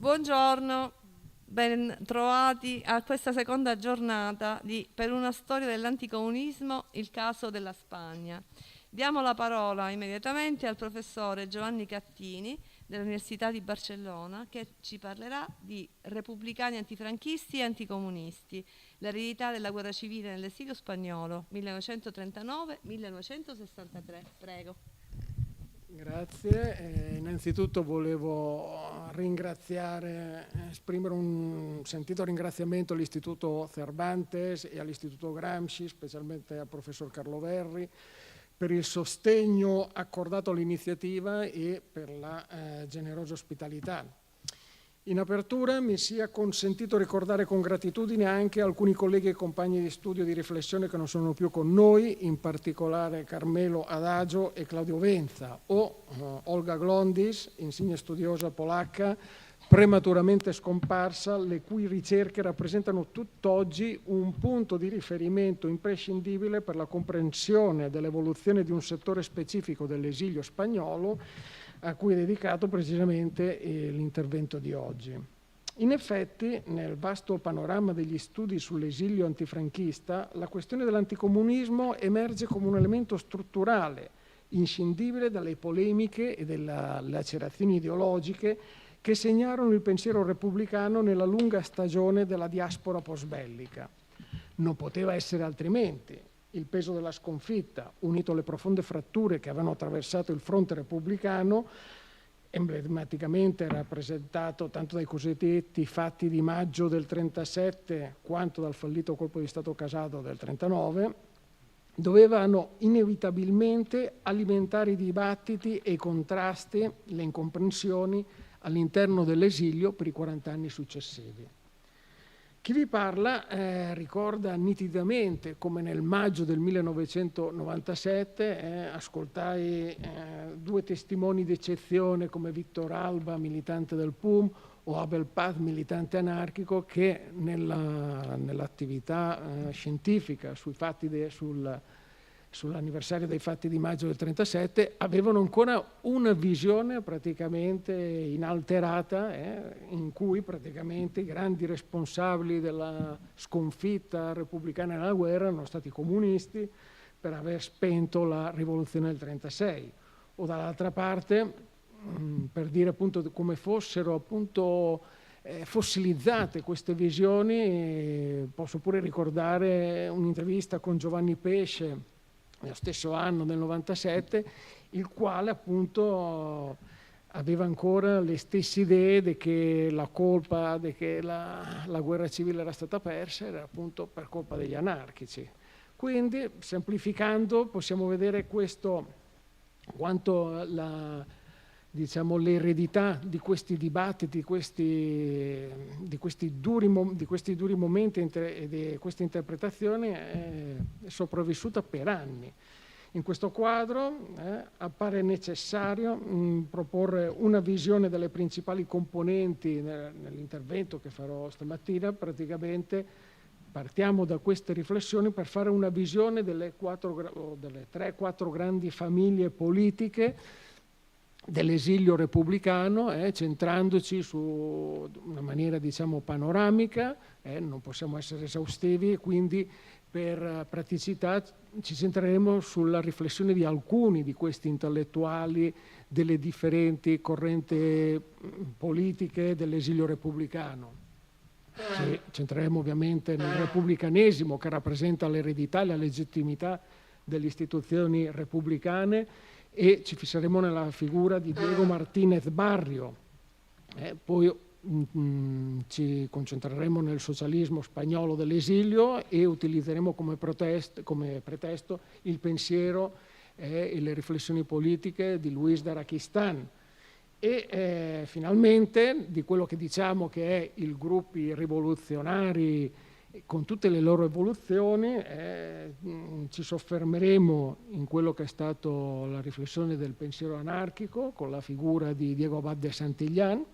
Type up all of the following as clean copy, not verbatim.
Buongiorno, ben trovati a questa seconda giornata di Per una storia dell'anticomunismo, il caso della Spagna. Diamo la parola immediatamente al professore Giovanni Cattini dell'Università di Barcellona, che ci parlerà di repubblicani antifranchisti e anticomunisti, l'eredità della guerra civile nell'esilio spagnolo 1939-1963. Prego. Grazie. Innanzitutto volevo esprimere un sentito ringraziamento all'Istituto Cervantes e all'Istituto Gramsci, specialmente al professor Carlo Verri, per il sostegno accordato all'iniziativa e per la generosa ospitalità. In apertura mi sia consentito ricordare con gratitudine anche alcuni colleghi e compagni di studio e di riflessione che non sono più con noi, in particolare Carmelo Adagio e Claudio Venza, o Olga Glondis, insigne studiosa polacca, prematuramente scomparsa, le cui ricerche rappresentano tutt'oggi un punto di riferimento imprescindibile per la comprensione dell'evoluzione di un settore specifico dell'esilio spagnolo, a cui è dedicato precisamente l'intervento di oggi. In effetti, nel vasto panorama degli studi sull'esilio antifranchista, la questione dell'anticomunismo emerge come un elemento strutturale, inscindibile dalle polemiche e dalle lacerazioni ideologiche che segnarono il pensiero repubblicano nella lunga stagione della diaspora postbellica. Non poteva essere altrimenti. Il peso della sconfitta, unito alle profonde fratture che avevano attraversato il fronte repubblicano, emblematicamente rappresentato tanto dai cosiddetti fatti di maggio del 1937 quanto dal fallito colpo di Stato Casado del 1939, dovevano inevitabilmente alimentare i dibattiti e i contrasti, le incomprensioni all'interno dell'esilio per i 40 anni successivi. Chi vi parla ricorda nitidamente come nel maggio del 1997 ascoltai due testimoni d'eccezione come Victor Alba, militante del PUM, o Abel Paz, militante anarchico, che nell'attività scientifica sull'anniversario dei fatti di maggio del 1937 avevano ancora una visione praticamente inalterata, in cui praticamente i grandi responsabili della sconfitta repubblicana nella guerra erano stati i comunisti per aver spento la rivoluzione del 1936, o dall'altra parte per dire appunto come fossero appunto fossilizzate queste visioni. Posso pure ricordare un'intervista con Giovanni Pesce nello stesso anno del 97, il quale appunto aveva ancora le stesse idee di che la colpa di che la guerra civile era stata persa era appunto per colpa degli anarchici. Quindi, semplificando, possiamo vedere questo, quanto l'eredità di questi dibattiti, di questi duri momenti e di queste interpretazioni è sopravvissuta per anni. In questo quadro appare necessario proporre una visione delle principali componenti nell'intervento che farò stamattina. Praticamente partiamo da queste riflessioni per fare una visione delle 3-4 grandi famiglie politiche dell'esilio repubblicano, centrandoci su una maniera diciamo panoramica, non possiamo essere esaustivi, quindi per praticità ci centreremo sulla riflessione di alcuni di questi intellettuali delle differenti correnti politiche dell'esilio repubblicano. Ci centreremo ovviamente nel repubblicanesimo, che rappresenta l'eredità e la legittimità delle istituzioni repubblicane, e ci fisseremo nella figura di Diego Martínez Barrio. Poi ci concentreremo nel socialismo spagnolo dell'esilio e utilizzeremo come pretesto il pensiero e le riflessioni politiche di Luis de Raquistán. E finalmente di quello che diciamo che è il gruppi rivoluzionari con tutte le loro evoluzioni, ci soffermeremo in quello che è stato la riflessione del pensiero anarchico con la figura di Diego Abad de Santillán,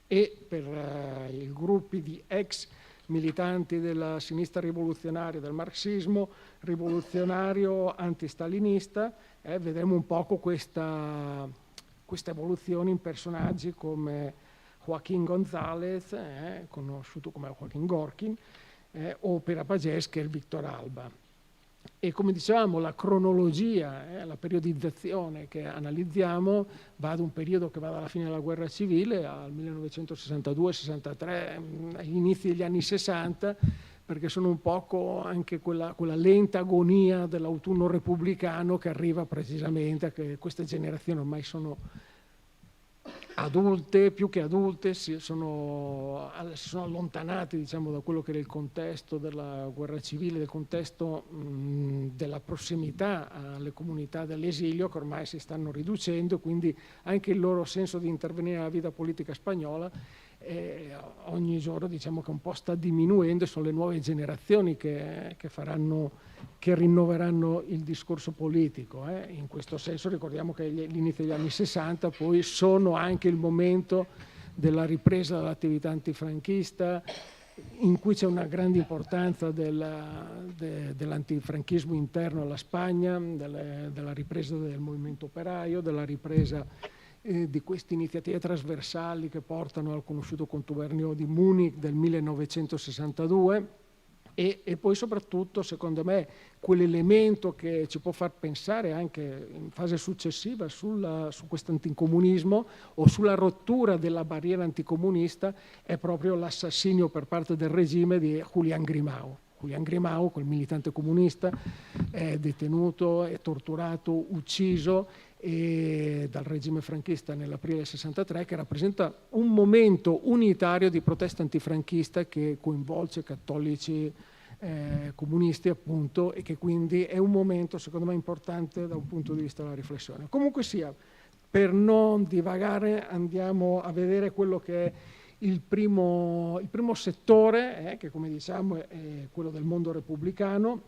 e per i gruppi di ex militanti della sinistra rivoluzionaria, del marxismo rivoluzionario antistalinista, vedremo un poco questa evoluzione in personaggi come Joaquín González, conosciuto come Joaquín Gorkin, o per Pagès che è il Victor Alba. E come dicevamo, la cronologia, la periodizzazione che analizziamo va ad un periodo che va dalla fine della guerra civile al 1962-63, agli inizi degli anni 60, perché sono un poco anche quella lenta agonia dell'autunno repubblicano che arriva precisamente a che queste generazioni ormai sono adulte, più che adulte, si sono allontanate, diciamo, da quello che era il contesto della guerra civile, del contesto della prossimità alle comunità dell'esilio, che ormai si stanno riducendo, quindi anche il loro senso di intervenire nella vita politica spagnola ogni giorno, diciamo, che un po' sta diminuendo. Sono le nuove generazioni che rinnoveranno il discorso politico. In questo senso ricordiamo che l'inizio degli anni 60 poi sono anche il momento della ripresa dell'attività antifranchista, in cui c'è una grande importanza dell'antifranchismo interno alla Spagna, della ripresa del movimento operaio, della ripresa di queste iniziative trasversali che portano al conosciuto contubernio di Munich del 1962 e poi soprattutto, secondo me, quell'elemento che ci può far pensare anche in fase successiva su questo anticomunismo o sulla rottura della barriera anticomunista è proprio l'assassinio per parte del regime di Julián Grimau. Julián Grimau, quel militante comunista, è detenuto, è torturato, ucciso dal regime franchista nell'aprile 63, che rappresenta un momento unitario di protesta antifranchista che coinvolge cattolici, comunisti appunto, e che quindi è un momento secondo me importante da un punto di vista della riflessione. Comunque sia, per non divagare andiamo a vedere quello che è il primo settore, che come diciamo è quello del mondo repubblicano.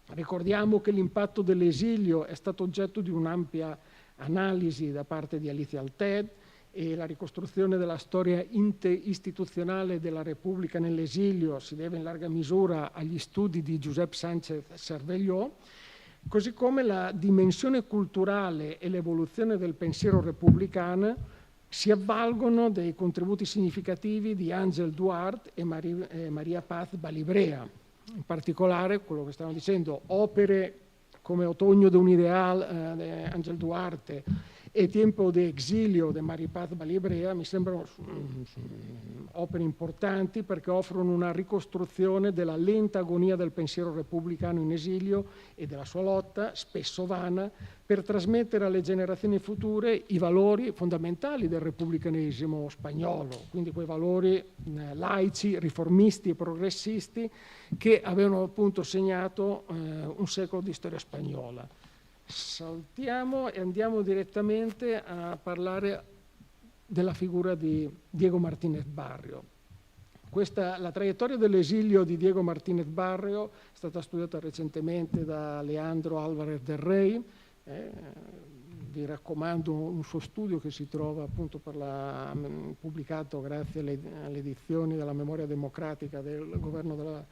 Ricordiamo che l'impatto dell'esilio è stato oggetto di un'ampia analisi da parte di Alicia Alted e la ricostruzione della storia istituzionale della Repubblica nell'esilio si deve in larga misura agli studi di Giuseppe Sánchez Cervelló, così come la dimensione culturale e l'evoluzione del pensiero repubblicano si avvalgono dei contributi significativi di Ángel Duart e Maria Paz Balibrea. In particolare, quello che stavamo dicendo, opere come Otoño de un Ideal di Ángel Duarte e Tiempo de Exilio di Maria Paz Balibrea mi sembrano opere importanti perché offrono una ricostruzione della lenta agonia del pensiero repubblicano in esilio e della sua lotta, spesso vana, per trasmettere alle generazioni future i valori fondamentali del repubblicanesimo spagnolo, quindi quei valori laici, riformisti e progressisti che avevano appunto segnato un secolo di storia spagnola. Saltiamo e andiamo direttamente a parlare della figura di Diego Martínez Barrio. La traiettoria dell'esilio di Diego Martínez Barrio è stata studiata recentemente da Leandro Álvarez del Rey. Vi raccomando un suo studio che si trova appunto pubblicato grazie alle edizioni della Memoria Democratica del governo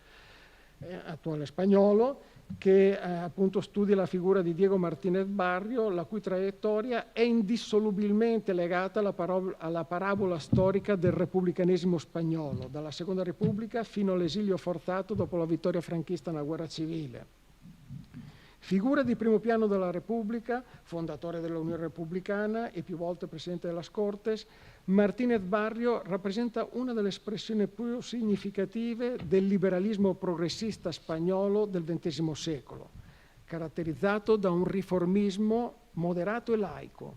attuale spagnolo, che appunto studia la figura di Diego Martínez Barrio, la cui traiettoria è indissolubilmente legata alla parabola storica del repubblicanesimo spagnolo, dalla Seconda Repubblica fino all'esilio forzato dopo la vittoria franchista nella guerra civile. Figura di primo piano della Repubblica, fondatore dell'Unione Repubblicana e più volte presidente della Cortes, Martínez Barrio rappresenta una delle espressioni più significative del liberalismo progressista spagnolo del XX secolo, caratterizzato da un riformismo moderato e laico.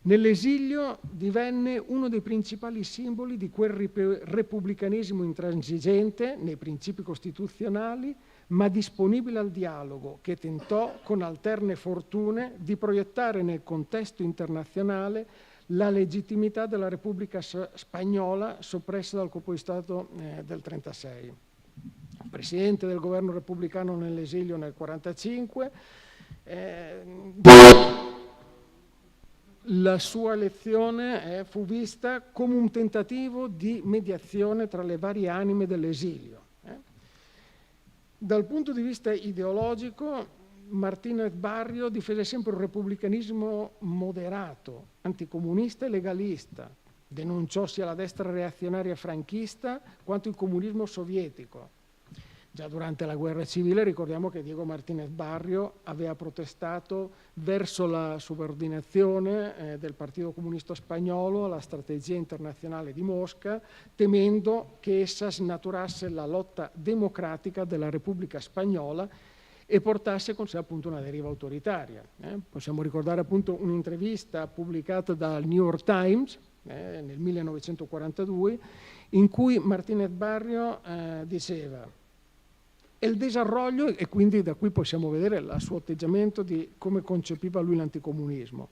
Nell'esilio divenne uno dei principali simboli di quel repubblicanesimo intransigente nei principi costituzionali, ma disponibile al dialogo, che tentò con alterne fortune di proiettare nel contesto internazionale la legittimità della Repubblica Spagnola soppressa dal colpo di Stato del 1936. Presidente del governo repubblicano nell'esilio nel 1945, la sua elezione fu vista come un tentativo di mediazione tra le varie anime dell'esilio. Dal punto di vista ideologico, Martínez Barrio difese sempre un repubblicanismo moderato, anticomunista e legalista, Denunciò sia la destra reazionaria franchista quanto il comunismo sovietico. Già durante la guerra civile ricordiamo che Diego Martínez Barrio aveva protestato verso la subordinazione del Partito Comunista Spagnolo alla strategia internazionale di Mosca, temendo che essa snaturasse la lotta democratica della Repubblica Spagnola e portasse con sé appunto una deriva autoritaria. Possiamo ricordare appunto un'intervista pubblicata dal New York Times nel 1942 in cui Martínez Barrio diceva: il desarrollo, e quindi da qui possiamo vedere il suo atteggiamento di come concepiva lui l'anticomunismo.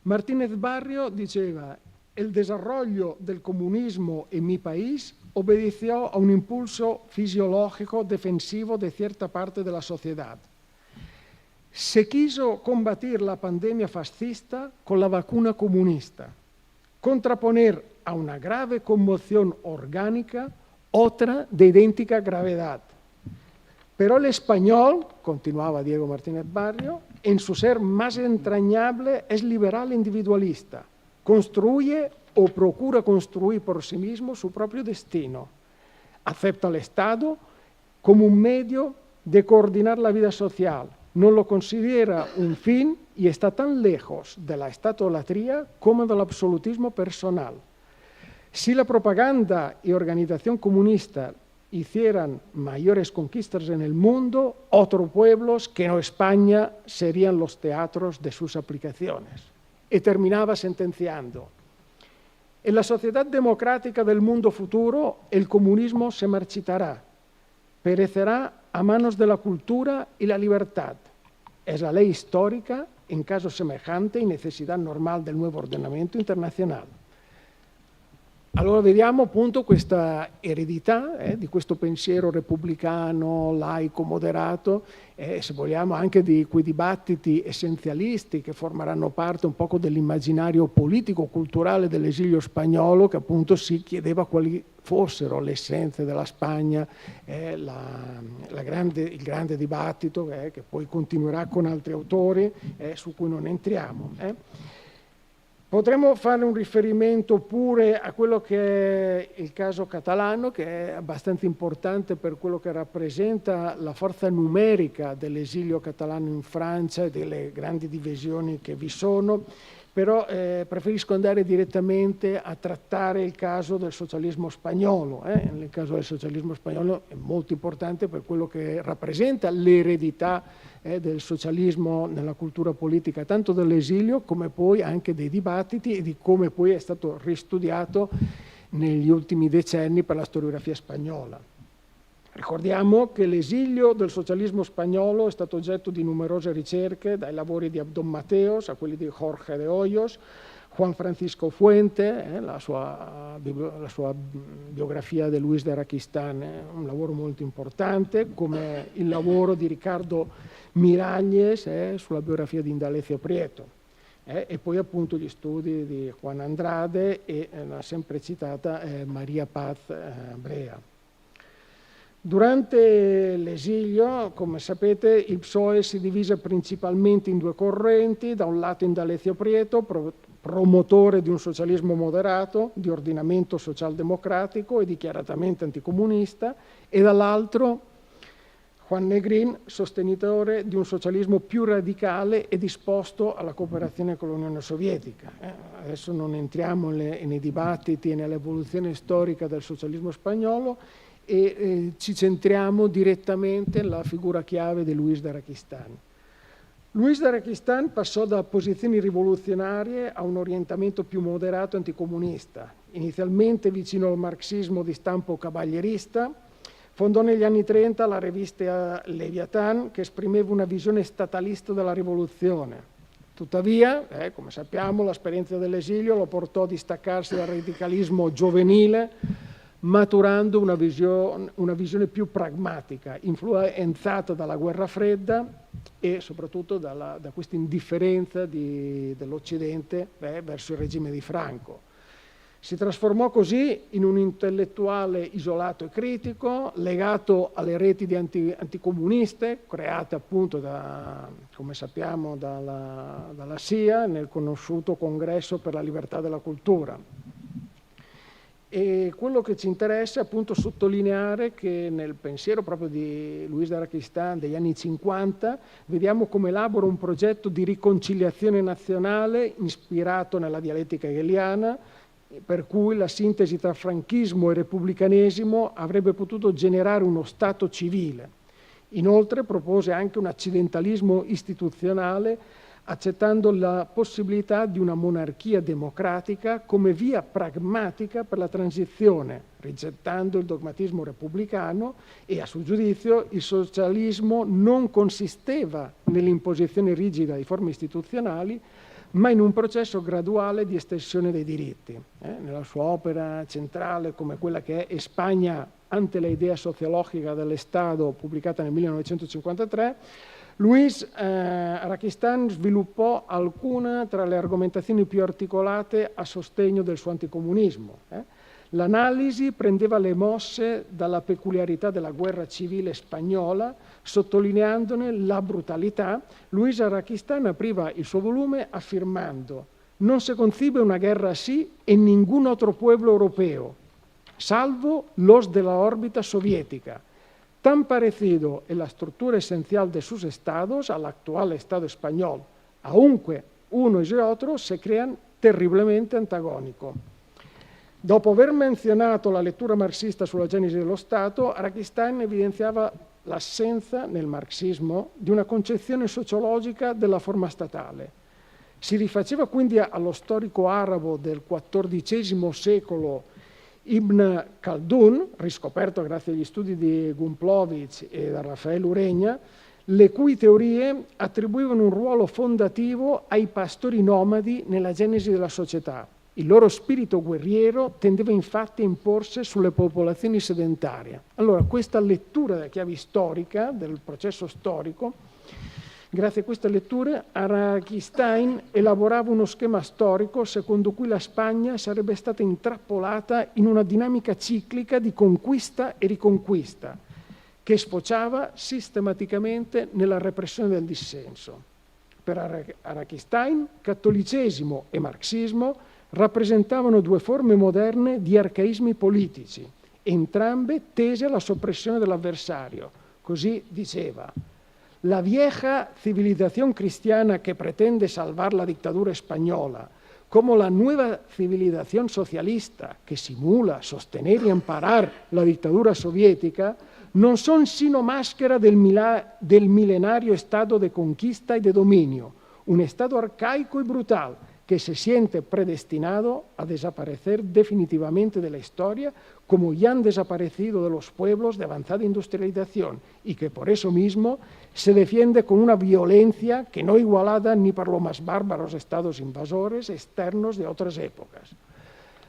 Martínez Barrio diceva: el desarrollo del comunismo en mi país obedeció a un impulso fisiológico defensivo de cierta parte de la sociedad. Se quiso combatir la pandemia fascista con la vacuna comunista, contraponer a una grave conmoción orgánica otra de idéntica gravedad. Pero el español, continuaba Diego Martínez Barrio, en su ser más entrañable es liberal e individualista. Construye o procura construir por sí mismo su propio destino. Acepta al Estado como un medio de coordinar la vida social. No lo considera un fin y está tan lejos de la estatolatría como del absolutismo personal. Si la propaganda y organización comunista hicieran mayores conquistas en el mundo, otros pueblos que no España serían los teatros de sus aplicaciones. Y terminaba sentenciando: en la sociedad democrática del mundo futuro, el comunismo se marchitará, perecerá a manos de la cultura y la libertad. Es la ley histórica, en caso semejante y necesidad normal del nuevo ordenamento internazionale. Allora vediamo appunto questa eredità di questo pensiero repubblicano, laico, moderato, se vogliamo anche di quei dibattiti essenzialisti che formeranno parte un poco dell'immaginario politico-culturale dell'esilio spagnolo, che appunto si chiedeva quali fossero le essenze della Spagna, il grande dibattito che poi continuerà con altri autori su cui non entriamo. Potremmo fare un riferimento pure a quello che è il caso catalano, che è abbastanza importante per quello che rappresenta la forza numerica dell'esilio catalano in Francia e delle grandi divisioni che vi sono, però preferisco andare direttamente a trattare il caso del socialismo spagnolo. Nel caso del socialismo spagnolo è molto importante per quello che rappresenta l'eredità del socialismo nella cultura politica, tanto dell'esilio come poi anche dei dibattiti e di come poi è stato ristudiato negli ultimi decenni per la storiografia spagnola. Ricordiamo che l'esilio del socialismo spagnolo è stato oggetto di numerose ricerche, dai lavori di Abdón Mateos a quelli di Jorge de Hoyos, Juan Francisco Fuente, la sua biografia di Luis de Raquistán, un lavoro molto importante, come il lavoro di Ricardo Miralles sulla biografia di Indalecio Prieto, e poi appunto gli studi di Juan Andrade e la sempre citata Maria Paz Brea. Durante l'esilio, come sapete, il PSOE si divise principalmente in due correnti: da un lato Indalecio Prieto, promotore di un socialismo moderato, di ordinamento socialdemocratico e dichiaratamente anticomunista, e dall'altro Juan Negrín, sostenitore di un socialismo più radicale e disposto alla cooperazione con l'Unione Sovietica. Adesso non entriamo nei dibattiti e nell'evoluzione storica del socialismo spagnolo e ci centriamo direttamente nella figura chiave di Luis de Raquistán. Luis de Raquistán passò da posizioni rivoluzionarie a un orientamento più moderato anticomunista. Inizialmente vicino al marxismo di stampo cavalierista, fondò negli anni 30 la rivista Leviatán, che esprimeva una visione statalista della rivoluzione. Tuttavia, come sappiamo, l'esperienza dell'esilio lo portò a distaccarsi dal radicalismo giovanile, maturando una visione più pragmatica, influenzata dalla guerra fredda e soprattutto da questa indifferenza dell'Occidente verso il regime di Franco. Si trasformò così in un intellettuale isolato e critico, legato alle reti di anticomuniste, create appunto come sappiamo, dalla CIA, nel conosciuto Congresso per la Libertà della Cultura. E quello che ci interessa è appunto sottolineare che nel pensiero proprio di Louis de Araquistan degli anni 50 vediamo come elabora un progetto di riconciliazione nazionale ispirato nella dialettica hegeliana, per cui la sintesi tra franchismo e repubblicanesimo avrebbe potuto generare uno Stato civile. Inoltre propose anche un accidentalismo istituzionale, accettando la possibilità di una monarchia democratica come via pragmatica per la transizione, rigettando il dogmatismo repubblicano, e a suo giudizio il socialismo non consisteva nell'imposizione rigida di forme istituzionali, ma in un processo graduale di estensione dei diritti. Nella sua opera centrale, come quella che è España ante la idea sociológica dell'Estado, pubblicata nel 1953, Louis Araquistan sviluppò alcune tra le argomentazioni più articolate a sostegno del suo anticomunismo. L'analisi prendeva le mosse dalla peculiarità della guerra civile spagnola, sottolineandone la brutalità. Louis Araquistan apriva il suo volume affermando: «Non se concibe una guerra así en ningún otro pueblo europeo, salvo los de la órbita soviética. Tan parecido en la estructura esencial de sus estados al actual Estado español, aunque unos y otros se crean terriblemente antagónicos». Dopo aver menzionato la lettura marxista sulla genesi dello Stato, Araquistan evidenziava l'assenza nel marxismo di una concezione sociologica della forma statale. Si rifaceva quindi allo storico arabo del XIV secolo Ibn Khaldun, riscoperto grazie agli studi di Gumplowicz e da Raffaele Uregna, le cui teorie attribuivano un ruolo fondativo ai pastori nomadi nella genesi della società. Il loro spirito guerriero tendeva infatti a imporsi sulle popolazioni sedentarie. Allora, questa lettura della chiave storica, del processo storico, grazie a questa lettura, Araquistan elaborava uno schema storico secondo cui la Spagna sarebbe stata intrappolata in una dinamica ciclica di conquista e riconquista, che sfociava sistematicamente nella repressione del dissenso. Per Araquistan, cattolicesimo e marxismo rappresentavano due forme moderne di arcaismi politici, entrambe tese alla soppressione dell'avversario. Così diceva: «La vieja civilización cristiana que pretende salvar la dictadura española, como la nueva civilización socialista que simula sostener y amparar la dictadura soviética, non son sino maschera del milenario estado de conquista y de dominio, un estado arcaico y brutal, que se siente predestinado a desaparecer definitivamente de la historia, como ya han desaparecido de los pueblos de avanzada industrialización, y que por eso mismo se defiende con una violencia que no igualada ni por los más bárbaros estados invasores externos de otras épocas».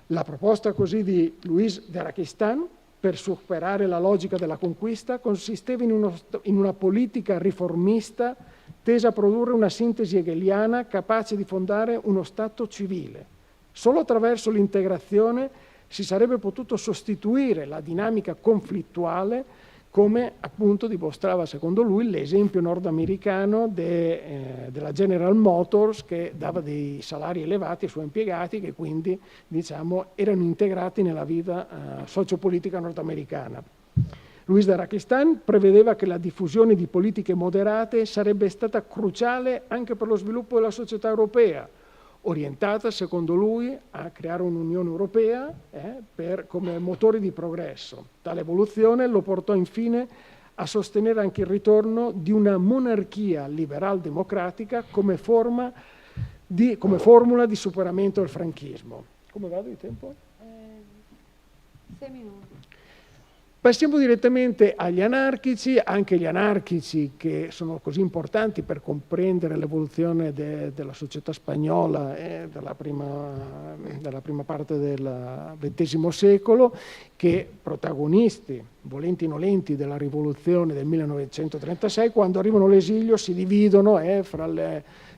La proposta così di Louis de Araquistan per superare la logica della conquista consisteva in una politica riformista tesa a produrre una sintesi hegeliana capace di fondare uno Stato civile. Solo attraverso l'integrazione si sarebbe potuto sostituire la dinamica conflittuale, come appunto dimostrava secondo lui l'esempio nordamericano della General Motors, che dava dei salari elevati ai suoi impiegati, che quindi diciamo erano integrati nella vita sociopolitica nordamericana. Louis de Araquistan prevedeva che la diffusione di politiche moderate sarebbe stata cruciale anche per lo sviluppo della società europea, orientata, secondo lui, a creare un'Unione Europea come motore di progresso. Tale evoluzione lo portò infine a sostenere anche il ritorno di una monarchia liberal-democratica come formula di superamento del franchismo. Come vado di tempo? 6 minuti. Passiamo direttamente agli anarchici, anche gli anarchici che sono così importanti per comprendere l'evoluzione della società spagnola della prima parte del XX secolo, che protagonisti, volenti nolenti, della rivoluzione del 1936, quando arrivano all'esilio si dividono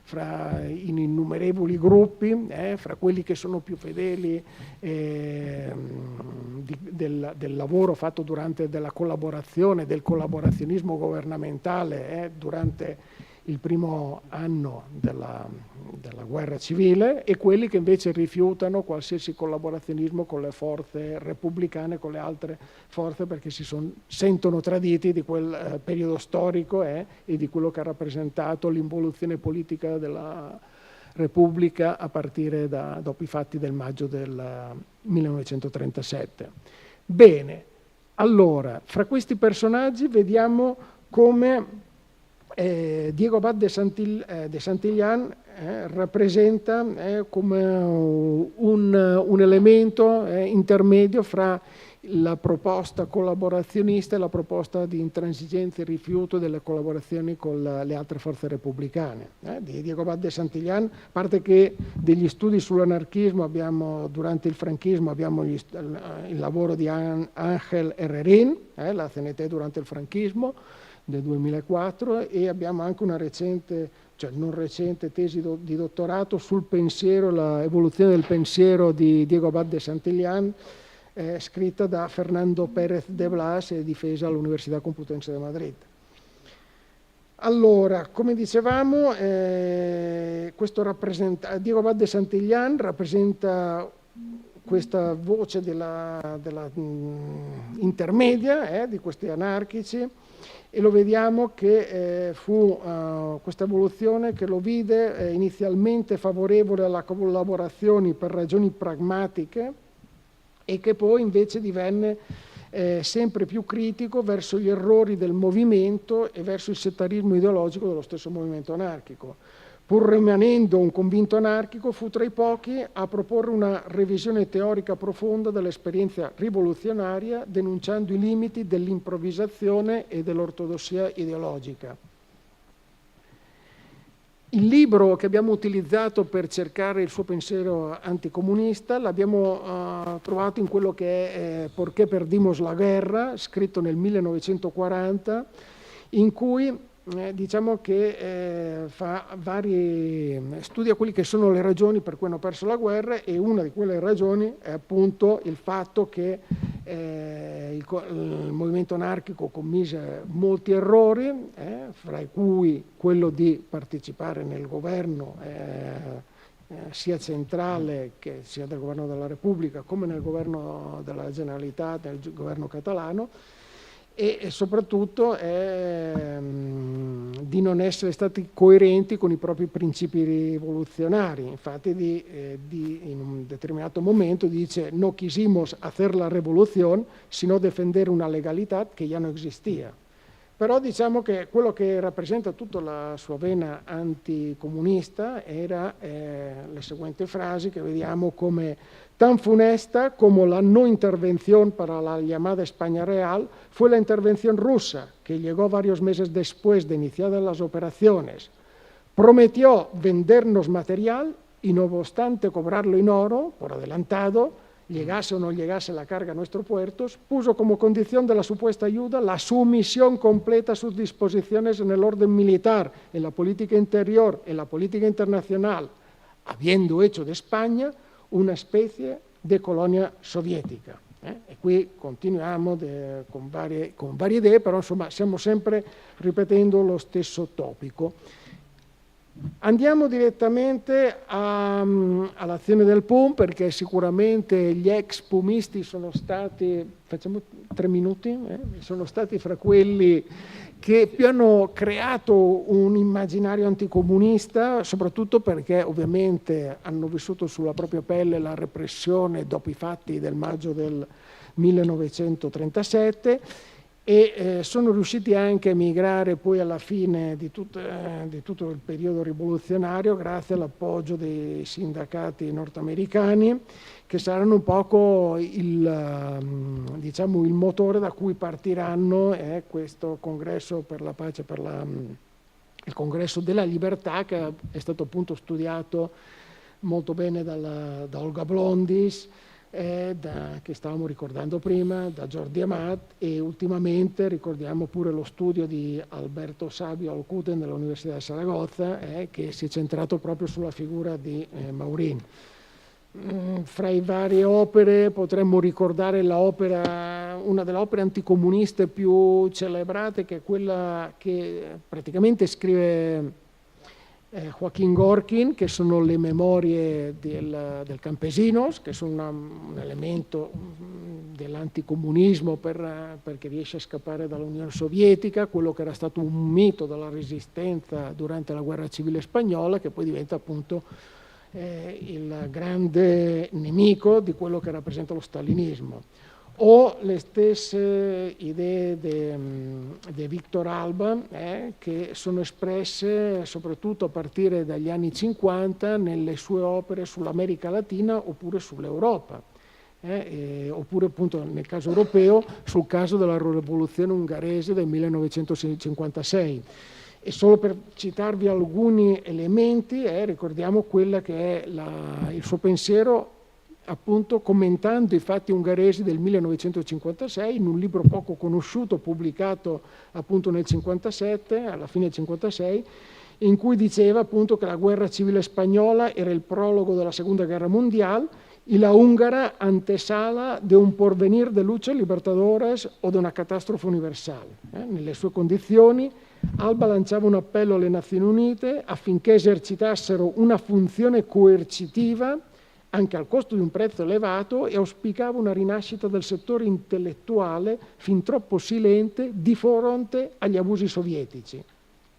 fra innumerevoli gruppi, fra quelli che sono più fedeli del lavoro fatto durante della collaborazione, del collaborazionismo governamentale durante il primo anno della guerra civile, e quelli che invece rifiutano qualsiasi collaborazionismo con le forze repubblicane, con le altre forze, perché sentono traditi di quel periodo storico e di quello che ha rappresentato l'involuzione politica della Repubblica a partire dopo i fatti del maggio del 1937. Bene, allora, fra questi personaggi vediamo come Diego Abad de Santillán rappresenta come un elemento intermedio fra la proposta collaborazionista e la proposta di intransigenza e rifiuto delle collaborazioni con le altre forze repubblicane. Di Diego Abad de Santillán, a parte che degli studi sull'anarchismo durante il franchismo abbiamo il lavoro di Ángel Herrerín, la CNT durante il franchismo, del 2004, e abbiamo anche una non recente tesi di dottorato sul pensiero, l'evoluzione del pensiero di Diego Abad de Santillán, scritta da Fernando Pérez de Blas e difesa all'Università Complutense de Madrid. Allora, come dicevamo, Diego Abad de Santillán rappresenta questa voce della intermedia di questi anarchici, e lo vediamo che fu questa evoluzione che lo vide inizialmente favorevole alla collaborazione per ragioni pragmatiche, e che poi invece divenne sempre più critico verso gli errori del movimento e verso il settarismo ideologico dello stesso movimento anarchico. Pur rimanendo un convinto anarchico, fu tra i pochi a proporre una revisione teorica profonda dell'esperienza rivoluzionaria, denunciando i limiti dell'improvvisazione e dell'ortodossia ideologica. Il libro che abbiamo utilizzato per cercare il suo pensiero anticomunista l'abbiamo trovato in quello che è Perché perdimos la guerra, scritto nel 1940, in cui diciamo che studia quelli che sono le ragioni per cui hanno perso la guerra, e una di quelle ragioni è appunto il fatto che il movimento anarchico commise molti errori, fra cui quello di partecipare nel governo sia centrale che sia del governo della Repubblica come nel governo della Generalitat, nel governo catalano, e soprattutto di non essere stati coerenti con i propri principi rivoluzionari. Infatti in un determinato momento dice: no quisimos hacer la revolución, sino defender una legalidad que ya no existía. Però diciamo che quello che rappresenta tutta la sua vena anticomunista era le seguenti frasi che vediamo come: tan funesta como la no intervención para la llamada España Real fue la intervención rusa, que llegó varios meses después de iniciadas las operaciones. Prometió vendernos material y, no obstante cobrarlo en oro, por adelantado, llegase o no llegase la carga a nuestros puertos, puso como condición de la supuesta ayuda la sumisión completa a sus disposiciones en el orden militar, en la política interior, en la política internacional, habiendo hecho de España una specie di colonia sovietica. E qui continuiamo con varie idee, però insomma stiamo sempre ripetendo lo stesso topico. Andiamo direttamente all'azione del PUM, perché sicuramente gli ex pumisti sono stati, facciamo 3 minuti, sono stati fra quelli che più hanno creato un immaginario anticomunista, soprattutto perché ovviamente hanno vissuto sulla propria pelle la repressione dopo i fatti del maggio del 1937, e sono riusciti anche a emigrare poi alla fine di tutto il periodo rivoluzionario grazie all'appoggio dei sindacati nordamericani, che saranno un poco il motore da cui partiranno questo congresso per la pace, il congresso della libertà, che è stato appunto studiato molto bene da Olga Blondis, che stavamo ricordando prima, da Jordi Amat, e ultimamente ricordiamo pure lo studio di Alberto Sabio Alcuten dell'Università di Saragozza, che si è centrato proprio sulla figura di Maurín. Fra le varie opere potremmo ricordare l'opera una delle opere anticomuniste più celebrate, che è quella che praticamente scrive Joaquín Gorkin, che sono le memorie del Campesinos, che sono un elemento dell'anticomunismo perché riesce a scappare dall'Unione Sovietica, quello che era stato un mito della resistenza durante la guerra civile spagnola, che poi diventa appunto il grande nemico di quello che rappresenta lo stalinismo. O le stesse idee di Victor Alba, che sono espresse soprattutto a partire dagli anni 50 nelle sue opere sull'America Latina oppure sull'Europa, oppure appunto nel caso europeo sul caso della rivoluzione ungherese del 1956. E solo per citarvi alcuni elementi, ricordiamo quella che è il suo pensiero, appunto commentando i fatti ungheresi del 1956 in un libro poco conosciuto pubblicato appunto nel 57, alla fine del 56, in cui diceva appunto che la guerra civile spagnola era il prologo della seconda guerra mondiale y la húngara antesala de un porvenir de lucha libertadores o de una catastrofe universale. Nelle sue condizioni Alba lanciava un appello alle Nazioni Unite affinché esercitassero una funzione coercitiva anche al costo di un prezzo elevato, e auspicava una rinascita del settore intellettuale fin troppo silente di fronte agli abusi sovietici.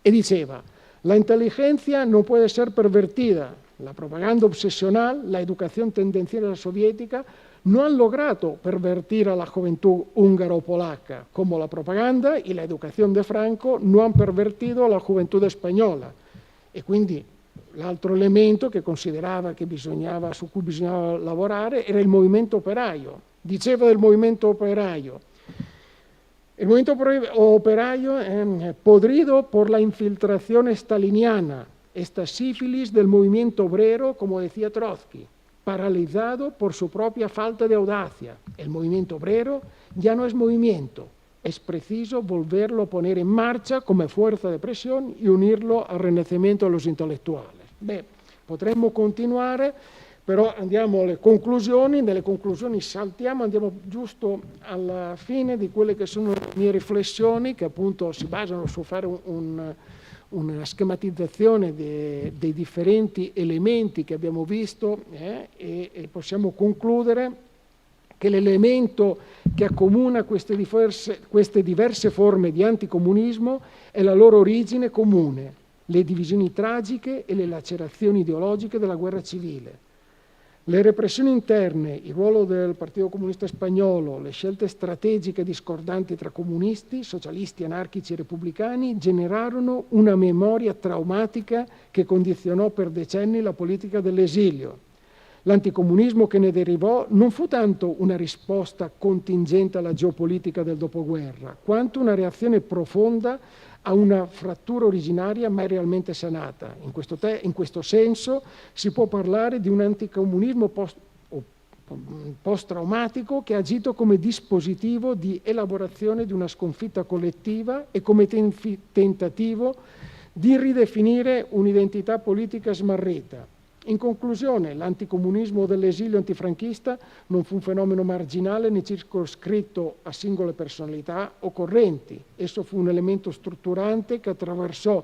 E diceva: la inteligencia no puede ser pervertida, la propaganda obsesional, la educación tendenciosa soviética no han logrado pervertir a la juventud húngara o polaca, como la propaganda y la educación de Franco no han pervertido a la juventud española. E quindi l'altro elemento che considerava su cui bisognava lavorare era il movimento operaio. Diceva del movimento operaio: el movimiento operaio podrido por la infiltración staliniana, esta sífilis del movimiento obrero, como decía Trotsky, paralizado por su propia falta de audacia. El movimiento obrero ya no es movimiento, es preciso volverlo a poner en marcha come fuerza de presión y unirlo al renacimiento de los intelectuales. Beh, potremmo continuare, però andiamo alle conclusioni. Nelle conclusioni saltiamo, andiamo giusto alla fine di quelle che sono le mie riflessioni, che appunto si basano su fare una schematizzazione dei differenti elementi che abbiamo visto, e possiamo concludere che l'elemento che accomuna queste diverse forme di anticomunismo è la loro origine comune, le divisioni tragiche e le lacerazioni ideologiche della guerra civile. Le repressioni interne, il ruolo del Partito Comunista Spagnolo, le scelte strategiche discordanti tra comunisti, socialisti, anarchici e repubblicani generarono una memoria traumatica che condizionò per decenni la politica dell'esilio. L'anticomunismo che ne derivò non fu tanto una risposta contingente alla geopolitica del dopoguerra, quanto una reazione profonda a una frattura originaria mai realmente sanata. In questo senso si può parlare di un anticomunismo post-traumatico che ha agito come dispositivo di elaborazione di una sconfitta collettiva e come tentativo di ridefinire un'identità politica smarrita. In conclusione, l'anticomunismo dell'esilio antifranchista non fu un fenomeno marginale né circoscritto a singole personalità o correnti. Esso fu un elemento strutturante che attraversò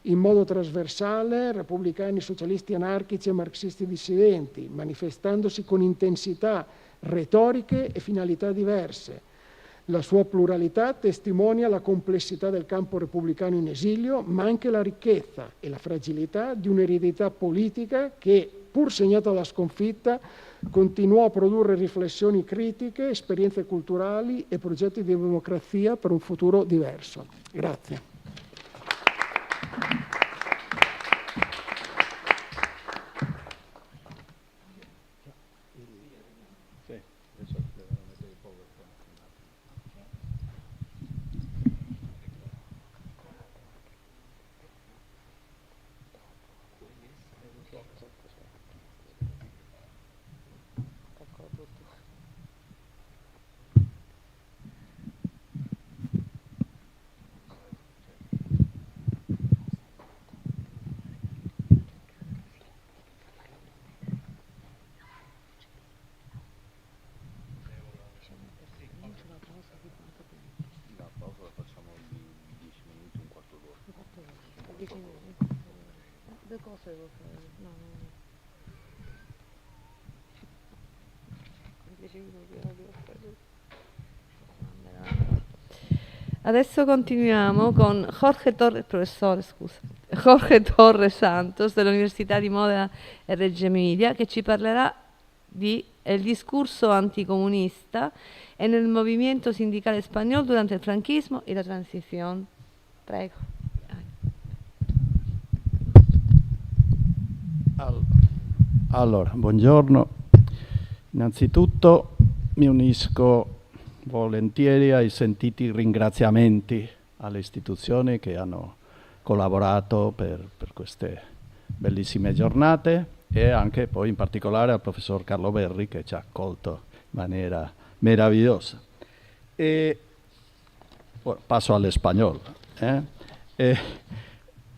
in modo trasversale repubblicani, socialisti, anarchici e marxisti dissidenti, manifestandosi con intensità, retoriche e finalità diverse. La sua pluralità testimonia la complessità del campo repubblicano in esilio, ma anche la ricchezza e la fragilità di un'eredità politica che, pur segnata dalla sconfitta, continuò a produrre riflessioni critiche, esperienze culturali e progetti di democrazia per un futuro diverso. Grazie. Adesso continuiamo con Jorge Torres Santos dell'Università di Modena e Reggio Emilia, che ci parlerà di el discurso anticomunista en el movimiento sindical español durante el franquismo y la transición. Prego. Allora, buongiorno. Innanzitutto mi unisco volentieri ai sentiti ringraziamenti alle istituzioni che hanno collaborato per queste bellissime giornate e anche poi in particolare al professor Carlo Berri che ci ha accolto in maniera meravigliosa. Bueno, paso al español.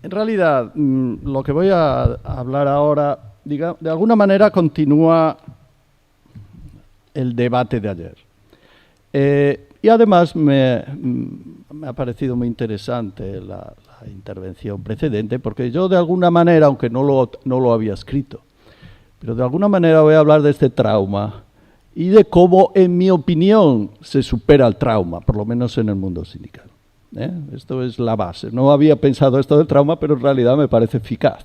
En realidad, lo que voy a hablar ahora, de alguna manera continúa el debate de ayer. Y además me ha parecido muy interesante la intervención precedente, porque yo de alguna manera, aunque no lo había escrito, pero de alguna manera voy a hablar de este trauma y de cómo, en mi opinión, se supera el trauma, por lo menos en el mundo sindical. Esto es la base. No había pensado esto del trauma, pero en realidad me parece eficaz.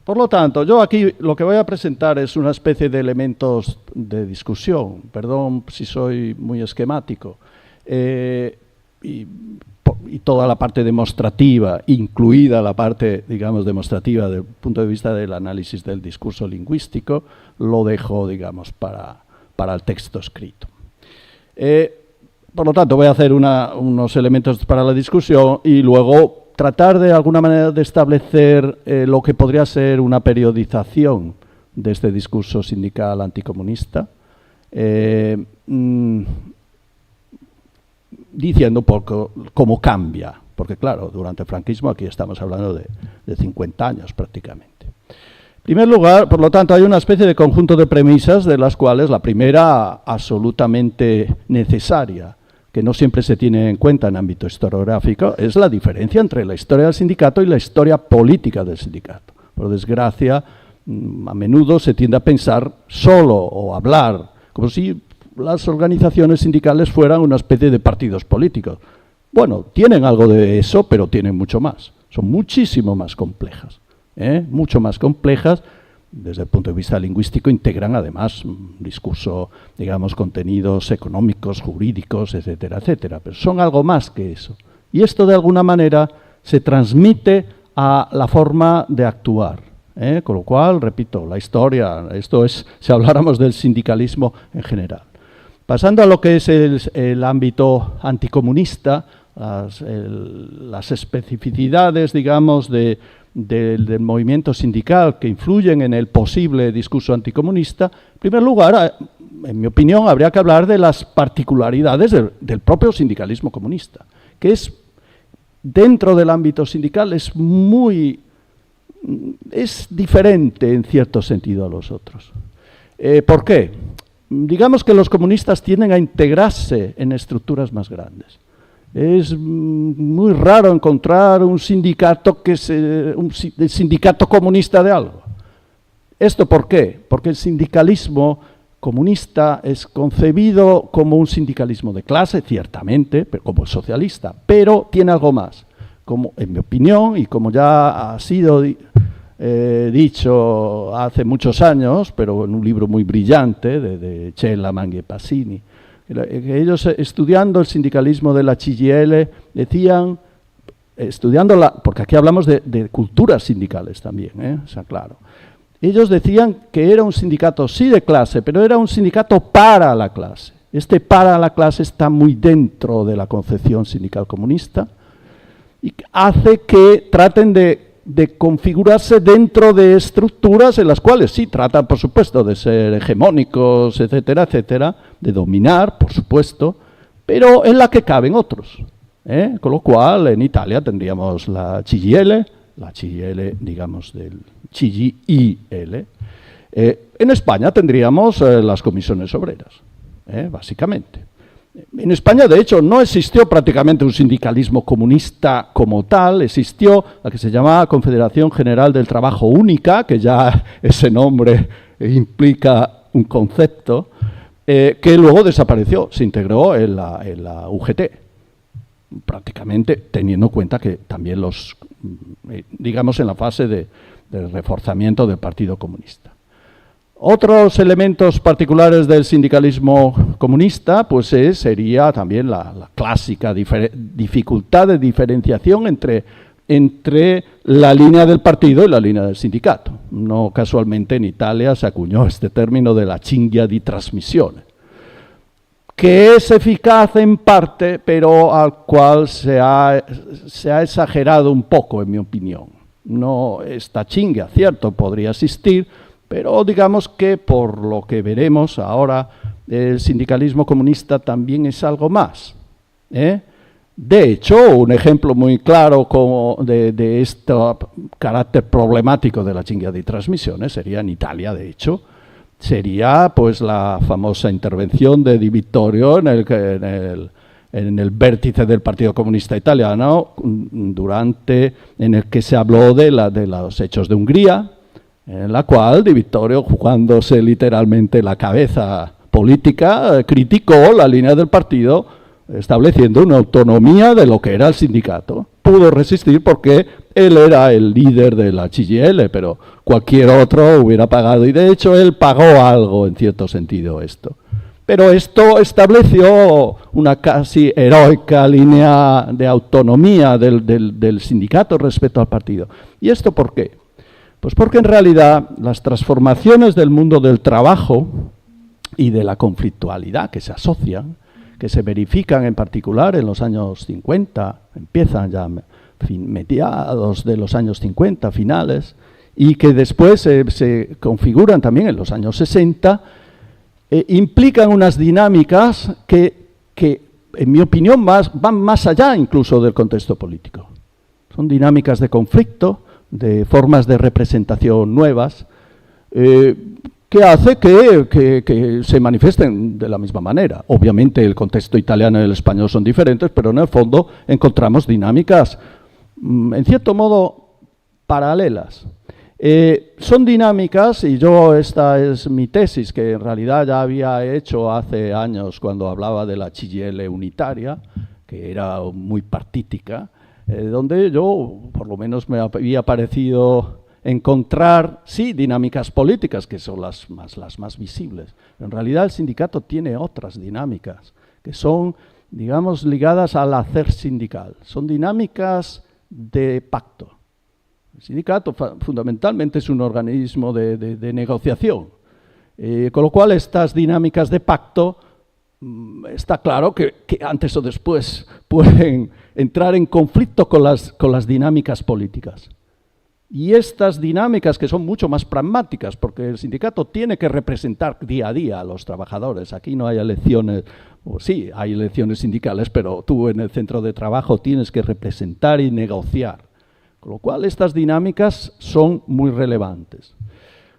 Por lo tanto, yo aquí lo que voy a presentar es una especie de elementos de discusión. Perdón si soy muy esquemático. Y toda la parte demostrativa, incluida la parte, digamos, demostrativa desde el punto de vista del análisis del discurso lingüístico, lo dejo, digamos, para el texto escrito. Por lo tanto, voy a hacer unos elementos para la discusión y luego tratar de alguna manera de establecer lo que podría ser una periodización de este discurso sindical anticomunista, diciendo un poco cómo cambia, porque claro, durante el franquismo aquí estamos hablando de 50 años prácticamente. En primer lugar, por lo tanto, hay una especie de conjunto de premisas de las cuales la primera absolutamente necesaria, que no siempre se tiene en cuenta en ámbito historiográfico, es la diferencia entre la historia del sindicato y la historia política del sindicato. Por desgracia, a menudo se tiende a pensar solo o hablar como si las organizaciones sindicales fueran una especie de partidos políticos. Bueno, tienen algo de eso, pero tienen mucho más. Son muchísimo más complejas, mucho más complejas. Desde el punto de vista lingüístico integran además un discurso, digamos, contenidos económicos, jurídicos, etcétera, etcétera. Pero son algo más que eso. Y esto de alguna manera se transmite a la forma de actuar. Con lo cual, repito, la historia, esto es si habláramos del sindicalismo en general. Pasando a lo que es el ámbito anticomunista, las especificidades, digamos, del movimiento sindical que influyen en el posible discurso anticomunista, en primer lugar, en mi opinión, habría que hablar de las particularidades del propio sindicalismo comunista, que es, dentro del ámbito sindical, es diferente en cierto sentido a los otros. ¿Por qué? Digamos que los comunistas tienden a integrarse en estructuras más grandes. Es muy raro encontrar un sindicato un sindicato comunista de algo. ¿Esto por qué? Porque el sindicalismo comunista es concebido como un sindicalismo de clase, ciertamente, pero como socialista, pero tiene algo más. Como, en mi opinión, y como ya ha sido dicho hace muchos años, pero en un libro muy brillante de Cella, Manghi e Pasini, que ellos estudiando el sindicalismo de la CGIL decían, porque aquí hablamos de culturas sindicales también, o sea, claro. Ellos decían que era un sindicato sí de clase, pero era un sindicato para la clase. Este para la clase está muy dentro de la concepción sindical comunista y hace que traten de configurarse dentro de estructuras en las cuales sí tratan, por supuesto, de ser hegemónicos, etcétera, etcétera, de dominar, por supuesto, pero en la que caben otros. Con lo cual, en Italia tendríamos la CGIL, digamos, del CGIL. En España tendríamos las comisiones obreras, básicamente. En España, de hecho, no existió prácticamente un sindicalismo comunista como tal, existió la que se llamaba Confederación General del Trabajo Única, que ya ese nombre implica un concepto, que luego desapareció, se integró en la UGT, prácticamente teniendo en cuenta que también digamos, en la fase de reforzamiento del Partido Comunista. Otros elementos particulares del sindicalismo comunista, pues sería también la clásica dificultad de diferenciación entre la línea del partido y la línea del sindicato. No casualmente en Italia se acuñó este término de la cinghia di trasmissione, que es eficaz en parte, pero al cual se ha exagerado un poco, en mi opinión. No, esta cinghia, cierto, podría existir, pero digamos que por lo que veremos ahora, el sindicalismo comunista también es algo más. De hecho, un ejemplo muy claro de este carácter problemático de la cinghia di trasmissione sería en Italia, de hecho, sería pues la famosa intervención de Di Vittorio en el vértice del Partido Comunista Italiano, en el que se habló de los hechos de Hungría, en la cual Di Vittorio, jugándose literalmente la cabeza política, criticó la línea del partido, estableciendo una autonomía de lo que era el sindicato. Pudo resistir porque él era el líder de la CGIL, pero cualquier otro hubiera pagado, y de hecho él pagó algo en cierto sentido esto. Pero esto estableció una casi heroica línea de autonomía del sindicato respecto al partido. ¿Y esto por qué? Pues porque en realidad las transformaciones del mundo del trabajo y de la conflictualidad que se asocian, que se verifican en particular en los años 50, empiezan ya mediados de los años 50, finales, y que después se configuran también en los años 60, implican unas dinámicas que, en mi opinión, van más allá incluso del contexto político. Son dinámicas de conflicto, de formas de representación nuevas, que hace que se manifiesten de la misma manera. Obviamente el contexto italiano y el español son diferentes, pero en el fondo encontramos dinámicas, en cierto modo, paralelas. Son dinámicas, y esta es mi tesis, que en realidad ya había hecho hace años cuando hablaba de la CGIL unitaria, que era muy partítica, donde yo, por lo menos, me había parecido encontrar, sí, dinámicas políticas, que son las más visibles. Pero en realidad el sindicato tiene otras dinámicas, que son, digamos, ligadas al hacer sindical. Son dinámicas de pacto. El sindicato fundamentalmente es un organismo de negociación, con lo cual estas dinámicas de pacto, está claro que antes o después pueden entrar en conflicto con las dinámicas políticas. Y estas dinámicas, que son mucho más pragmáticas, porque el sindicato tiene que representar día a día a los trabajadores. Aquí no hay elecciones, o sí, hay elecciones sindicales, pero tú en el centro de trabajo tienes que representar y negociar. Con lo cual, estas dinámicas son muy relevantes.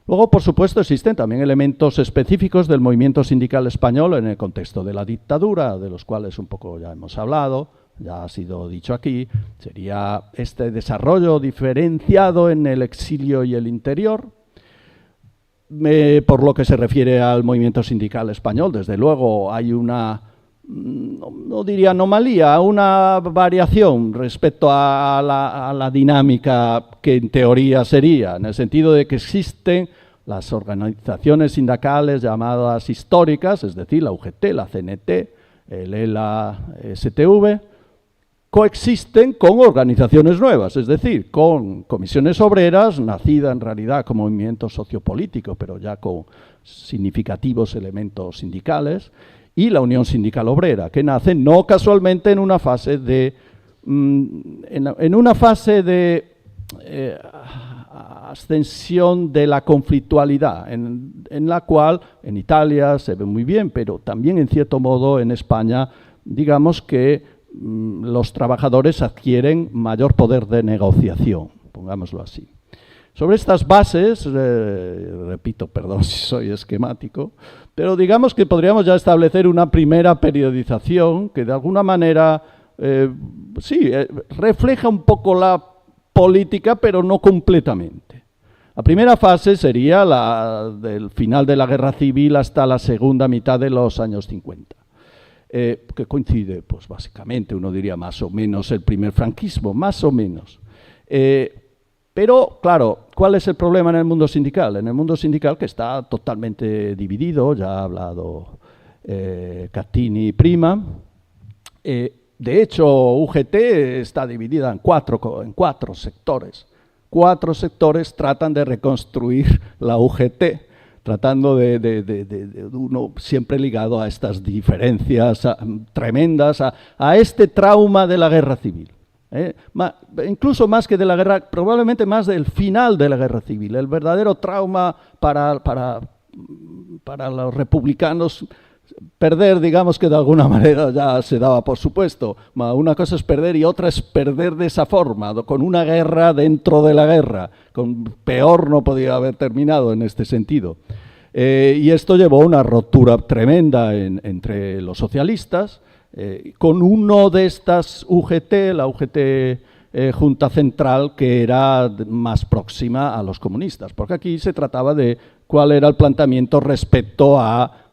Luego, por supuesto, existen también elementos específicos del movimiento sindical español en el contexto de la dictadura, de los cuales un poco ya hemos hablado, ya ha sido dicho aquí. Sería este desarrollo diferenciado en el exilio y el interior. Por lo que se refiere al movimiento sindical español, desde luego hay una, no diría anomalía, una variación respecto a la dinámica que en teoría sería, en el sentido de que existen las organizaciones sindicales llamadas históricas, es decir, la UGT, la CNT, el ELA, STV, coexisten con organizaciones nuevas, es decir, con comisiones obreras, nacida en realidad como movimiento sociopolítico, pero ya con significativos elementos sindicales, y la Unión Sindical Obrera, que nace no casualmente en una fase de ascensión de la conflictualidad, en la cual en Italia se ve muy bien, pero también en cierto modo en España, digamos que los trabajadores adquieren mayor poder de negociación, pongámoslo así. Sobre estas bases, repito, perdón si soy esquemático, pero digamos que podríamos ya establecer una primera periodización que de alguna manera refleja un poco la política, pero no completamente. La primera fase sería la del final de la Guerra Civil hasta la segunda mitad de los años 50, que coincide, pues básicamente, uno diría más o menos el primer franquismo, más o menos. Pero, claro, ¿cuál es el problema en el mundo sindical? En el mundo sindical, que está totalmente dividido, ya ha hablado Cattini prima. De hecho, UGT está dividida en cuatro sectores. 4 sectores tratan de reconstruir la UGT, tratando de uno siempre ligado a estas diferencias tremendas, a este trauma de la guerra civil. Incluso más que de la guerra, probablemente más del final de la guerra civil. El verdadero trauma para los republicanos, perder, digamos que de alguna manera ya se daba por supuesto. Una cosa es perder y otra es perder de esa forma, con una guerra dentro de la guerra. Peor no podía haber terminado en este sentido. Y esto llevó a una rotura tremenda entre los socialistas, con uno de estas UGT, la UGT Junta Central, que era más próxima a los comunistas, porque aquí se trataba de cuál era el planteamiento respecto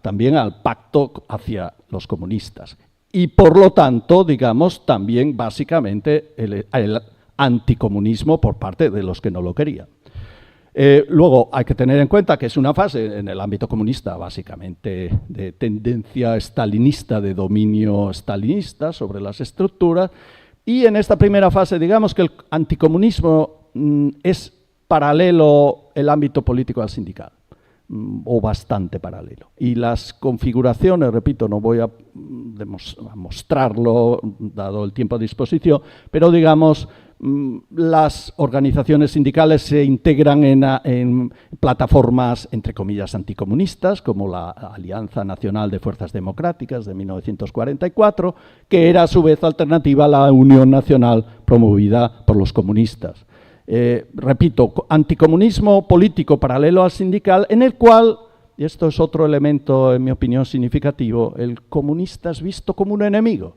también al pacto hacia los comunistas. Y por lo tanto, digamos, también básicamente el anticomunismo por parte de los que no lo querían. Luego hay que tener en cuenta que es una fase en el ámbito comunista básicamente de tendencia stalinista, de dominio stalinista sobre las estructuras, y en esta primera fase digamos que el anticomunismo es paralelo el ámbito político al sindical, o bastante paralelo. Y las configuraciones, repito, no voy a mostrarlo dado el tiempo a disposición, pero digamos las organizaciones sindicales se integran en plataformas, entre comillas, anticomunistas, como la Alianza Nacional de Fuerzas Democráticas de 1944, que era a su vez alternativa a la Unión Nacional promovida por los comunistas. Repito, anticomunismo político paralelo al sindical, en el cual, y esto es otro elemento, en mi opinión, significativo, el comunista es visto como un enemigo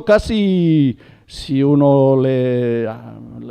casi, si uno lee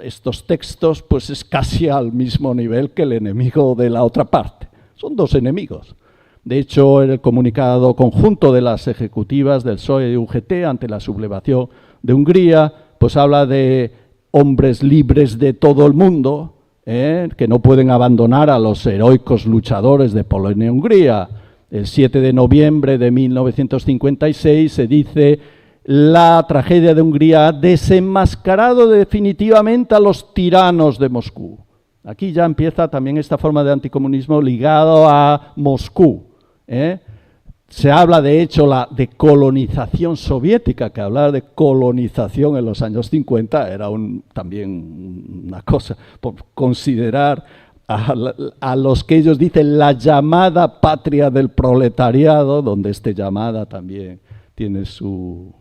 estos textos, pues es casi al mismo nivel que el enemigo de la otra parte. Son dos enemigos. De hecho, en el comunicado conjunto de las ejecutivas del PSOE y UGT ante la sublevación de Hungría, pues habla de hombres libres de todo el mundo, que no pueden abandonar a los heroicos luchadores de Polonia y Hungría. El 7 de noviembre de 1956 se dice: la tragedia de Hungría ha desenmascarado definitivamente a los tiranos de Moscú. Aquí ya empieza también esta forma de anticomunismo ligado a Moscú. Se habla, de hecho, de colonización soviética, que hablar de colonización en los años 50 era también una cosa, por considerar a los que ellos dicen la llamada patria del proletariado, donde este llamada también tiene su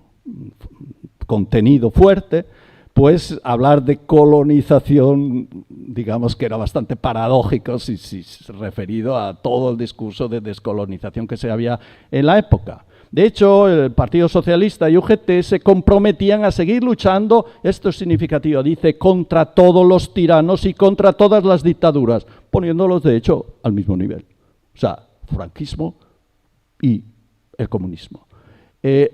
contenido fuerte, pues hablar de colonización, digamos que era bastante paradójico si referido a todo el discurso de descolonización que se había en la época. De hecho, el Partido Socialista y UGT se comprometían a seguir luchando, esto es significativo, dice, contra todos los tiranos y contra todas las dictaduras, poniéndolos de hecho al mismo nivel. O sea, franquismo y el comunismo.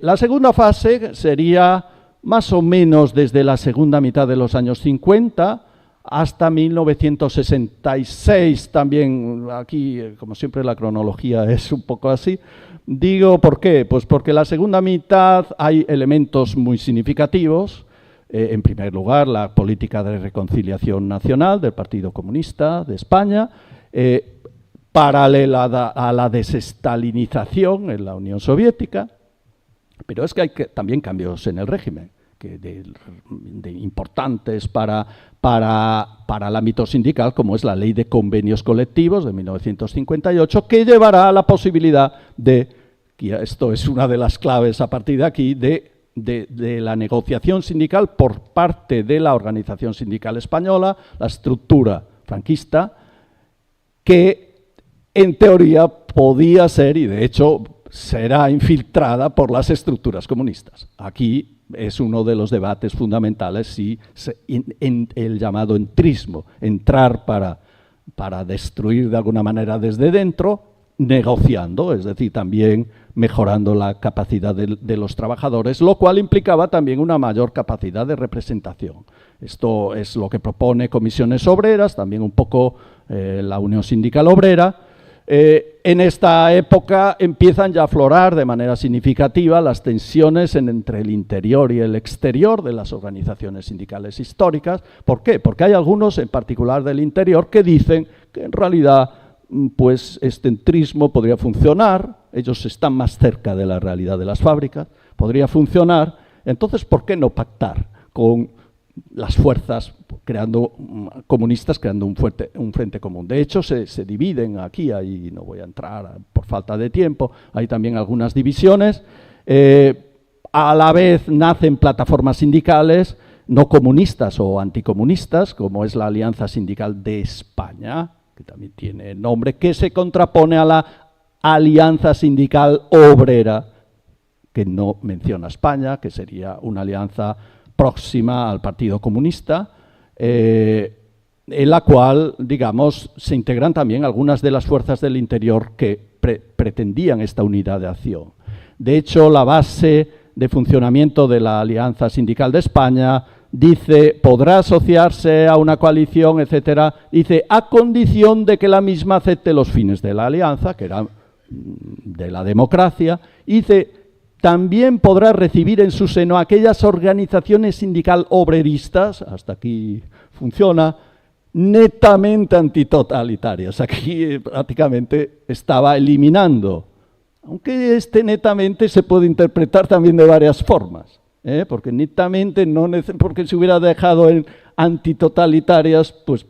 La segunda fase sería más o menos desde la segunda mitad de los años 50 hasta 1966, también aquí, como siempre, la cronología es un poco así. Digo, ¿por qué? Pues porque en la segunda mitad hay elementos muy significativos. En primer lugar, la política de reconciliación nacional del Partido Comunista de España, paralela a la desestalinización en la Unión Soviética. Pero es que hay también cambios en el régimen, importantes para el ámbito sindical, como es la Ley de Convenios Colectivos de 1958, que llevará a la posibilidad y esto es una de las claves a partir de aquí, de la negociación sindical por parte de la Organización Sindical Española, la estructura franquista, que en teoría podía ser, y de hecho será infiltrada por las estructuras comunistas. Aquí es uno de los debates fundamentales, si en el llamado entrismo, entrar para destruir de alguna manera desde dentro, negociando, es decir, también mejorando la capacidad de los trabajadores, lo cual implicaba también una mayor capacidad de representación. Esto es lo que propone Comisiones Obreras, también un poco la Unión Sindical Obrera. En esta época empiezan ya a aflorar de manera significativa las tensiones entre el interior y el exterior de las organizaciones sindicales históricas. ¿Por qué? Porque hay algunos, en particular del interior, que dicen que en realidad pues este entrismo podría funcionar, ellos están más cerca de la realidad de las fábricas, podría funcionar, entonces ¿por qué no pactar con las fuerzas comunistas creando un frente común? De hecho, se dividen aquí, ahí no voy a entrar por falta de tiempo, hay también algunas divisiones, a la vez nacen plataformas sindicales no comunistas o anticomunistas, como es la Alianza Sindical de España, que también tiene nombre, que se contrapone a la Alianza Sindical Obrera, que no menciona España, que sería una alianza próxima al Partido Comunista, en la cual, digamos, se integran también algunas de las fuerzas del interior que pretendían esta unidad de acción. De hecho, la base de funcionamiento de la Alianza Sindical de España dice, podrá asociarse a una coalición, etcétera, dice, a condición de que la misma acepte los fines de la alianza, que eran de la democracia, y dice, también podrá recibir en su seno aquellas organizaciones sindical obreristas, hasta aquí funciona, netamente antitotalitarias. Aquí prácticamente estaba eliminando, aunque este netamente se puede interpretar también de varias formas. Porque netamente, porque si hubiera dejado en antitotalitarias, pues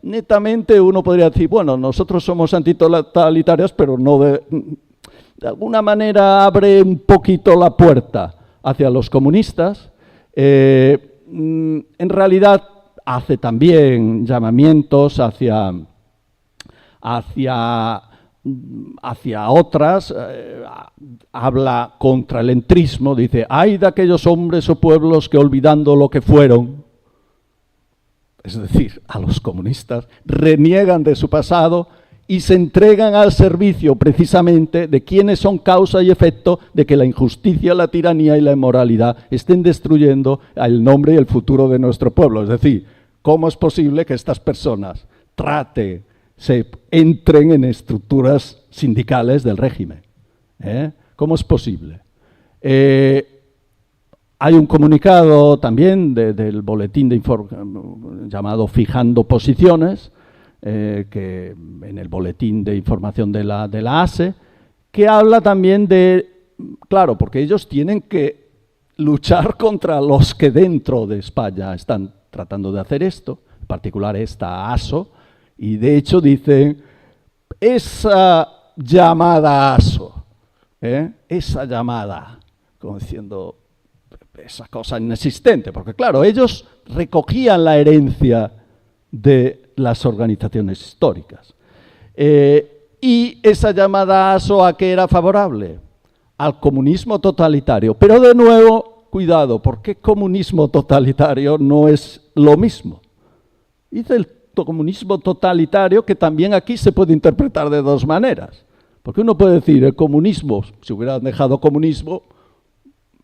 netamente uno podría decir, bueno, nosotros somos antitotalitarias, pero no de alguna manera abre un poquito la puerta hacia los comunistas. En realidad hace también llamamientos hacia otras, habla contra el entrismo, dice, ¡ay de aquellos hombres o pueblos que olvidando lo que fueron, es decir, a los comunistas, reniegan de su pasado y se entregan al servicio precisamente de quienes son causa y efecto de que la injusticia, la tiranía y la inmoralidad estén destruyendo el nombre y el futuro de nuestro pueblo? Es decir, ¿cómo es posible que estas personas se entren en estructuras sindicales del régimen? ¿Cómo es posible? Hay un comunicado también del boletín llamado Fijando Posiciones, que en el boletín de información de la ASE, que habla también claro, porque ellos tienen que luchar contra los que dentro de España están tratando de hacer esto, en particular esta ASO, y de hecho dicen, esa llamada ASO, esa llamada, como diciendo, esa cosa inexistente, porque claro, ellos recogían la herencia de las organizaciones históricas. Y esa llamada ASO, ¿a qué era favorable? Al comunismo totalitario. Pero de nuevo, cuidado, porque comunismo totalitario no es lo mismo. Dice el comunismo totalitario, que también aquí se puede interpretar de dos maneras. Porque uno puede decir, el comunismo, si hubieran dejado comunismo,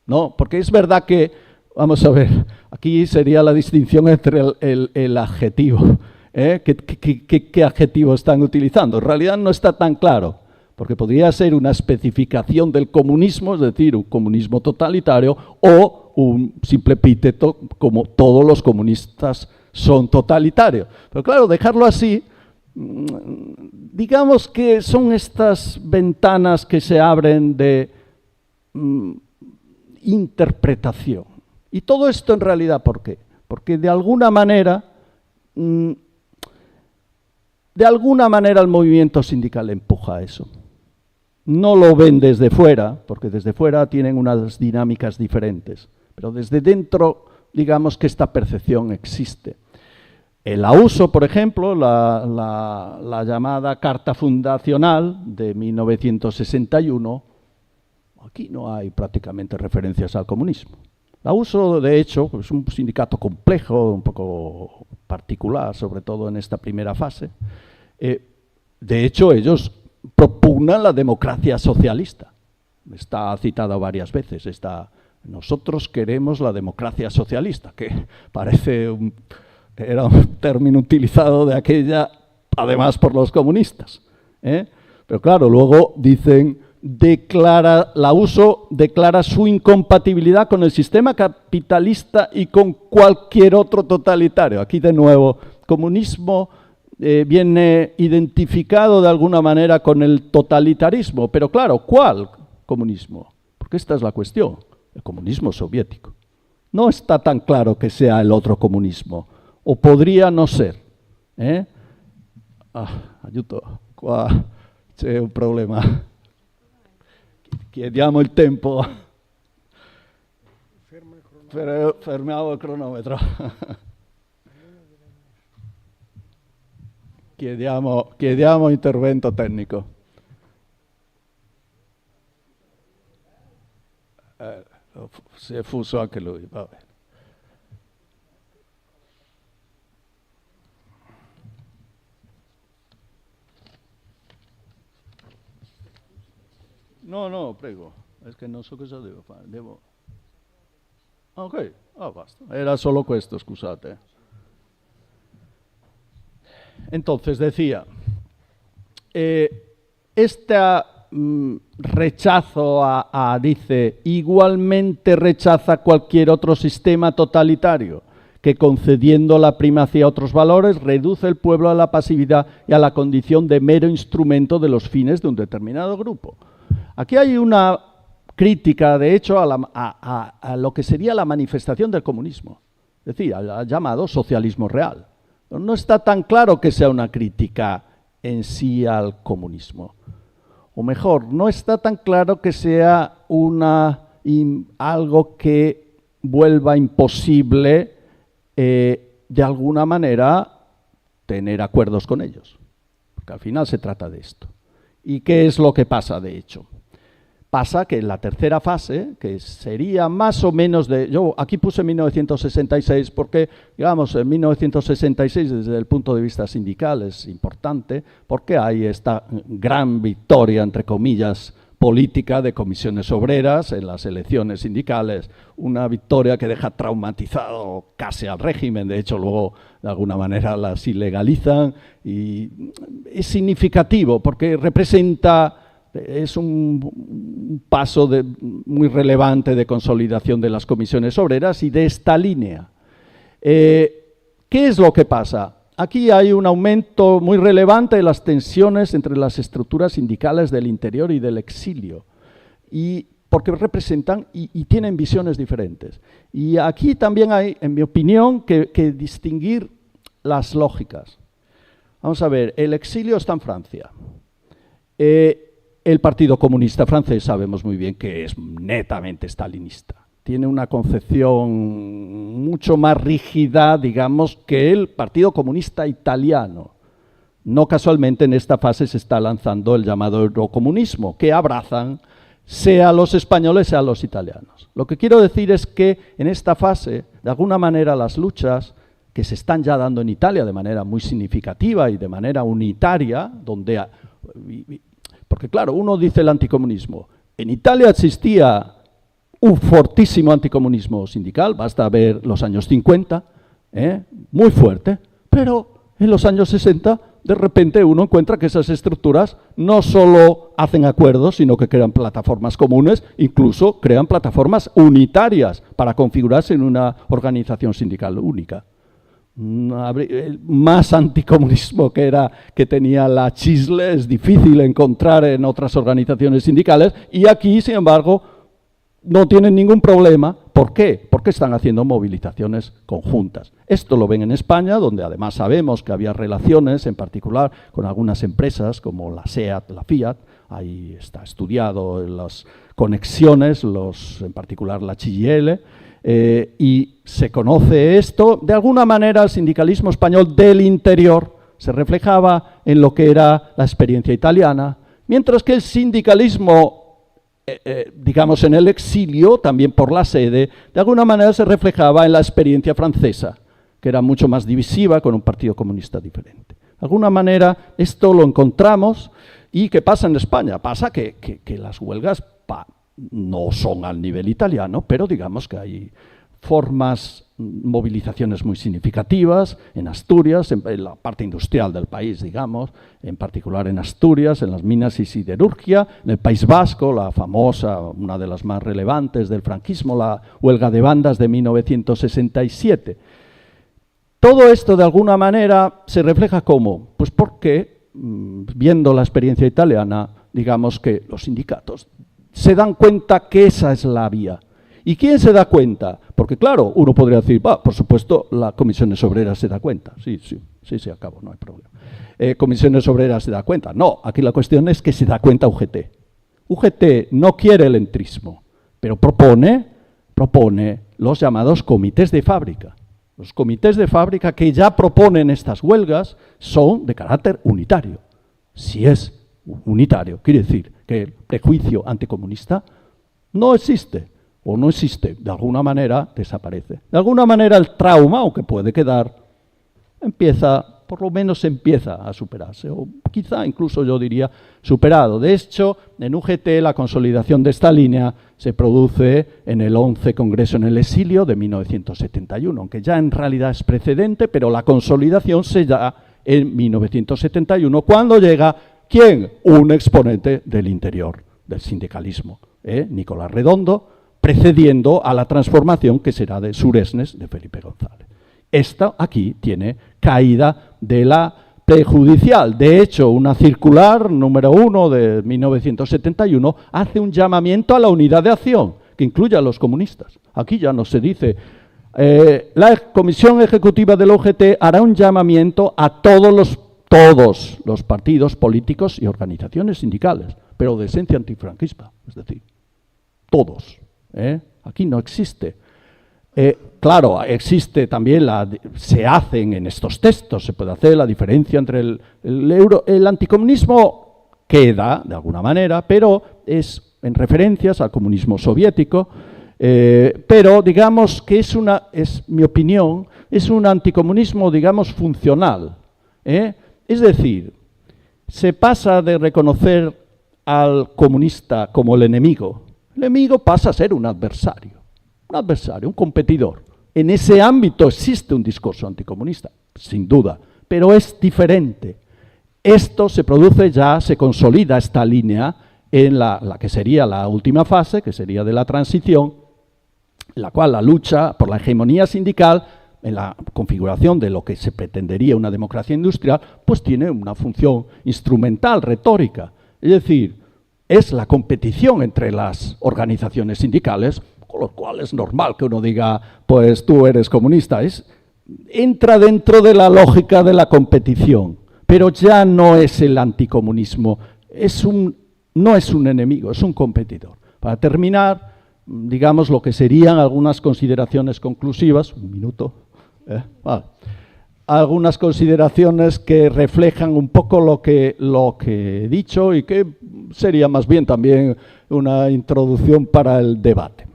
no, porque es verdad que, vamos a ver, aquí sería la distinción entre el adjetivo. ¿Qué adjetivo están utilizando? En realidad no está tan claro, porque podría ser una especificación del comunismo, es decir, un comunismo totalitario, o un simple epíteto como todos los comunistas son totalitarios. Pero claro, dejarlo así, digamos que son estas ventanas que se abren de interpretación. Y todo esto en realidad, ¿por qué? Porque de alguna manera el movimiento sindical empuja a eso. No lo ven desde fuera, porque desde fuera tienen unas dinámicas diferentes, pero desde dentro, digamos que esta percepción existe. La USO, por ejemplo, la llamada Carta Fundacional de 1961, aquí no hay prácticamente referencias al comunismo. La USO, de hecho, es un sindicato complejo, un poco particular, sobre todo en esta primera fase. De hecho, ellos propugnan la democracia socialista. Está citada varias veces. Nosotros queremos la democracia socialista, que parece era un término utilizado de aquella, además por los comunistas. Pero claro, luego dicen, la USO declara su incompatibilidad con el sistema capitalista y con cualquier otro totalitario. Aquí de nuevo, comunismo viene identificado de alguna manera con el totalitarismo, pero claro, ¿cuál comunismo? Porque esta es la cuestión, el comunismo soviético. No está tan claro que sea el otro comunismo, o podría no ser. Aiuto, qua c'è un problema. Chiediamo il tempo. Fermiamo il cronometro. Chiediamo intervento tecnico. Si è fuso anche lui, va bene. No, prego, es que non so cosa devo fare. Ok, basta. Era solo questo, scusate. Entonces, decía, rechazo dice, igualmente rechaza cualquier otro sistema totalitario que concediendo la primacía a otros valores reduce el pueblo a la pasividad y a la condición de mero instrumento de los fines de un determinado grupo. Aquí hay una crítica, de hecho, a lo que sería la manifestación del comunismo, es decir, al llamado socialismo real. No está tan claro que sea una crítica en sí al comunismo. O mejor, no está tan claro que sea algo que vuelva imposible, de alguna manera, tener acuerdos con ellos. Porque al final se trata de esto. ¿Y qué es lo que pasa, de hecho? Pasa que en la tercera fase, que sería más o menos yo aquí puse 1966 porque, digamos, en 1966 desde el punto de vista sindical es importante porque hay esta gran victoria, entre comillas, política de comisiones obreras en las elecciones sindicales, una victoria que deja traumatizado casi al régimen, de hecho luego de alguna manera las ilegalizan y es significativo porque representa... Es un paso muy relevante de consolidación de las comisiones obreras y de esta línea. ¿Qué es lo que pasa? Aquí hay un aumento muy relevante de las tensiones entre las estructuras sindicales del interior y del exilio, porque representan y tienen visiones diferentes. Y aquí también hay, en mi opinión, que distinguir las lógicas. Vamos a ver, el exilio está en Francia. El Partido Comunista francés sabemos muy bien que es netamente stalinista. Tiene una concepción mucho más rígida, digamos, que el Partido Comunista italiano. No casualmente en esta fase se está lanzando el llamado eurocomunismo, que abrazan sea los españoles, sea los italianos. Lo que quiero decir es que en esta fase, de alguna manera, las luchas que se están ya dando en Italia de manera muy significativa y de manera unitaria, porque claro, uno dice el anticomunismo. En Italia existía un fortísimo anticomunismo sindical, basta ver los años 50, muy fuerte, pero en los años 60 de repente uno encuentra que esas estructuras no solo hacen acuerdos, sino que crean plataformas comunes, incluso crean plataformas unitarias para configurarse en una organización sindical única. Más anticomunismo que tenía la CISL es difícil encontrar en otras organizaciones sindicales y aquí, sin embargo, no tienen ningún problema. ¿Por qué? Porque están haciendo movilizaciones conjuntas. Esto lo ven en España, donde además sabemos que había relaciones, en particular con algunas empresas como la SEAT, la Fiat. Ahí está estudiado las conexiones, en particular la CGIL. y se conoce esto. De alguna manera el sindicalismo español del interior se reflejaba en lo que era la experiencia italiana, mientras que el sindicalismo, digamos, en el exilio, también por la sede, de alguna manera se reflejaba en la experiencia francesa, que era mucho más divisiva, con un partido comunista diferente. De alguna manera esto lo encontramos. ¿Y qué pasa en España? Pasa que las huelgas no son al nivel italiano, pero digamos que hay formas, movilizaciones muy significativas en Asturias, en la parte industrial del país, digamos, en particular en Asturias, en las minas y siderurgia, en el País Vasco, la famosa, una de las más relevantes del franquismo, la huelga de bandas de 1967. Todo esto, de alguna manera, se refleja ¿cómo? Pues porque, viendo la experiencia italiana, digamos que los sindicatos se dan cuenta que esa es la vía. ¿Y quién se da cuenta? Porque, claro, uno podría decir, por supuesto, la Comisiones Obreras se da cuenta. Sí, acabo, no hay problema. Comisiones Obreras se da cuenta. No, aquí la cuestión es que se da cuenta UGT. UGT no quiere el entrismo, pero propone los llamados comités de fábrica. Los comités de fábrica que ya proponen estas huelgas son de carácter unitario. Si es unitario, quiere decir que el prejuicio anticomunista no existe, o no existe, de alguna manera desaparece. De alguna manera el trauma, aunque puede quedar, por lo menos empieza a superarse, o quizá incluso yo diría superado. De hecho, en UGT la consolidación de esta línea se produce en el 11 Congreso en el Exilio de 1971, aunque ya en realidad es precedente, pero la consolidación se da en 1971, cuando llega, ¿quién? Un exponente del interior del sindicalismo, Nicolás Redondo, precediendo a la transformación que será de Suresnes de Felipe González. Esta aquí tiene caída de la prejudicial. De hecho, una circular número 1 de 1971 hace un llamamiento a la unidad de acción, que incluye a los comunistas. Aquí ya no se dice, la Comisión Ejecutiva del OGT hará un llamamiento a todos los partidos políticos y organizaciones sindicales, pero de esencia antifranquista, es decir, todos. Aquí no existe. Claro, existe también, se hacen en estos textos, se puede hacer la diferencia entre el anticomunismo queda, de alguna manera, pero es en referencias al comunismo soviético, pero digamos que es mi opinión, es un anticomunismo, digamos, funcional. Es decir, se pasa de reconocer al comunista como el enemigo pasa a ser un adversario, un competidor. En ese ámbito existe un discurso anticomunista, sin duda, pero es diferente. Esto se produce ya, se consolida esta línea en la que sería la última fase, que sería de la transición, en la cual la lucha por la hegemonía sindical, en la configuración de lo que se pretendería una democracia industrial, pues tiene una función instrumental, retórica. Es decir, es la competición entre las organizaciones sindicales, con lo cual es normal que uno diga, pues tú eres comunista. Entra dentro de la lógica de la competición, pero ya no es el anticomunismo, no es un enemigo, es un competidor. Para terminar, digamos lo que serían algunas consideraciones conclusivas, un minuto, vale. Algunas consideraciones que reflejan un poco lo que he dicho y que sería más bien también una introducción para el debate.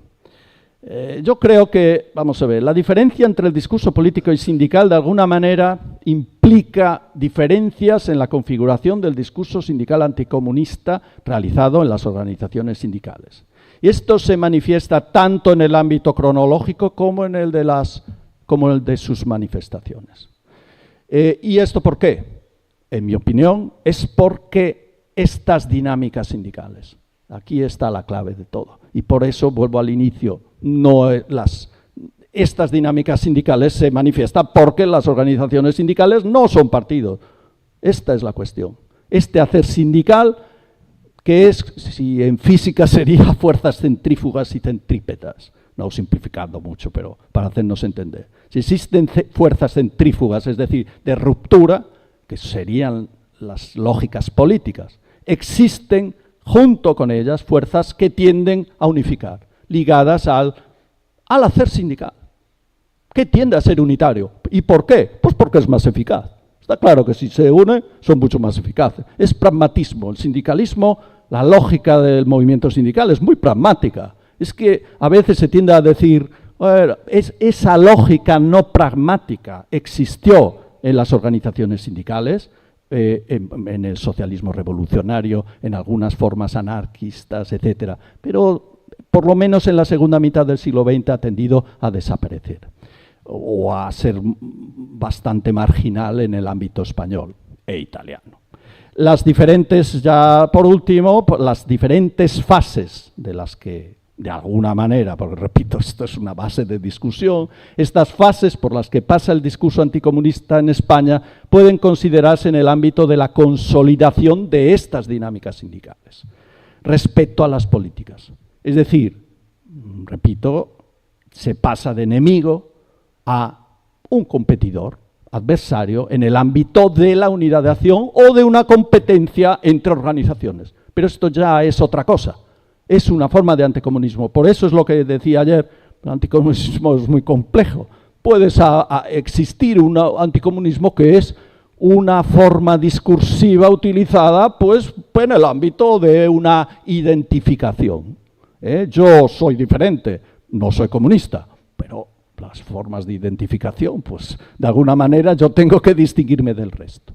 Yo creo que, vamos a ver, la diferencia entre el discurso político y sindical de alguna manera implica diferencias en la configuración del discurso sindical anticomunista realizado en las organizaciones sindicales. Y esto se manifiesta tanto en el ámbito cronológico como en el de sus manifestaciones. ¿Y esto por qué? En mi opinión, es porque estas dinámicas sindicales, aquí está la clave de todo, y por eso vuelvo al inicio, estas dinámicas sindicales se manifiestan porque las organizaciones sindicales no son partidos. Esta es la cuestión. Este hacer sindical, que es, si en física sería fuerzas centrífugas y centrípetas, no simplificando mucho, pero para hacernos entender. Si existen fuerzas centrífugas, es decir, de ruptura, que serían las lógicas políticas, existen junto con ellas fuerzas que tienden a unificar, ligadas al al hacer sindical, que tiende a ser unitario. ¿Y por qué? Pues porque es más eficaz. Está claro que si se une son mucho más eficaces. Es pragmatismo. El sindicalismo, la lógica del movimiento sindical es muy pragmática. Es que a veces se tiende a decir, bueno, esa lógica no pragmática existió en las organizaciones sindicales, en el socialismo revolucionario, en algunas formas anarquistas, etcétera, pero por lo menos en la segunda mitad del siglo XX ha tendido a desaparecer o a ser bastante marginal en el ámbito español e italiano. Las diferentes, ya por último, las diferentes fases de las que, de alguna manera, porque repito, esto es una base de discusión, estas fases por las que pasa el discurso anticomunista en España pueden considerarse en el ámbito de la consolidación de estas dinámicas sindicales respecto a las políticas. Es decir, repito, se pasa de enemigo a un competidor, adversario, en el ámbito de la unidad de acción o de una competencia entre organizaciones. Pero esto ya es otra cosa, es una forma de anticomunismo. Por eso es lo que decía ayer, el anticomunismo es muy complejo. Puede existir un anticomunismo que es una forma discursiva utilizada pues, en el ámbito de una identificación. Yo soy diferente, no soy comunista, pero las formas de identificación, pues de alguna manera yo tengo que distinguirme del resto.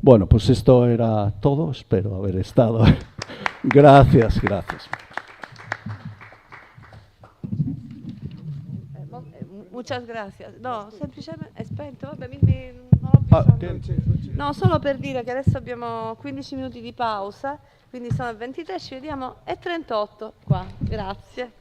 Bueno, pues esto era todo, espero haber estado. Gracias, gracias. Muchas gracias. No, semplicemente, aspetta, vabbè, non ho bisogno. No, solo per dire che adesso abbiamo 15 minuti di pausa, quindi sono 23, ci vediamo, è 38 qua. Grazie.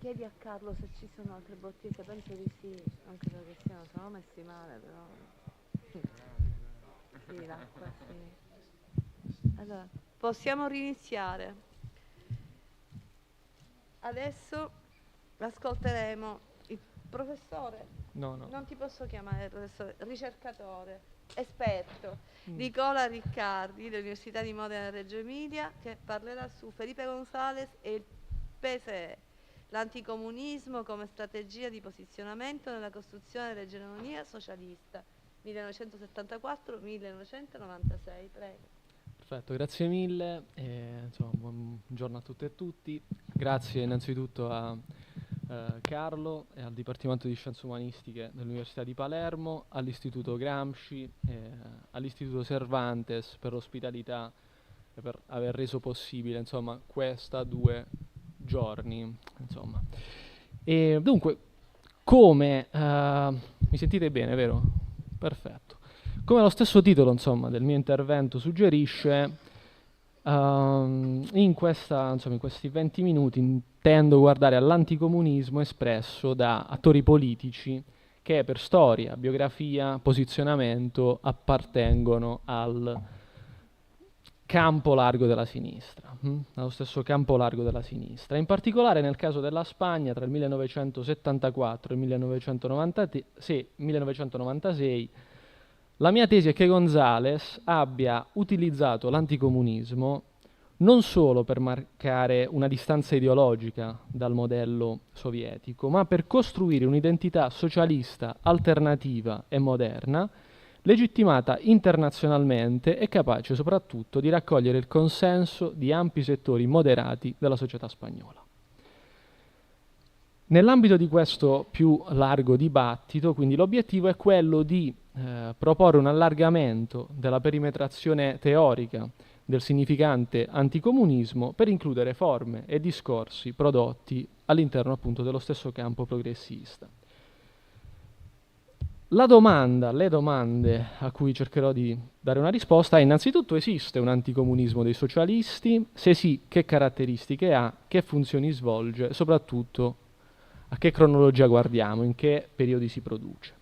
Chiedi a Carlo se ci sono altre bottiglie, penso di sì, anche perché siamo messi male, però. Sì, l'acqua, sì. Allora, possiamo riniziare. Adesso ascolteremo il professore. No. Non ti posso chiamare professore, ricercatore, esperto, Nicola Riccardi dell'Università di Modena e Reggio Emilia, che parlerà su Felipe González e il PSE, l'anticomunismo come strategia di posizionamento nella costruzione dell'egemonia socialista 1974-1996. Prego. Perfetto, grazie mille, buongiorno a tutte e tutti. Grazie innanzitutto a Carlo e al Dipartimento di Scienze Umanistiche dell'Università di Palermo, all'Istituto Gramsci, all'Istituto Cervantes per l'ospitalità e per aver reso possibile questa 2 giorni. E dunque, come mi sentite bene, vero? Perfetto. Come lo stesso titolo del mio intervento suggerisce, in questi 20 minuti intendo guardare all'anticomunismo espresso da attori politici che per storia, biografia, posizionamento appartengono al campo largo della sinistra, allo stesso campo largo della sinistra. In particolare nel caso della Spagna tra il 1974 e il 1996, la mia tesi è che González abbia utilizzato l'anticomunismo non solo per marcare una distanza ideologica dal modello sovietico, ma per costruire un'identità socialista alternativa e moderna, legittimata internazionalmente e capace soprattutto di raccogliere il consenso di ampi settori moderati della società spagnola. Nell'ambito di questo più largo dibattito, quindi, l'obiettivo è quello di proporre un allargamento della perimetrazione teorica del significante anticomunismo per includere forme e discorsi prodotti all'interno appunto dello stesso campo progressista. Le domande a cui cercherò di dare una risposta è: innanzitutto, esiste un anticomunismo dei socialisti? Se sì, che caratteristiche ha, che funzioni svolge e soprattutto a che cronologia guardiamo, in che periodi si produce.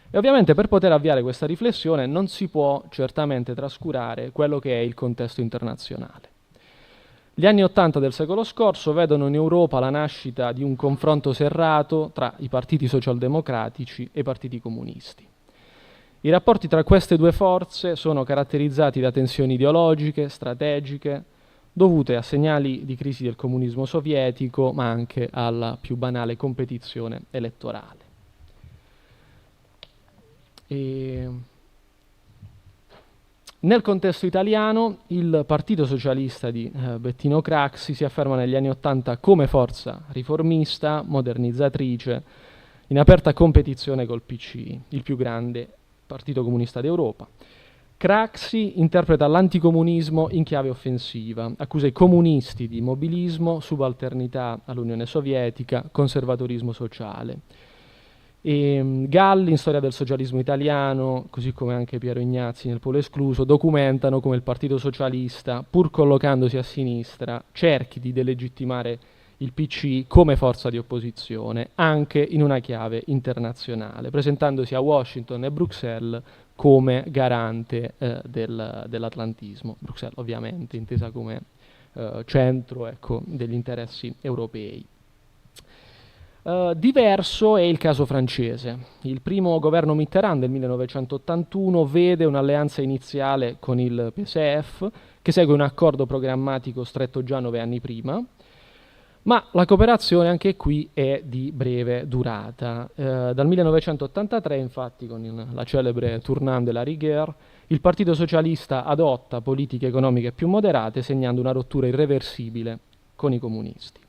E ovviamente per poter avviare questa riflessione non si può certamente trascurare quello che è il contesto internazionale. Gli anni '80 del secolo scorso vedono in Europa la nascita di un confronto serrato tra i partiti socialdemocratici e i partiti comunisti. I rapporti tra queste due forze sono caratterizzati da tensioni ideologiche, strategiche, dovute a segnali di crisi del comunismo sovietico, ma anche alla più banale competizione elettorale. Nel contesto italiano, il Partito Socialista di Bettino Craxi si afferma negli anni '80 come forza riformista, modernizzatrice, in aperta competizione col PCI, il più grande partito comunista d'Europa. Craxi interpreta l'anticomunismo in chiave offensiva, accusa i comunisti di immobilismo, subalternità all'Unione Sovietica, conservatorismo sociale. E Galli, in Storia del socialismo italiano, così come anche Piero Ignazzi nel Polo Escluso, documentano come il Partito Socialista, pur collocandosi a sinistra, cerchi di delegittimare il PC come forza di opposizione, anche in una chiave internazionale, presentandosi a Washington e Bruxelles come garante dell'atlantismo. Bruxelles ovviamente intesa come centro, degli interessi europei. Diverso è il caso francese. Il primo governo Mitterrand del 1981 vede un'alleanza iniziale con il PSF che segue un accordo programmatico stretto già 9 anni prima, ma la cooperazione anche qui è di breve durata. Dal 1983, infatti, con la celebre tournant de la rigueur, il Partito Socialista adotta politiche economiche più moderate, segnando una rottura irreversibile con i comunisti.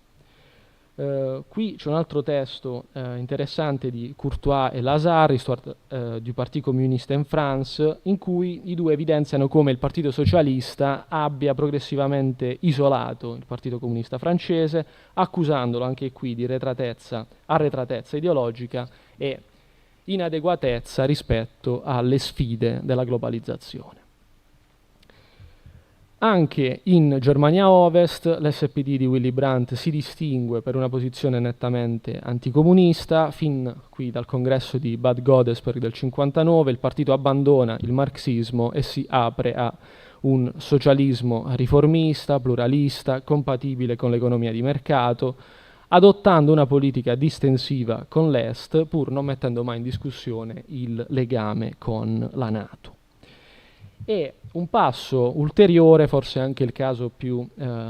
Qui c'è un altro testo interessante di Courtois e Lazare, Histoire du Parti communiste en France, in cui i due evidenziano come il Partito Socialista abbia progressivamente isolato il Partito Comunista francese, accusandolo anche qui di arretratezza ideologica e inadeguatezza rispetto alle sfide della globalizzazione. Anche in Germania Ovest l'SPD di Willy Brandt si distingue per una posizione nettamente anticomunista. Fin qui dal congresso di Bad Godesberg del 59 il partito abbandona il marxismo e si apre a un socialismo riformista, pluralista, compatibile con l'economia di mercato, adottando una politica distensiva con l'Est, pur non mettendo mai in discussione il legame con la NATO. E un passo ulteriore, forse anche il caso più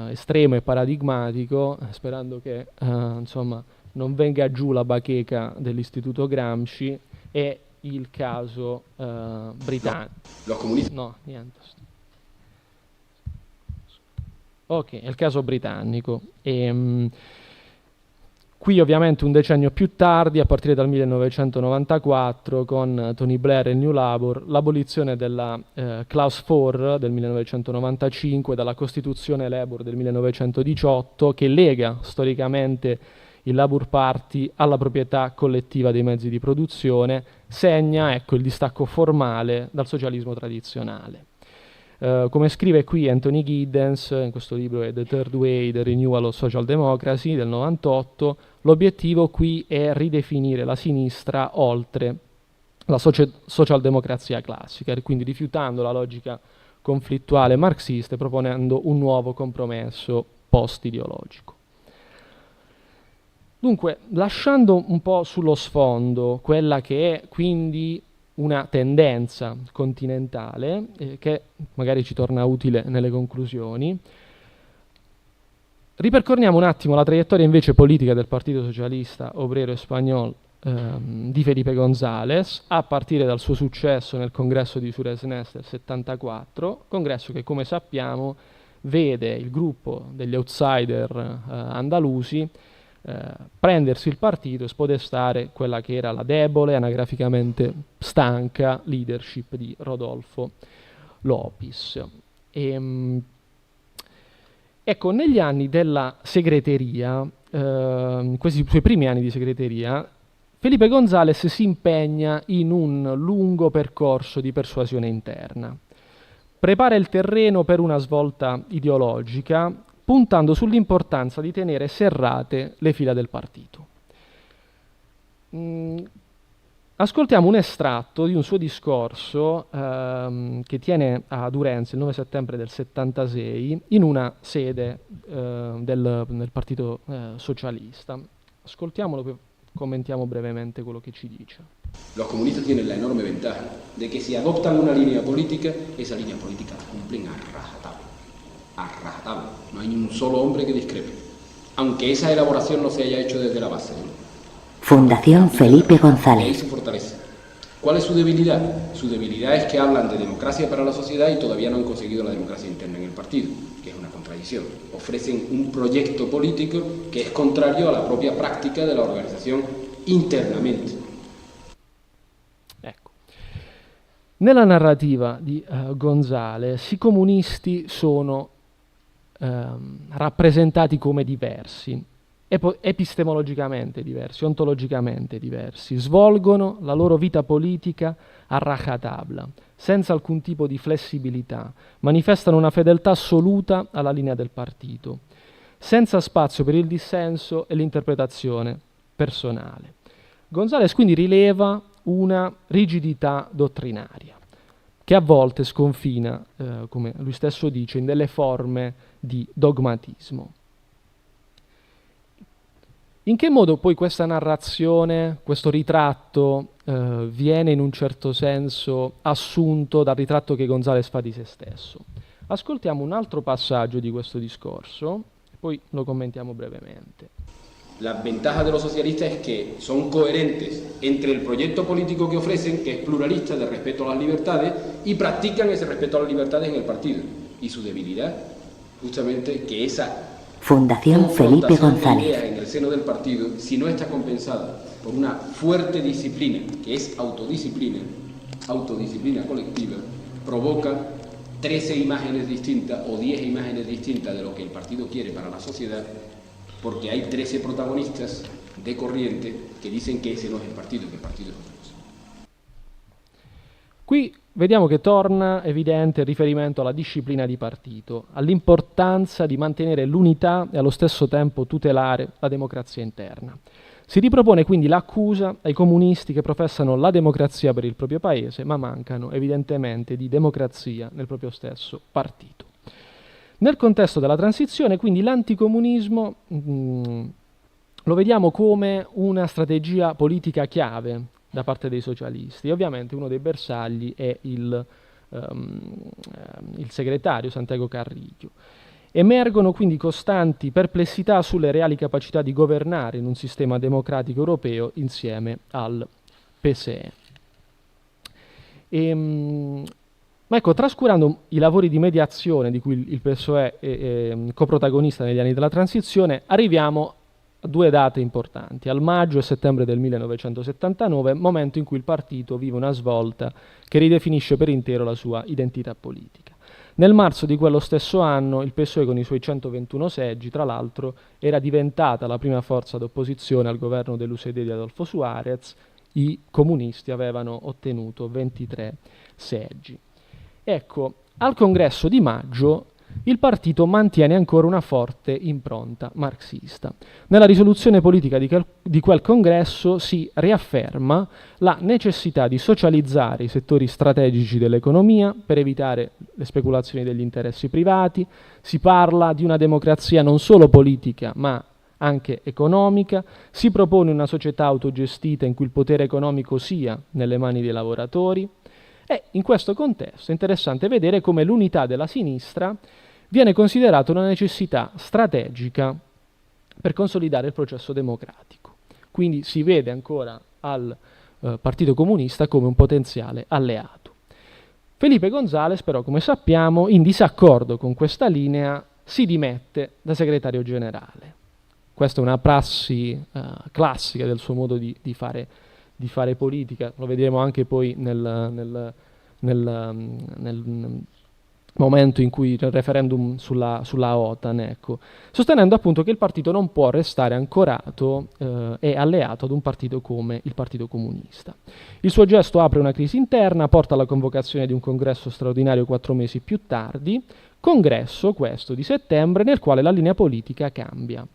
estremo e paradigmatico, sperando che insomma, non venga giù la bacheca dell'Istituto Gramsci, è il caso britannico. No, niente. Ok, è il caso britannico. Qui ovviamente un decennio più tardi, a partire dal 1994, con Tony Blair e il New Labour, l'abolizione della Clause 4 del 1995, dalla Costituzione Labour del 1918, che lega storicamente il Labour Party alla proprietà collettiva dei mezzi di produzione, segna il distacco formale dal socialismo tradizionale. Come scrive qui Anthony Giddens in questo libro è The Third Way, The Renewal of Social Democracy del 98, l'obiettivo qui è ridefinire la sinistra oltre la socialdemocrazia classica, e quindi rifiutando la logica conflittuale marxista e proponendo un nuovo compromesso post-ideologico. Dunque, lasciando un po' sullo sfondo quella che è quindi una tendenza continentale, che magari ci torna utile nelle conclusioni, ripercorriamo un attimo la traiettoria invece politica del Partito Socialista Obrero Español di Felipe González, a partire dal suo successo nel congresso di Suresnes del 74, congresso che, come sappiamo, vede il gruppo degli outsider andalusi prendersi il partito e spodestare quella che era la debole, anagraficamente stanca leadership di Rodolfo López. Ecco, negli anni della segreteria, questi suoi primi anni di segreteria, Felipe González si impegna in un lungo percorso di persuasione interna. Prepara il terreno per una svolta ideologica, puntando sull'importanza di tenere serrate le fila del partito. Ascoltiamo un estratto di un suo discorso che tiene ad Ourense il 9 settembre del 76 in una sede del Partito Socialista. Ascoltiamolo, poi commentiamo brevemente quello che ci dice. Los comunistas tienen la enorme ventaja de que si adoptan una línea política, esa línea política la cumplen a rajatabla. No hay ni un solo hombre que discrepe, aunque esa elaboración no se haya hecho desde la base, ¿no? Fundación Felipe González. Ahí su fortaleza. ¿Cuál es su debilidad? Su debilidad es que hablan de democracia para la sociedad y todavía no han conseguido la democracia interna en el partido, que es una contradicción. Ofrecen un proyecto político que es contrario a la propia práctica de la organización internamente. Ecco. Nella narrativa di González, i comunisti sono rappresentati come diversi, epistemologicamente diversi, ontologicamente diversi, svolgono la loro vita politica a rajatabla, senza alcun tipo di flessibilità, manifestano una fedeltà assoluta alla linea del partito, senza spazio per il dissenso e l'interpretazione personale. González quindi rileva una rigidità dottrinaria, che a volte sconfina, come lui stesso dice, in delle forme di dogmatismo. In che modo poi questa narrazione, questo ritratto, viene in un certo senso assunto dal ritratto che González fa di se stesso? Ascoltiamo un altro passaggio di questo discorso, poi lo commentiamo brevemente. La ventaja de los socialistas es que son coherentes entre el proyecto político que ofrecen, que es pluralista, de respeto a las libertades, y practican ese respeto a las libertades en el partido. Y su debilidad, justamente, que esa Fundación Felipe González. Idea en el seno del partido, si no está compensada por una fuerte disciplina, que es autodisciplina colectiva, provoca 13 imágenes distintas o 10 imágenes distintas de lo que el partido quiere para la sociedad, porque hay 13 protagonistas de corriente que dicen que ese no es el partido, que el partido es otra cosa. Qui vediamo che torna evidente il riferimento alla disciplina di partito, all'importanza di mantenere l'unità e allo stesso tempo tutelare la democrazia interna. Si ripropone quindi l'accusa ai comunisti che professano la democrazia per il proprio paese, ma mancano evidentemente di democrazia nel proprio stesso partito. Nel contesto della transizione, quindi, l'anticomunismo lo vediamo come una strategia politica chiave da parte dei socialisti. Ovviamente uno dei bersagli è il segretario Santiago Carrillo. Emergono quindi costanti perplessità sulle reali capacità di governare in un sistema democratico europeo insieme al PSE. Ma ecco, trascurando i lavori di mediazione di cui il PSOE è coprotagonista negli anni della transizione, arriviamo a due date importanti, al maggio e settembre del 1979, momento in cui il partito vive una svolta che ridefinisce per intero la sua identità politica. Nel marzo di quello stesso anno il PSOE, con i suoi 121 seggi, tra l'altro, era diventata la prima forza d'opposizione al governo dell'USD di Adolfo Suarez. I comunisti avevano ottenuto 23 seggi. Ecco, al congresso di maggio il partito mantiene ancora una forte impronta marxista. Nella risoluzione politica di quel congresso si riafferma la necessità di socializzare i settori strategici dell'economia per evitare le speculazioni degli interessi privati, si parla di una democrazia non solo politica ma anche economica, si propone una società autogestita in cui il potere economico sia nelle mani dei lavoratori. E in questo contesto è interessante vedere come l'unità della sinistra viene considerata una necessità strategica per consolidare il processo democratico. Quindi si vede ancora al Partito Comunista come un potenziale alleato. Felipe González, però, come sappiamo, in disaccordo con questa linea, si dimette da segretario generale. Questa è una prassi classica del suo modo di fare politica, lo vedremo anche poi nel momento in cui il referendum sulla OTAN, ecco, sostenendo appunto che il partito non può restare ancorato e alleato ad un partito come il Partito Comunista. Il suo gesto apre una crisi interna, porta alla convocazione di un congresso straordinario 4 mesi più tardi, congresso questo di settembre nel quale la linea politica cambia.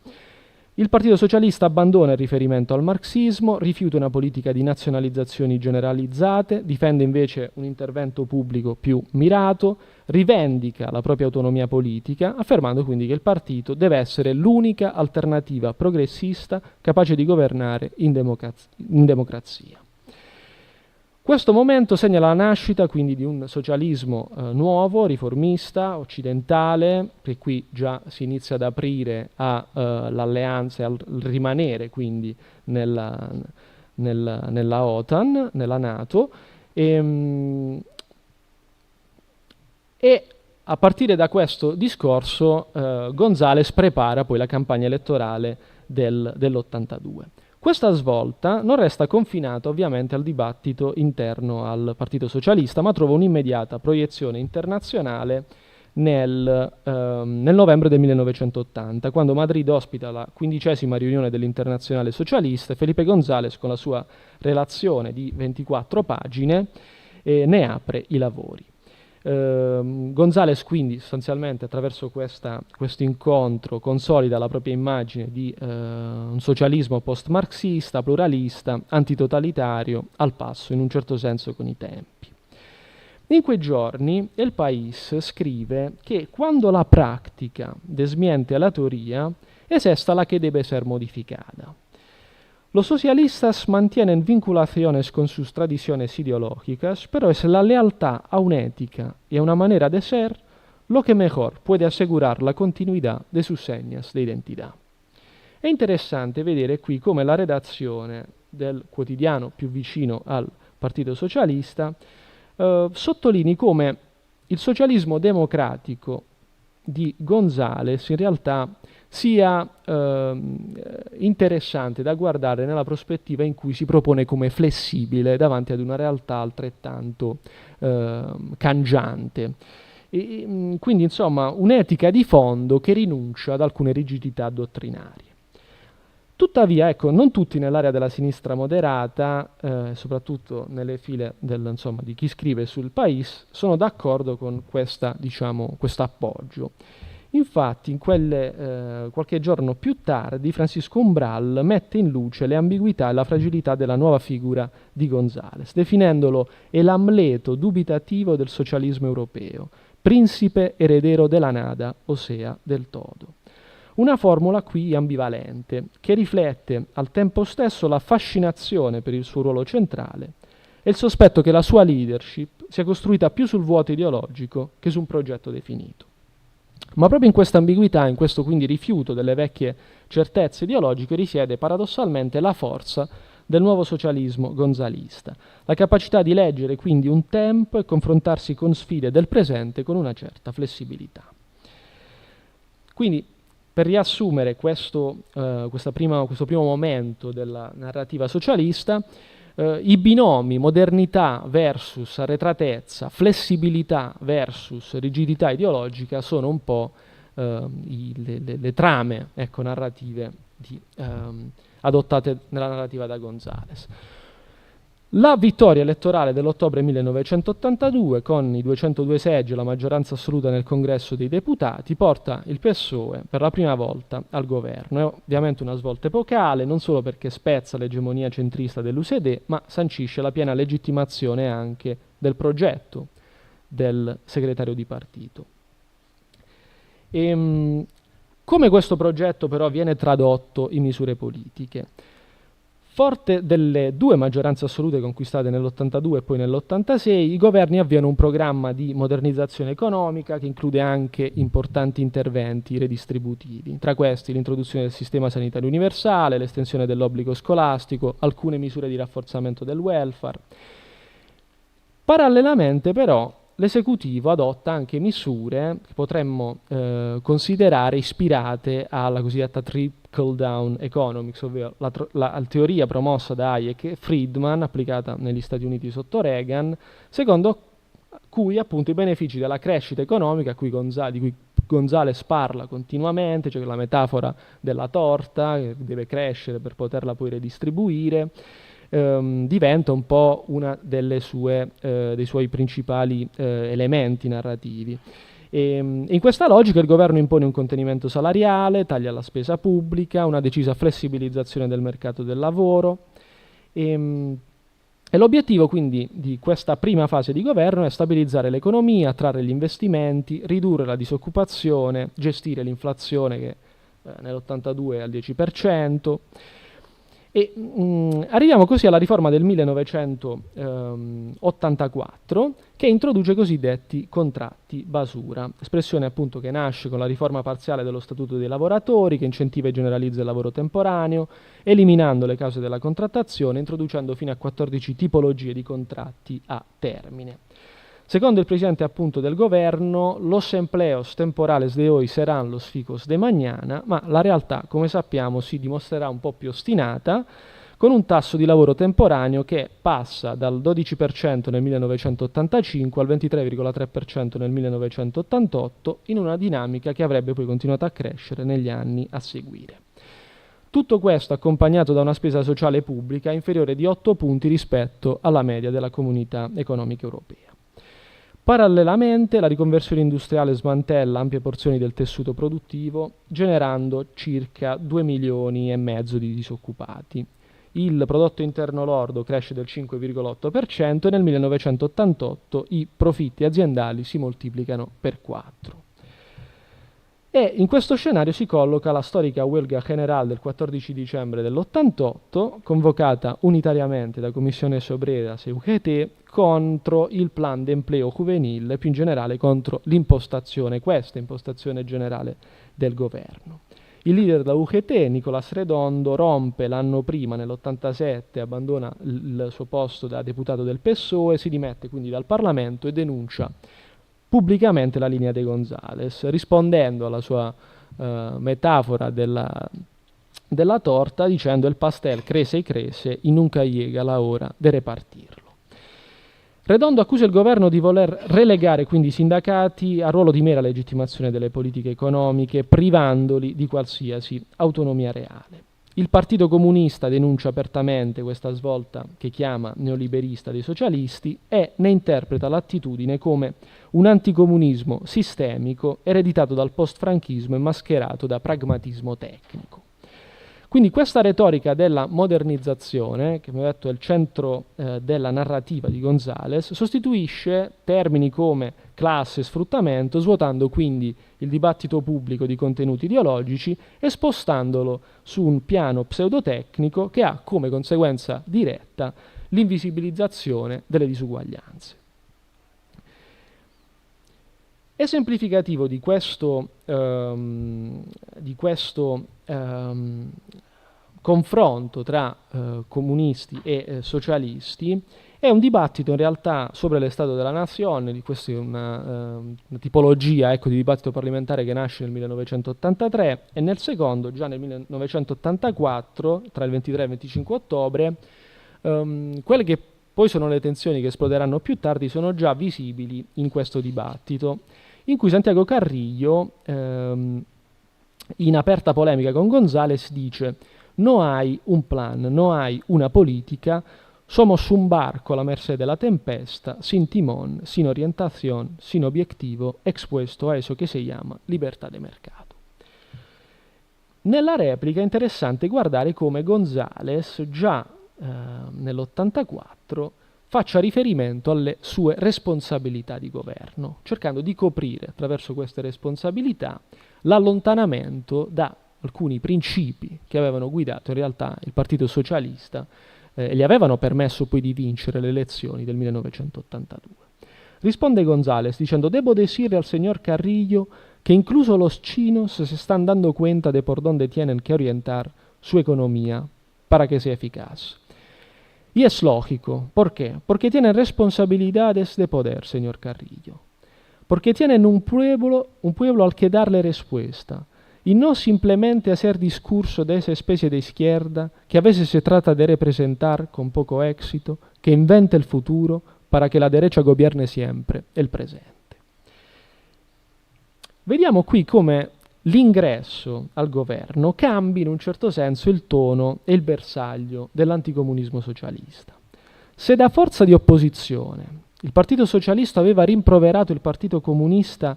Il Partito Socialista abbandona il riferimento al marxismo, rifiuta una politica di nazionalizzazioni generalizzate, difende invece un intervento pubblico più mirato, rivendica la propria autonomia politica, affermando quindi che il partito deve essere l'unica alternativa progressista capace di governare in democrazia. Questo momento segna la nascita quindi di un socialismo nuovo, riformista, occidentale, che qui già si inizia ad aprire all'alleanza e al rimanere quindi nella OTAN, nella NATO, e a partire da questo discorso González prepara poi la campagna elettorale dell'82. Questa svolta non resta confinata ovviamente al dibattito interno al Partito Socialista, ma trova un'immediata proiezione internazionale nel novembre del 1980, quando Madrid ospita la 15ª riunione dell'Internazionale Socialista e Felipe González, con la sua relazione di 24 pagine, ne apre i lavori. González quindi sostanzialmente attraverso questo incontro consolida la propria immagine di un socialismo post-marxista, pluralista, antitotalitario, al passo in un certo senso con i tempi. In quei giorni El País scrive che quando la pratica desmiente la teoria es esta la que debe ser modificada. Los socialistas mantienen vinculaciones con sus tradiciones ideológicas, pero es la lealtad a una ética y a una manera de ser lo que mejor puede asegurar la continuidad de sus señas de identidad. È interessante vedere qui come la redazione del quotidiano più vicino al Partito Socialista sottolinei come il socialismo democratico di González in realtà sia interessante da guardare nella prospettiva in cui si propone come flessibile davanti ad una realtà altrettanto cangiante. E, quindi insomma un'etica di fondo che rinuncia ad alcune rigidità dottrinarie. Tuttavia, ecco, non tutti nell'area della sinistra moderata, soprattutto nelle file di chi scrive sul País, sono d'accordo con questo appoggio. Infatti, qualche giorno più tardi, Francisco Umbral mette in luce le ambiguità e la fragilità della nuova figura di González, definendolo el Amleto dubitativo del socialismo europeo, principe eredero della nada, ossia del todo. Una formula qui ambivalente, che riflette al tempo stesso la fascinazione per il suo ruolo centrale e il sospetto che la sua leadership sia costruita più sul vuoto ideologico che su un progetto definito. Ma proprio in questa ambiguità, in questo quindi rifiuto delle vecchie certezze ideologiche, risiede paradossalmente la forza del nuovo socialismo gonzalista, la capacità di leggere quindi un tempo e confrontarsi con sfide del presente con una certa flessibilità. Quindi, per riassumere questo primo momento della narrativa socialista, i binomi modernità versus arretratezza, flessibilità versus rigidità ideologica sono un po' le trame, narrative adottate nella narrativa da González. La vittoria elettorale dell'ottobre 1982, con i 202 seggi e la maggioranza assoluta nel Congresso dei Deputati, porta il PSOE per la prima volta al governo. È ovviamente una svolta epocale, non solo perché spezza l'egemonia centrista dell'USD, ma sancisce la piena legittimazione anche del progetto del segretario di partito. Come questo progetto però viene tradotto in misure politiche? Forte delle due maggioranze assolute conquistate nell'82 e poi nell'86, i governi avviano un programma di modernizzazione economica che include anche importanti interventi redistributivi. Tra questi l'introduzione del sistema sanitario universale, l'estensione dell'obbligo scolastico, alcune misure di rafforzamento del welfare. Parallelamente però l'esecutivo adotta anche misure che potremmo considerare ispirate alla cosiddetta trickle-down economics, ovvero la teoria promossa da Hayek e Friedman, applicata negli Stati Uniti sotto Reagan, secondo cui appunto i benefici della crescita economica, di cui González parla continuamente, cioè la metafora della torta che deve crescere per poterla poi redistribuire, diventa un po' una dei suoi principali elementi narrativi. In questa logica il governo impone un contenimento salariale, taglia la spesa pubblica, una decisa flessibilizzazione del mercato del lavoro e l'obiettivo quindi di questa prima fase di governo è stabilizzare l'economia, attrarre gli investimenti, ridurre la disoccupazione, gestire l'inflazione che nell'82 è al 10%. E arriviamo così alla riforma del 1984 che introduce i cosiddetti contratti basura, espressione appunto che nasce con la riforma parziale dello Statuto dei lavoratori che incentiva e generalizza il lavoro temporaneo, eliminando le cause della contrattazione, introducendo fino a 14 tipologie di contratti a termine. Secondo il presidente appunto del governo, los empleos temporales de hoy serán los fijos de mañana, ma la realtà, come sappiamo, si dimostrerà un po' più ostinata, con un tasso di lavoro temporaneo che passa dal 12% nel 1985 al 23,3% nel 1988, in una dinamica che avrebbe poi continuato a crescere negli anni a seguire. Tutto questo accompagnato da una spesa sociale pubblica inferiore di 8 punti rispetto alla media della Comunità Economica Europea. Parallelamente la riconversione industriale smantella ampie porzioni del tessuto produttivo, generando circa 2,5 milioni di disoccupati. Il prodotto interno lordo cresce del 5,8% e nel 1988 i profitti aziendali si moltiplicano per 4. E in questo scenario si colloca la storica Huelga General del 14 dicembre dell'88, convocata unitariamente da Comisiones Obreras e UGT contro il Plan de Empleo Juvenil e più in generale contro questa impostazione generale del governo. Il leader della UGT, Nicolás Redondo, rompe l'anno prima, nell'87, abbandona il suo posto da deputato del PSOE, si dimette quindi dal Parlamento e denuncia pubblicamente la linea de González, rispondendo alla sua metafora della torta dicendo el pastel crece y crece y nunca llega la hora de repartirlo. Redondo accusa il governo di voler relegare quindi i sindacati al ruolo di mera legittimazione delle politiche economiche, privandoli di qualsiasi autonomia reale. Il Partito Comunista denuncia apertamente questa svolta che chiama neoliberista dei socialisti e ne interpreta l'attitudine come un anticomunismo sistemico ereditato dal post-franchismo e mascherato da pragmatismo tecnico. Quindi questa retorica della modernizzazione, che abbiamo detto è il centro della narrativa di González, sostituisce termini come classe e sfruttamento, svuotando quindi il dibattito pubblico di contenuti ideologici e spostandolo su un piano pseudotecnico che ha come conseguenza diretta l'invisibilizzazione delle disuguaglianze. Esemplificativo di questo confronto tra comunisti e socialisti è un dibattito in realtà sobre lo Stato della Nazione. Questa è una tipologia, ecco, di dibattito parlamentare che nasce nel 1983 e nel secondo, già nel 1984, tra il 23 e il 25 ottobre, quelle che poi sono le tensioni che esploderanno più tardi sono già visibili in questo dibattito, in cui Santiago Carrillo, in aperta polemica con González, dice: no hay un plan, no hay una politica, somos un barco a la merced de la tempesta, sin timón, sin orientación, sin objetivo, expuesto a eso que se llama libertà de mercato. Nella replica è interessante guardare come González già nell'84 faccia riferimento alle sue responsabilità di governo, cercando di coprire attraverso queste responsabilità l'allontanamento da alcuni principi che avevano guidato in realtà il Partito Socialista e gli avevano permesso poi di vincere le elezioni del 1982. Risponde González dicendo: «Debo decirle al señor Carrillo que incluso los chinos se están dando cuenta de por dónde tienen que orientar su economía para que sea eficaz. Y es lógico. ¿Por qué? Porque tienen responsabilidades de poder, señor Carrillo. Porque tienen un pueblo al que darle respuesta. Y no simplemente hacer discurso de esa especie de izquierda que a veces se trata de representar con poco éxito, que inventa el futuro para que la derecha gobierne siempre el presente». Vediamo qui come l'ingresso al governo cambi in un certo senso il tono e il bersaglio dell'anticomunismo socialista. Se da forza di opposizione il Partito Socialista aveva rimproverato il Partito Comunista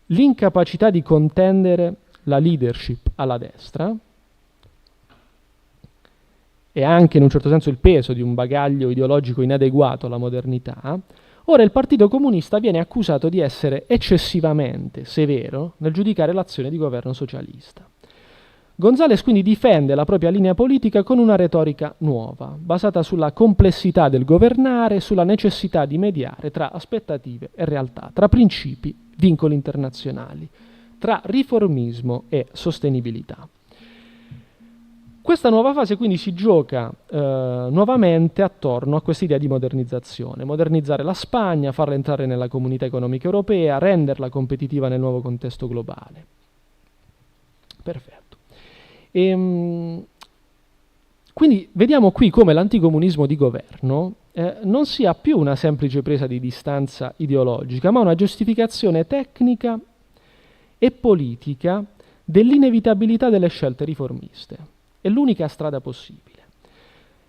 l'incapacità di contendere la leadership alla destra e anche in un certo senso il peso di un bagaglio ideologico inadeguato alla modernità, ora il Partito Comunista viene accusato di essere eccessivamente severo nel giudicare l'azione di governo socialista. González quindi difende la propria linea politica con una retorica nuova, basata sulla complessità del governare e sulla necessità di mediare tra aspettative e realtà, tra principi, vincoli internazionali, tra riformismo e sostenibilità. Questa nuova fase quindi si gioca nuovamente attorno a quest'idea di modernizzazione, modernizzare la Spagna, farla entrare nella comunità economica europea, renderla competitiva nel nuovo contesto globale. Perfetto. Quindi vediamo qui come l'anticomunismo di governo non sia più una semplice presa di distanza ideologica, ma una giustificazione tecnica e politica dell'inevitabilità delle scelte riformiste. È l'unica strada possibile.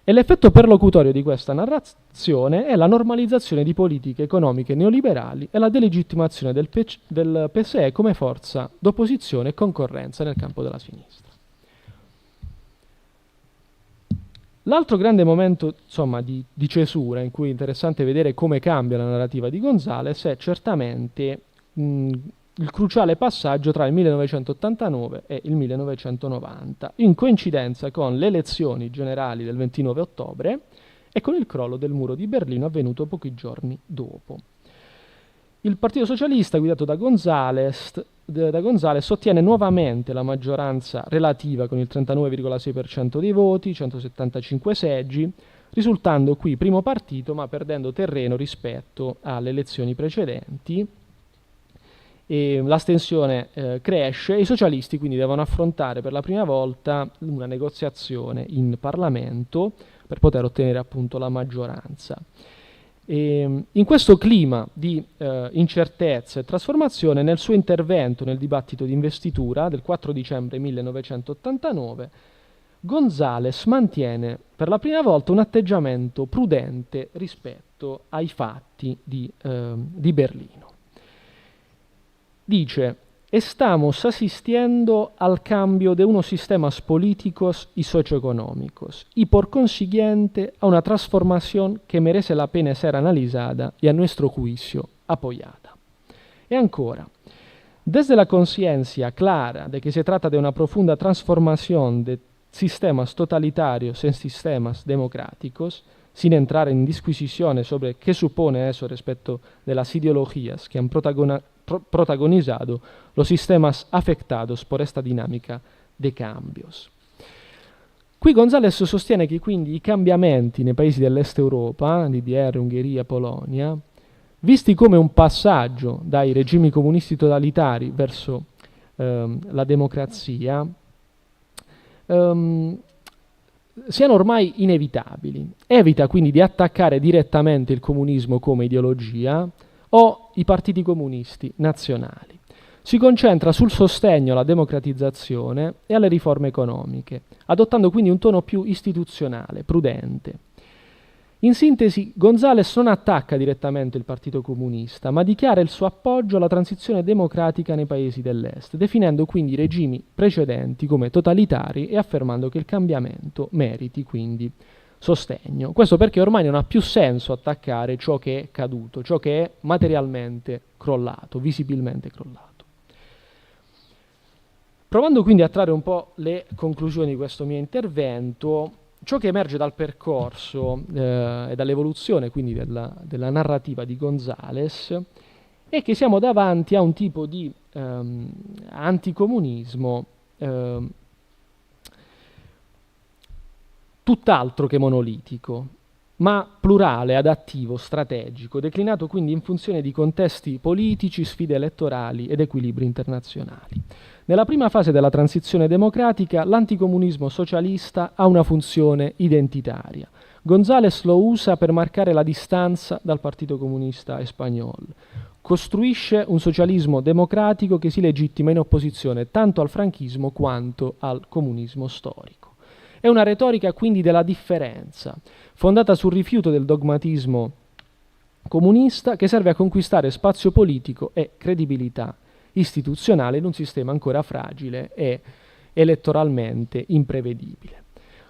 E l'effetto perlocutorio di questa narrazione è la normalizzazione di politiche economiche neoliberali e la delegittimazione del PSE come forza d'opposizione e concorrenza nel campo della sinistra. L'altro grande momento, insomma, di cesura in cui è interessante vedere come cambia la narrativa di González è certamente il cruciale passaggio tra il 1989 e il 1990, in coincidenza con le elezioni generali del 29 ottobre e con il crollo del muro di Berlino avvenuto pochi giorni dopo. Il Partito Socialista, guidato da González, ottiene nuovamente la maggioranza relativa con il 39,6% dei voti, 175 seggi, risultando qui primo partito ma perdendo terreno rispetto alle elezioni precedenti. E l'astensione cresce e i socialisti quindi devono affrontare per la prima volta una negoziazione in Parlamento per poter ottenere appunto la maggioranza. E in questo clima di incertezza e trasformazione, nel suo intervento nel dibattito di investitura del 4 dicembre 1989, González mantiene per la prima volta un atteggiamento prudente rispetto ai fatti di Berlino. Dice: estamos asistiendo al cambio de unos sistemas políticos y socioeconómicos y por consiguiente a una transformación que merece la pena ser analizada y a nuestro juicio apoyada. E ancora, desde la conciencia clara de que se trata de una profunda transformación de sistemas totalitarios en sistemas democráticos, sin entrar en disquisiciones sobre qué supone eso respecto de las ideologías que han protagonizado los sistemas afectados por esta dinámica de cambios. Qui González sostiene che quindi i cambiamenti nei paesi dell'Est Europa, DDR, Ungheria, Polonia, visti come un passaggio dai regimi comunisti totalitari verso la democrazia, siano ormai inevitabili. Evita quindi di attaccare direttamente il comunismo come ideologia o i partiti comunisti nazionali. Si concentra sul sostegno alla democratizzazione e alle riforme economiche, adottando quindi un tono più istituzionale, prudente. In sintesi, González non attacca direttamente il Partito Comunista, ma dichiara il suo appoggio alla transizione democratica nei paesi dell'Est, definendo quindi i regimi precedenti come totalitari e affermando che il cambiamento meriti quindi sostegno. Questo perché ormai non ha più senso attaccare ciò che è caduto, ciò che è materialmente crollato, visibilmente crollato. Provando quindi a trarre un po' le conclusioni di questo mio intervento, ciò che emerge dal percorso e dall'evoluzione quindi della narrativa di González è che siamo davanti a un tipo di anticomunismo tutt'altro che monolitico, ma plurale, adattivo, strategico, declinato quindi in funzione di contesti politici, sfide elettorali ed equilibri internazionali. Nella prima fase della transizione democratica, l'anticomunismo socialista ha una funzione identitaria. González lo usa per marcare la distanza dal Partito Comunista Espagnol. Costruisce un socialismo democratico che si legittima in opposizione tanto al franchismo quanto al comunismo storico. È una retorica quindi della differenza, fondata sul rifiuto del dogmatismo comunista che serve a conquistare spazio politico e credibilità istituzionale in un sistema ancora fragile e elettoralmente imprevedibile.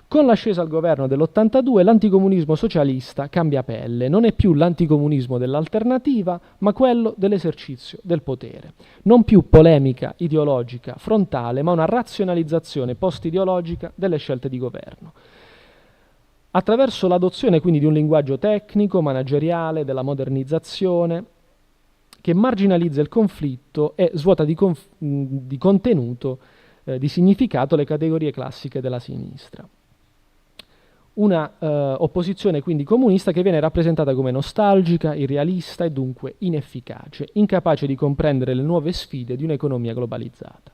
Con l'ascesa al governo dell'82 l'anticomunismo socialista cambia pelle, non è più l'anticomunismo dell'alternativa, ma quello dell'esercizio del potere. Non più polemica ideologica frontale, ma una razionalizzazione post-ideologica delle scelte di governo. Attraverso l'adozione quindi di un linguaggio tecnico, manageriale, della modernizzazione, che marginalizza il conflitto e svuota di contenuto, di significato le categorie classiche della sinistra. Una opposizione quindi comunista che viene rappresentata come nostalgica, irrealista e dunque inefficace, incapace di comprendere le nuove sfide di un'economia globalizzata.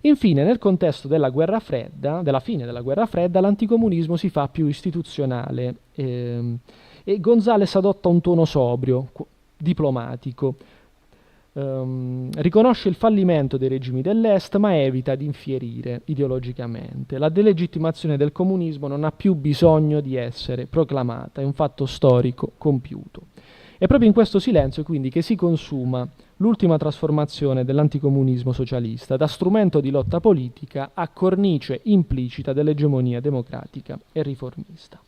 Infine, nel contesto della guerra fredda, della fine della guerra fredda, l'anticomunismo si fa più istituzionale e González adotta un tono sobrio, diplomatico, riconosce il fallimento dei regimi dell'Est ma evita di infierire ideologicamente. La delegittimazione del comunismo non ha più bisogno di essere proclamata, è un fatto storico compiuto. È proprio in questo silenzio quindi che si consuma l'ultima trasformazione dell'anticomunismo socialista da strumento di lotta politica a cornice implicita dell'egemonia democratica e riformista.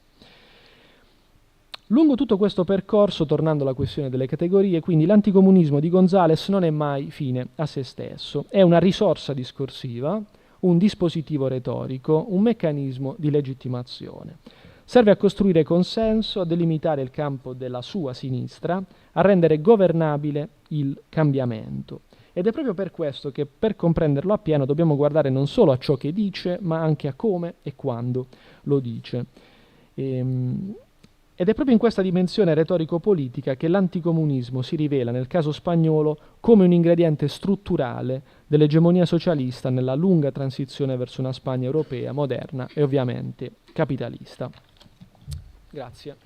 Lungo tutto questo percorso, tornando alla questione delle categorie, quindi l'anticomunismo di González non è mai fine a se stesso, è una risorsa discorsiva, un dispositivo retorico, un meccanismo di legittimazione. Serve a costruire consenso, a delimitare il campo della sua sinistra, a rendere governabile il cambiamento. Ed è proprio per questo che per comprenderlo appieno dobbiamo guardare non solo a ciò che dice, ma anche a come e quando lo dice. Ed è proprio in questa dimensione retorico-politica che l'anticomunismo si rivela nel caso spagnolo come un ingrediente strutturale dell'egemonia socialista nella lunga transizione verso una Spagna europea, moderna e ovviamente capitalista. Grazie.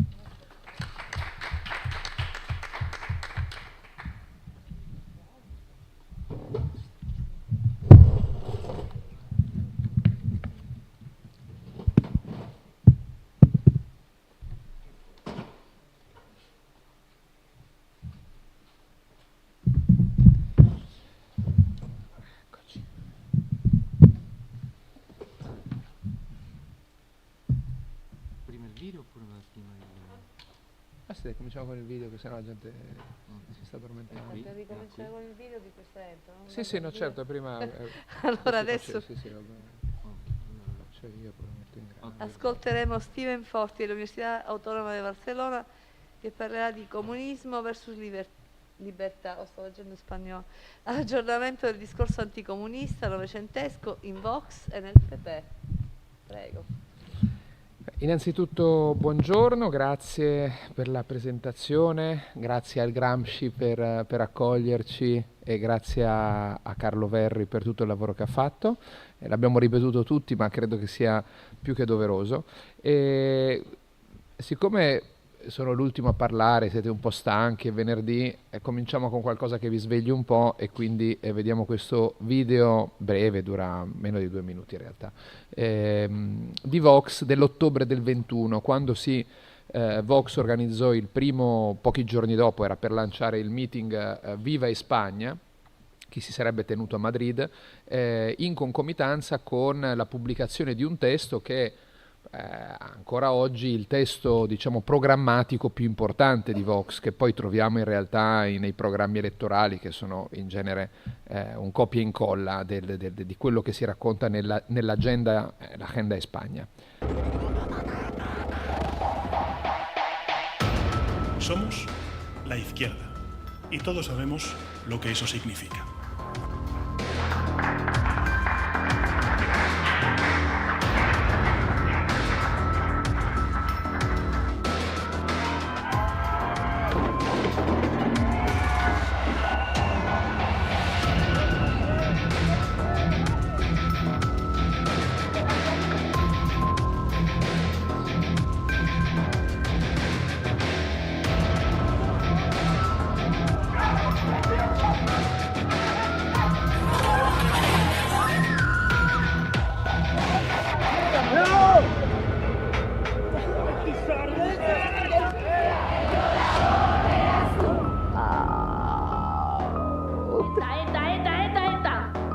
Sì, cominciamo con il video, che sennò la gente si sta addormentando. Ricominciare con il video di questo evento? Sì, no, certo, prima... Allora adesso Sì, faccio io, poi lo metto in grande. ascolteremo Steven Forti dell'Università Autonoma di Barcellona, che parlerà di comunismo versus libertà, sto leggendo in spagnolo, aggiornamento del discorso anticomunista novecentesco in Vox e nel PP. Prego. Innanzitutto buongiorno, grazie per la presentazione, grazie al Gramsci per accoglierci e grazie a Carlo Verri per tutto il lavoro che ha fatto. L'abbiamo ripetuto tutti, ma credo che sia più che doveroso. E siccome sono l'ultimo a parlare, siete un po' stanchi, è venerdì, cominciamo con qualcosa che vi svegli un po' e quindi vediamo questo video breve, dura meno di 2 minuti in realtà, di Vox dell'ottobre del 21, quando Vox organizzò il primo, pochi giorni dopo, era per lanciare il meeting Viva Spagna, che si sarebbe tenuto a Madrid, in concomitanza con la pubblicazione di un testo che ancora oggi il testo, diciamo, programmatico più importante di Vox, che poi troviamo in realtà nei programmi elettorali, che sono in genere un copia e incolla di quello che si racconta nell'agenda, l'agenda in Spagna. Somos la izquierda y todos sabemos lo que eso significa.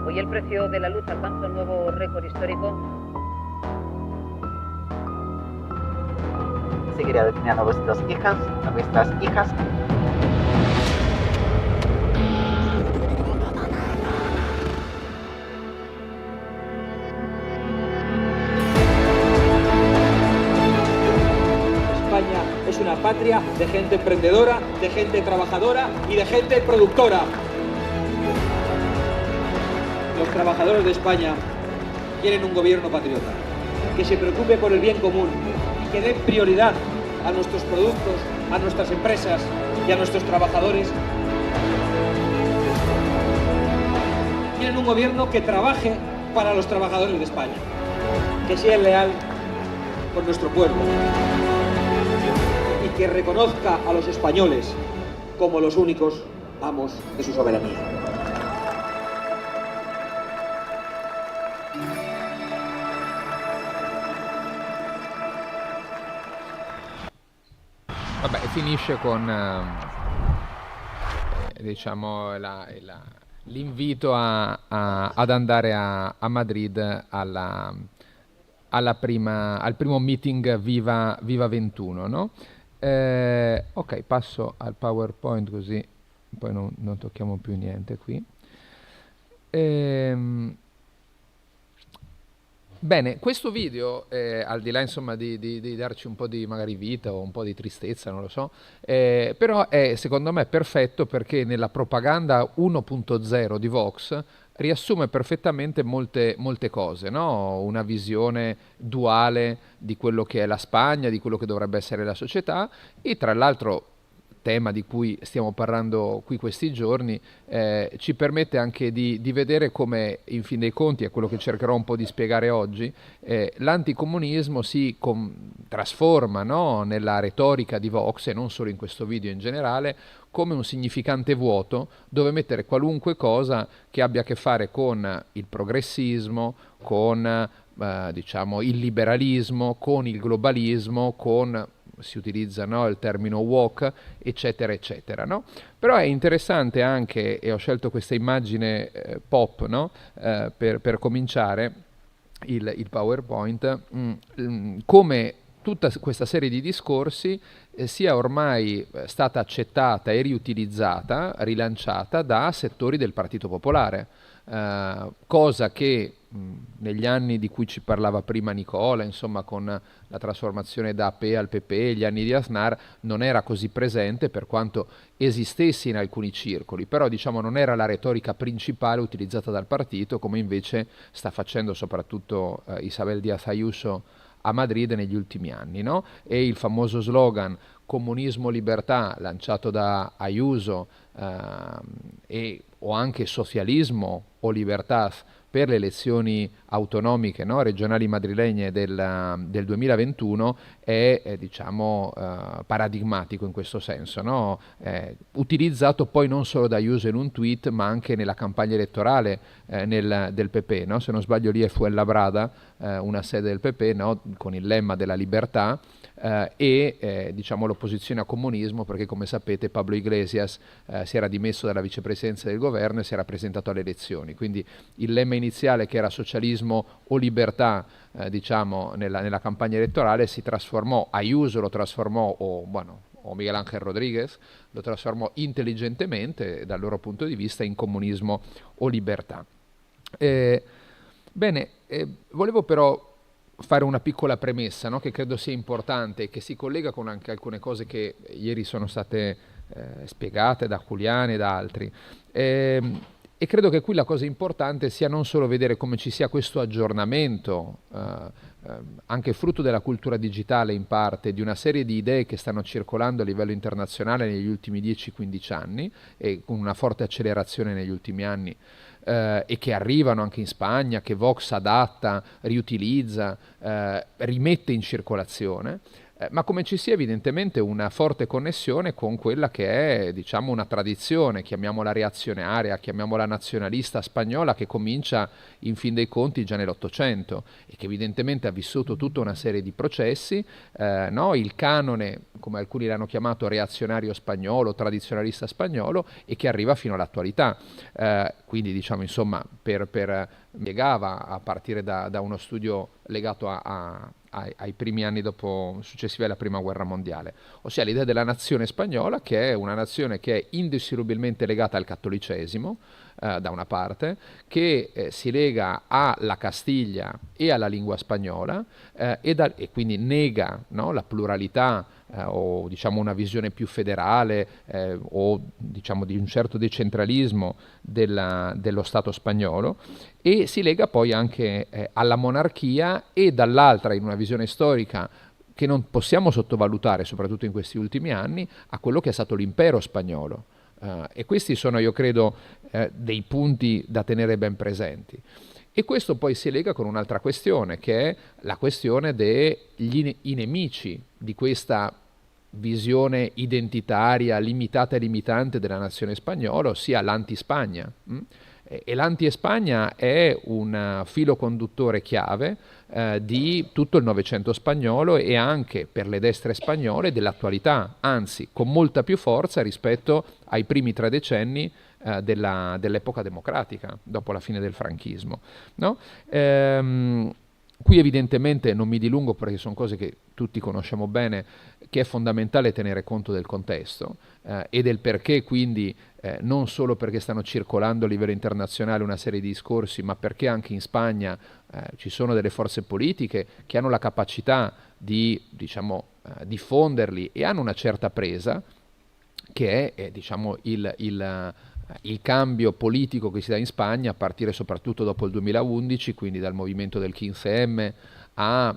Hoy el precio de la luz alcanza un nuevo récord histórico. Seguiré deteniendo a vuestras hijas. España es una patria de gente emprendedora, de gente trabajadora y de gente productora. Los trabajadores de España quieren un gobierno patriota, que se preocupe por el bien común y que dé prioridad a nuestros productos, a nuestras empresas y a nuestros trabajadores. Quieren un gobierno que trabaje para los trabajadores de España, que sea leal con nuestro pueblo y que reconozca a los españoles como los únicos amos de su soberanía. Vabbè, finisce con diciamo l'invito ad andare a Madrid al primo meeting Viva 21, no? Ok, passo al PowerPoint così poi non tocchiamo più niente qui. Bene, questo video, al di là insomma di darci un po' di magari vita o un po' di tristezza, non lo so, però è secondo me perfetto perché nella propaganda 1.0 di Vox riassume perfettamente molte cose, no? Una visione duale di quello che è la Spagna, di quello che dovrebbe essere la società e tra l'altro tema di cui stiamo parlando qui questi giorni, ci permette anche di vedere come, in fin dei conti, è quello che cercherò un po' di spiegare oggi, l'anticomunismo si trasforma, no, nella retorica di Vox, e non solo in questo video in generale, come un significante vuoto dove mettere qualunque cosa che abbia a che fare con il progressismo, con diciamo il liberalismo, con il globalismo, con si utilizza, no, il termine woke, eccetera, eccetera, no? Però è interessante anche, e ho scelto questa immagine pop, no? Per cominciare il PowerPoint, come tutta questa serie di discorsi sia ormai stata accettata e riutilizzata, rilanciata da settori del Partito Popolare, cosa che negli anni di cui ci parlava prima Nicola, insomma con la trasformazione da AP al PP, gli anni di Aznar, non era così presente, per quanto esistesse in alcuni circoli, però diciamo non era la retorica principale utilizzata dal partito, come invece sta facendo soprattutto Isabel Díaz Ayuso a Madrid negli ultimi anni, no? E il famoso slogan comunismo libertà lanciato da Ayuso o anche socialismo o libertà per le elezioni autonomiche, no, regionali madrilegne del 2021 è diciamo paradigmatico in questo senso, no? Utilizzato poi non solo da Ayuso in un tweet, ma anche nella campagna elettorale del PP, no? Se non sbaglio lì è Fuenlabrada, una sede del PP, no? Con il lemma della libertà diciamo l'opposizione al comunismo, perché come sapete Pablo Iglesias si era dimesso dalla vicepresidenza del governo e si era presentato alle elezioni, quindi il lemma iniziale, che era socialismo o libertà diciamo nella campagna elettorale, si trasformò, Ayuso lo trasformò, o Miguel Ángel Rodríguez lo trasformò intelligentemente dal loro punto di vista in comunismo o libertà. Volevo però fare una piccola premessa, no? Che credo sia importante e che si collega con anche alcune cose che ieri sono state spiegate da Giuliani e da altri. E credo che qui la cosa importante sia non solo vedere come ci sia questo aggiornamento, anche frutto della cultura digitale in parte, di una serie di idee che stanno circolando a livello internazionale negli ultimi 10-15 anni e con una forte accelerazione negli ultimi anni, e che arrivano anche in Spagna, che Vox adatta, riutilizza, rimette in circolazione, ma come ci sia evidentemente una forte connessione con quella che è, diciamo, una tradizione, chiamiamola reazionaria, chiamiamola nazionalista spagnola, che comincia in fin dei conti già nell'Ottocento e che evidentemente ha vissuto tutta una serie di processi, no? Il canone, come alcuni l'hanno chiamato, reazionario spagnolo, tradizionalista spagnolo, e che arriva fino all'attualità. Quindi diciamo, insomma, spiegava a partire da uno studio legato ai primi anni successivi alla Prima Guerra Mondiale, ossia l'idea della nazione spagnola, che è una nazione che è indissolubilmente legata al cattolicesimo, da una parte, che si lega alla Castiglia e alla lingua spagnola, e quindi nega, no, la pluralità o diciamo una visione più federale o diciamo di un certo decentralismo dello Stato spagnolo, e si lega poi anche alla monarchia, e dall'altra, in una visione storica che non possiamo sottovalutare, soprattutto in questi ultimi anni, a quello che è stato l'impero spagnolo. E questi sono, io credo, dei punti da tenere ben presenti. E questo poi si lega con un'altra questione, che è la questione dei nemici di questa visione identitaria, limitata e limitante della nazione spagnola, ossia l'anti-Spagna. E l'anti-Spagna è un filo conduttore chiave di tutto il Novecento spagnolo e anche per le destre spagnole dell'attualità, anzi con molta più forza rispetto ai primi 3 decenni dell'epoca democratica, dopo la fine del franchismo, no? Qui evidentemente non mi dilungo perché sono cose che tutti conosciamo bene, che è fondamentale tenere conto del contesto e del perché, quindi non solo perché stanno circolando a livello internazionale una serie di discorsi, ma perché anche in Spagna ci sono delle forze politiche che hanno la capacità di, diciamo, diffonderli e hanno una certa presa, che è diciamo il cambio politico che si dà in Spagna a partire soprattutto dopo il 2011, quindi dal movimento del 15M a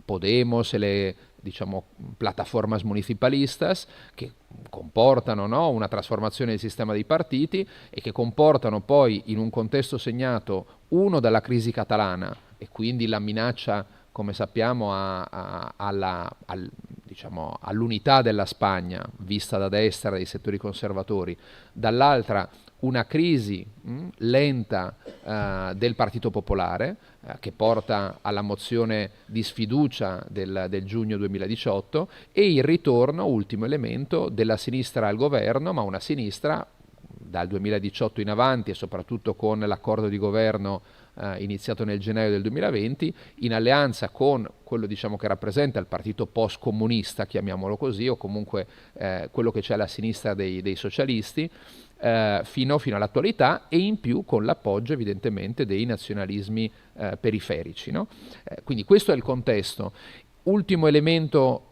Podemos e le, diciamo, plataformas municipalistas, che comportano, no, una trasformazione del sistema dei partiti e che comportano poi, in un contesto segnato dalla crisi catalana e quindi la minaccia, come sappiamo, diciamo, all'unità della Spagna vista da destra dai settori conservatori, dall'altra una crisi lenta del Partito Popolare che porta alla mozione di sfiducia del giugno 2018, e il ritorno, ultimo elemento, della sinistra al governo, ma una sinistra dal 2018 in avanti e soprattutto con l'accordo di governo iniziato nel gennaio del 2020, in alleanza con quello diciamo che rappresenta il partito post-comunista, chiamiamolo così, o comunque quello che c'è alla sinistra dei socialisti, fino all'attualità, e in più con l'appoggio evidentemente dei nazionalismi periferici, no? Quindi questo è il contesto. Ultimo elemento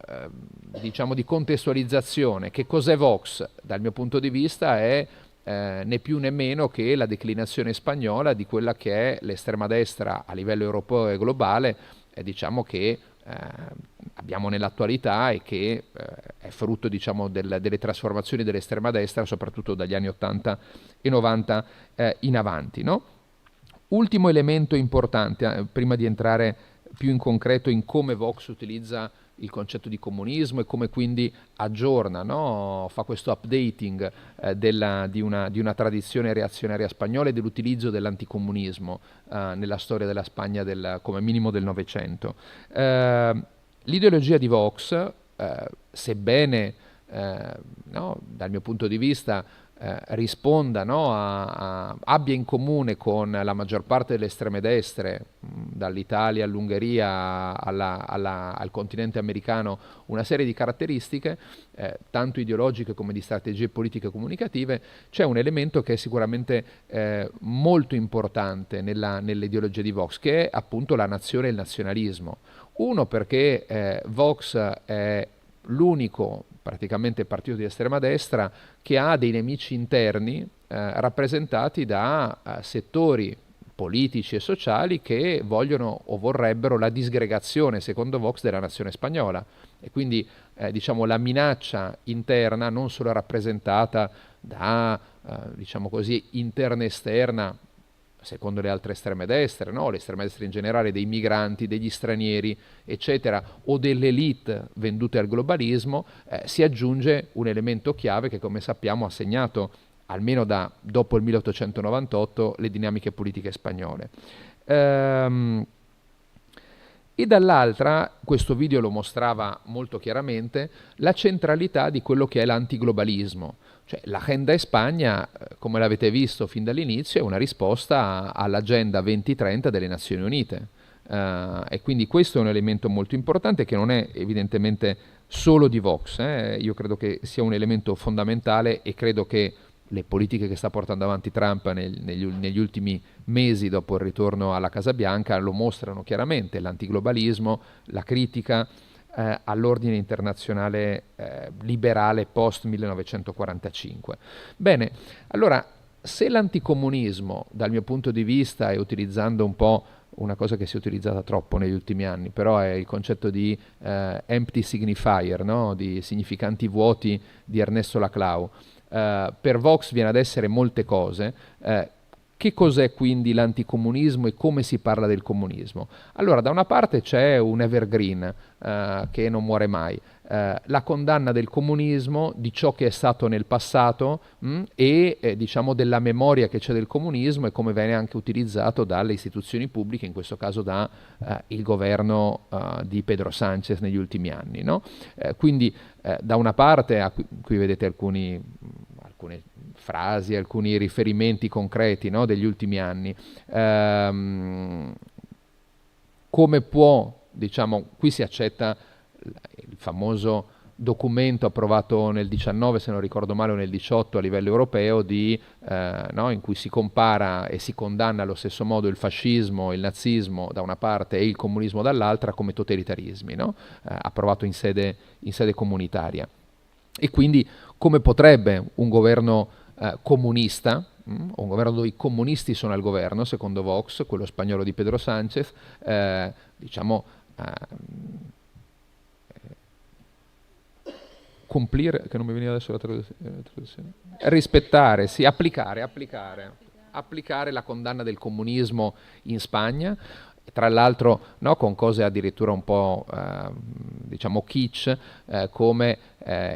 diciamo di contestualizzazione: che cos'è Vox? Dal mio punto di vista è né più né meno che la declinazione spagnola di quella che è l'estrema destra a livello europeo e globale, diciamo che abbiamo nell'attualità e che è frutto diciamo delle trasformazioni dell'estrema destra soprattutto dagli anni 80 e 90 in avanti, no? Ultimo elemento importante, prima di entrare più in concreto in come Vox utilizza il concetto di comunismo e come quindi aggiorna, no? Fa questo updating di una tradizione reazionaria spagnola e dell'utilizzo dell'anticomunismo nella storia della Spagna come minimo del Novecento. L'ideologia di Vox, sebbene no, dal mio punto di vista risponda, no, abbia in comune con la maggior parte delle estreme destre, dall'Italia all'Ungheria al continente americano, una serie di caratteristiche tanto ideologiche come di strategie politiche comunicative, c'è un elemento che è sicuramente molto importante nell'ideologia di Vox, che è appunto la nazione e il nazionalismo. Uno, perché Vox è l'unico praticamente partito di estrema destra che ha dei nemici interni rappresentati da settori politici e sociali che vogliono o vorrebbero la disgregazione, secondo Vox, della nazione spagnola, e quindi diciamo la minaccia interna non solo rappresentata da diciamo così interna e esterna secondo le altre estreme destre, no? L'estrema destra in generale, dei migranti, degli stranieri, eccetera, o delle elite vendute al globalismo, si aggiunge un elemento chiave che, come sappiamo, ha segnato, almeno dopo il 1898, le dinamiche politiche spagnole. E dall'altra, questo video lo mostrava molto chiaramente, la centralità di quello che è l'antiglobalismo. Cioè, l'Agenda Spagna, come l'avete visto fin dall'inizio, è una risposta all'Agenda 2030 delle Nazioni Unite. E quindi questo è un elemento molto importante che non è evidentemente solo di Vox. Io credo che sia un elemento fondamentale e credo che le politiche che sta portando avanti Trump negli ultimi mesi dopo il ritorno alla Casa Bianca lo mostrano chiaramente: l'antiglobalismo, la critica all'ordine internazionale liberale post 1945. Bene, allora, se l'anticomunismo dal mio punto di vista, e utilizzando un po' una cosa che si è utilizzata troppo negli ultimi anni, però è il concetto di empty signifier, no? Di significanti vuoti di Ernesto Laclau, per Vox viene ad essere molte cose. Che cos'è quindi l'anticomunismo e come si parla del comunismo? Allora, da una parte c'è un evergreen che non muore mai, la condanna del comunismo, di ciò che è stato nel passato e diciamo della memoria che c'è del comunismo e come viene anche utilizzato dalle istituzioni pubbliche, in questo caso da il governo di Pedro Sánchez negli ultimi anni, no? Quindi da una parte, qui vedete alcune frasi, alcuni riferimenti concreti, no, degli ultimi anni. Come può, diciamo, qui si accetta il famoso documento approvato nel 19, se non ricordo male, o nel 18 a livello europeo, no, in cui si compara e si condanna allo stesso modo il fascismo, il nazismo da una parte e il comunismo dall'altra come totalitarismi, no? Approvato in sede comunitaria. E quindi come potrebbe un governo comunista, un governo dove i comunisti sono al governo, secondo Vox, quello spagnolo di Pedro Sánchez, diciamo complire, che non mi veniva adesso la traduzione, rispettare, sì, applicare la condanna del comunismo in Spagna, tra l'altro, no, con cose addirittura un po' diciamo kitsch, come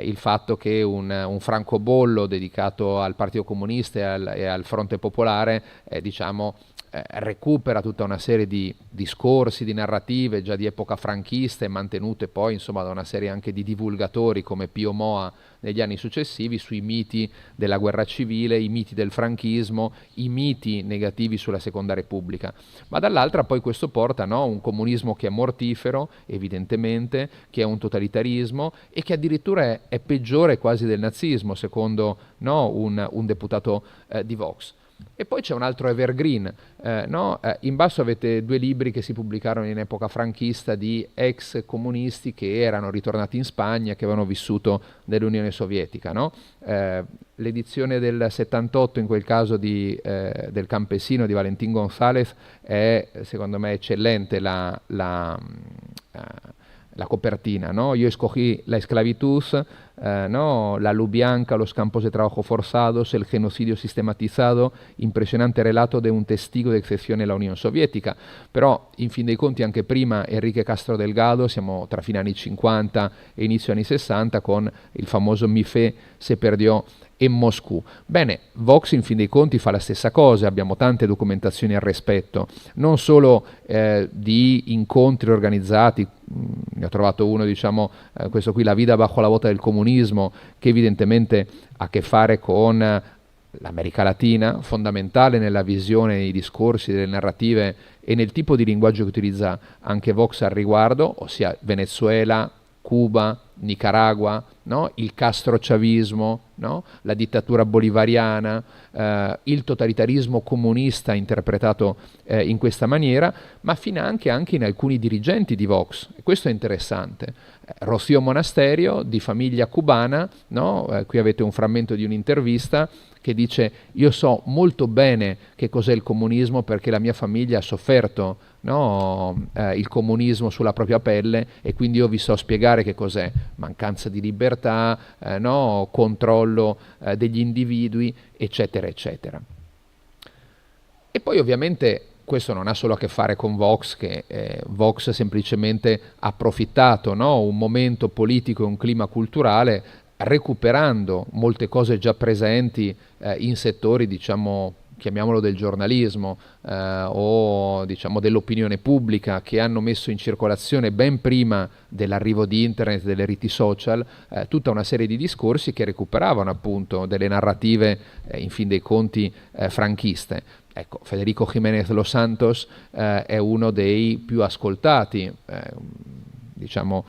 il fatto che un francobollo dedicato al Partito Comunista e al Fronte Popolare diciamo recupera tutta una serie di discorsi, di narrative già di epoca franchista e mantenute poi insomma da una serie anche di divulgatori come Pio Moa negli anni successivi sui miti della guerra civile, i miti del franchismo, i miti negativi sulla Seconda Repubblica. Ma dall'altra poi questo porta, no, un comunismo che è mortifero, evidentemente, che è un totalitarismo e che addirittura è peggiore quasi del nazismo, secondo, no, un deputato di Vox. E poi c'è un altro evergreen, in basso avete 2 libri che si pubblicarono in epoca franchista di ex comunisti che erano ritornati in Spagna, che avevano vissuto nell'Unione Sovietica, no? L'edizione del 78 in quel caso del Campesino di Valentín González è secondo me eccellente la copertina, ¿no? Yo escogí la esclavitud, ¿no? La Lubyanka, los campos de trabajo forzados, el genocidio sistematizado, impressionante relato de un testigo de excepción en la Unione Sovietica. Però, in fin dei conti, anche prima Enrique Castro Delgado, siamo tra fine anni 50 e inizio anni 60, con il famoso Mi fe se perdió en Moscú. Bene, Vox in fin dei conti fa la stessa cosa, abbiamo tante documentazioni al rispetto, non solo di incontri organizzati, ne ho trovato uno, diciamo, questo qui, La vida bajo la bota del comunismo, che evidentemente ha a che fare con l'America Latina, fondamentale nella visione, nei discorsi, delle narrative e nel tipo di linguaggio che utilizza anche Vox al riguardo, ossia Venezuela, Cuba, Nicaragua, no? Il castrochavismo, no? La dittatura bolivariana, il totalitarismo comunista interpretato in questa maniera, ma finanche anche in alcuni dirigenti di Vox. E questo è interessante. Rocío Monasterio, di famiglia cubana, no? Qui avete un frammento di un'intervista che dice: io so molto bene che cos'è il comunismo perché la mia famiglia ha sofferto, no, il comunismo sulla propria pelle, e quindi io vi so spiegare che cos'è: mancanza di libertà, no, controllo degli individui, eccetera, eccetera. E poi ovviamente questo non ha solo a che fare con Vox, che Vox semplicemente ha approfittato, no, un momento politico e un clima culturale, recuperando molte cose già presenti in settori, diciamo, chiamiamolo del giornalismo o diciamo dell'opinione pubblica, che hanno messo in circolazione ben prima dell'arrivo di internet, delle reti social, tutta una serie di discorsi che recuperavano appunto delle narrative in fin dei conti franchiste. Ecco, Federico Jiménez Los Santos è uno dei più ascoltati diciamo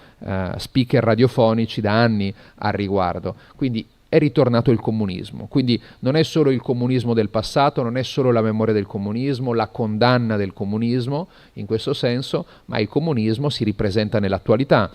speaker radiofonici da anni al riguardo, quindi è ritornato il comunismo. Quindi non è solo il comunismo del passato, non è solo la memoria del comunismo, la condanna del comunismo in questo senso, ma il comunismo si ripresenta nell'attualità.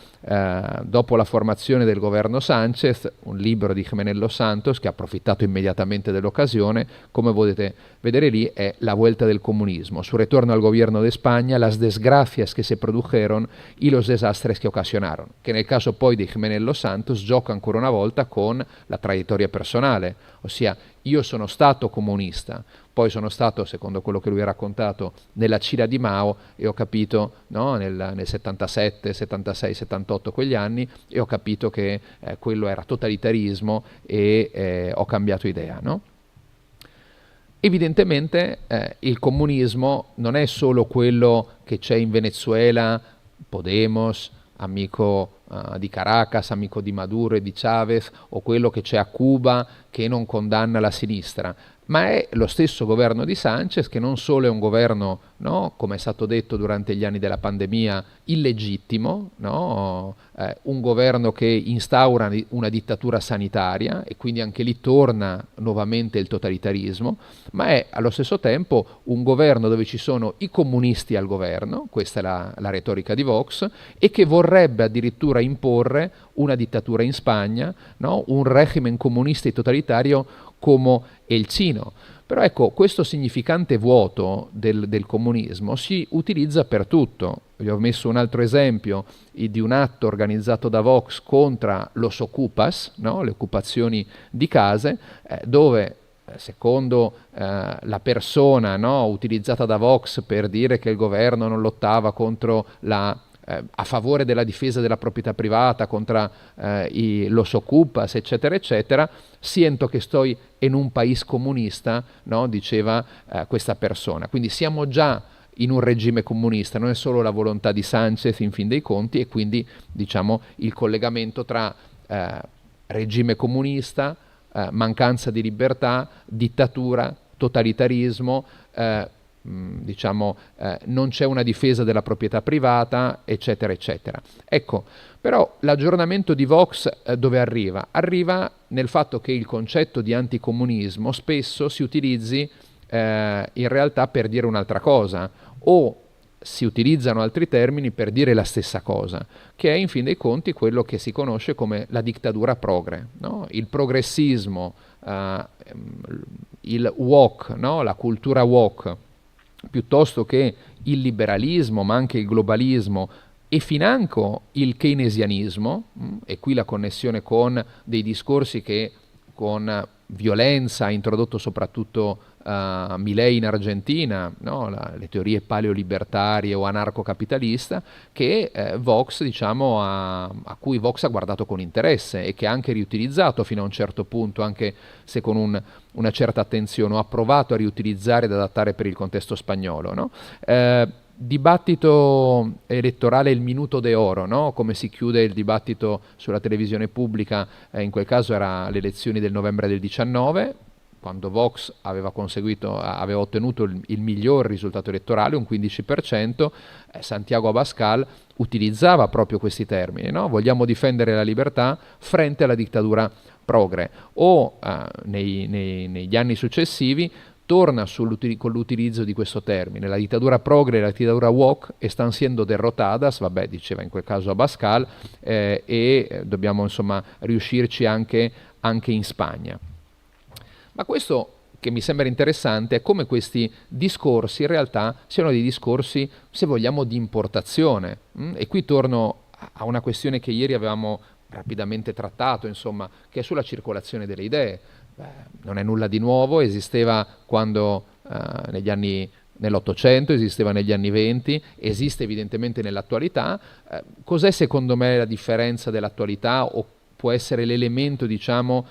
Dopo la formazione del governo Sánchez, un libro di Jiménez Los Santos, che ha approfittato immediatamente dell'occasione, come potete vedere lì, è La vuelta del comunismo. Su retorno al gobierno de España, las desgracias que se produjeron y los desastres que ocasionaron, che nel caso poi di Jiménez Los Santos gioca ancora una volta con la traiettoria personale, ossia io sono stato comunista, poi sono stato, secondo quello che lui ha raccontato, nella Cina di Mao e ho capito, no, nel 77, 76, 78, quegli anni, e ho capito che quello era totalitarismo e ho cambiato idea, no? Evidentemente il comunismo non è solo quello che c'è in Venezuela, Podemos, amico di Caracas, amico di Maduro e di Chavez, o quello che c'è a Cuba che non condanna la sinistra, ma è lo stesso governo di Sánchez, che non solo è un governo, no, come è stato detto durante gli anni della pandemia, illegittimo, no, un governo che instaura una dittatura sanitaria e quindi anche lì torna nuovamente il totalitarismo, ma è allo stesso tempo un governo dove ci sono i comunisti al governo, questa è la retorica di Vox, e che vorrebbe addirittura imporre una dittatura in Spagna, no, un regime comunista e totalitario come il Cino. Però ecco, questo significante vuoto del comunismo si utilizza per tutto. Vi ho messo un altro esempio di un atto organizzato da Vox contro los ocupas, no? Le occupazioni di case, dove secondo la persona, no, utilizzata da Vox per dire che il governo non lottava contro la a favore della difesa della proprietà privata contro los ocupas, eccetera, eccetera, sento che sto in un paese comunista, no? Diceva questa persona. Quindi siamo già in un regime comunista, non è solo la volontà di Sanchez in fin dei conti, e quindi diciamo il collegamento tra regime comunista, mancanza di libertà, dittatura, totalitarismo, non c'è una difesa della proprietà privata, eccetera, eccetera. Ecco, però l'aggiornamento di Vox dove arriva? Arriva nel fatto che il concetto di anticomunismo spesso si utilizzi in realtà per dire un'altra cosa, o si utilizzano altri termini per dire la stessa cosa, che è in fin dei conti quello che si conosce come la dittatura progre, no? Il progressismo, il woke, no? La cultura woke, piuttosto che il liberalismo, ma anche il globalismo e financo il keynesianismo, e qui la connessione con dei discorsi che con violenza ha introdotto soprattutto Milei in Argentina, no? Le teorie paleolibertarie o anarcocapitalista, che Vox, diciamo, a cui Vox ha guardato con interesse e che ha anche riutilizzato fino a un certo punto, anche se con una certa attenzione, o ha provato a riutilizzare ed adattare per il contesto spagnolo, no? Dibattito elettorale, il minuto de oro, no? Come si chiude il dibattito sulla televisione pubblica, in quel caso era le elezioni del novembre del 19, quando Vox aveva ottenuto il miglior risultato elettorale, un 15%, Santiago Abascal utilizzava proprio questi termini, no? Vogliamo difendere la libertà frente alla dittatura progre, o negli anni successivi torna con l'utilizzo di questo termine, la dittatura progre e la dittatura woke están siendo derrotadas, diceva in quel caso Abascal, e dobbiamo insomma riuscirci anche in Spagna. Ma questo che mi sembra interessante è come questi discorsi in realtà siano dei discorsi, se vogliamo, di importazione. E qui torno a una questione che ieri avevamo rapidamente trattato, insomma, che è sulla circolazione delle idee. Non è nulla di nuovo, esisteva quando nell'Ottocento, esisteva negli anni '20, esiste evidentemente nell'attualità. Cos'è secondo me la differenza dell'attualità, o può essere l'elemento, diciamo,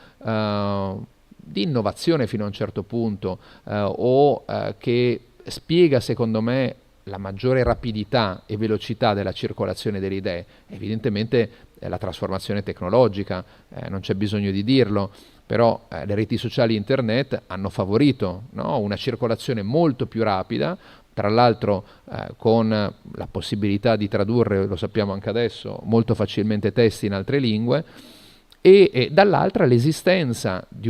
di innovazione fino a un certo punto, che spiega secondo me la maggiore rapidità e velocità della circolazione delle idee? Evidentemente la trasformazione tecnologica, non c'è bisogno di dirlo, però le reti sociali e internet hanno favorito, no? Una circolazione molto più rapida, tra l'altro con la possibilità di tradurre, lo sappiamo anche adesso, molto facilmente testi in altre lingue, e dall'altra l'esistenza di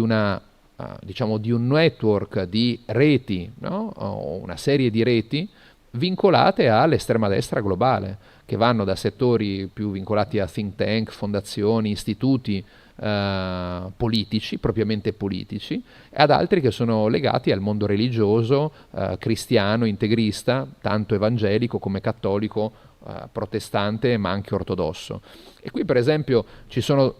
di un network di reti, no? O una serie di reti vincolate all'estrema destra globale, che vanno da settori più vincolati a think tank, fondazioni, istituti politici, propriamente politici, ad altri che sono legati al mondo religioso, cristiano, integrista, tanto evangelico come cattolico, protestante, ma anche ortodosso. E qui per esempio ci sono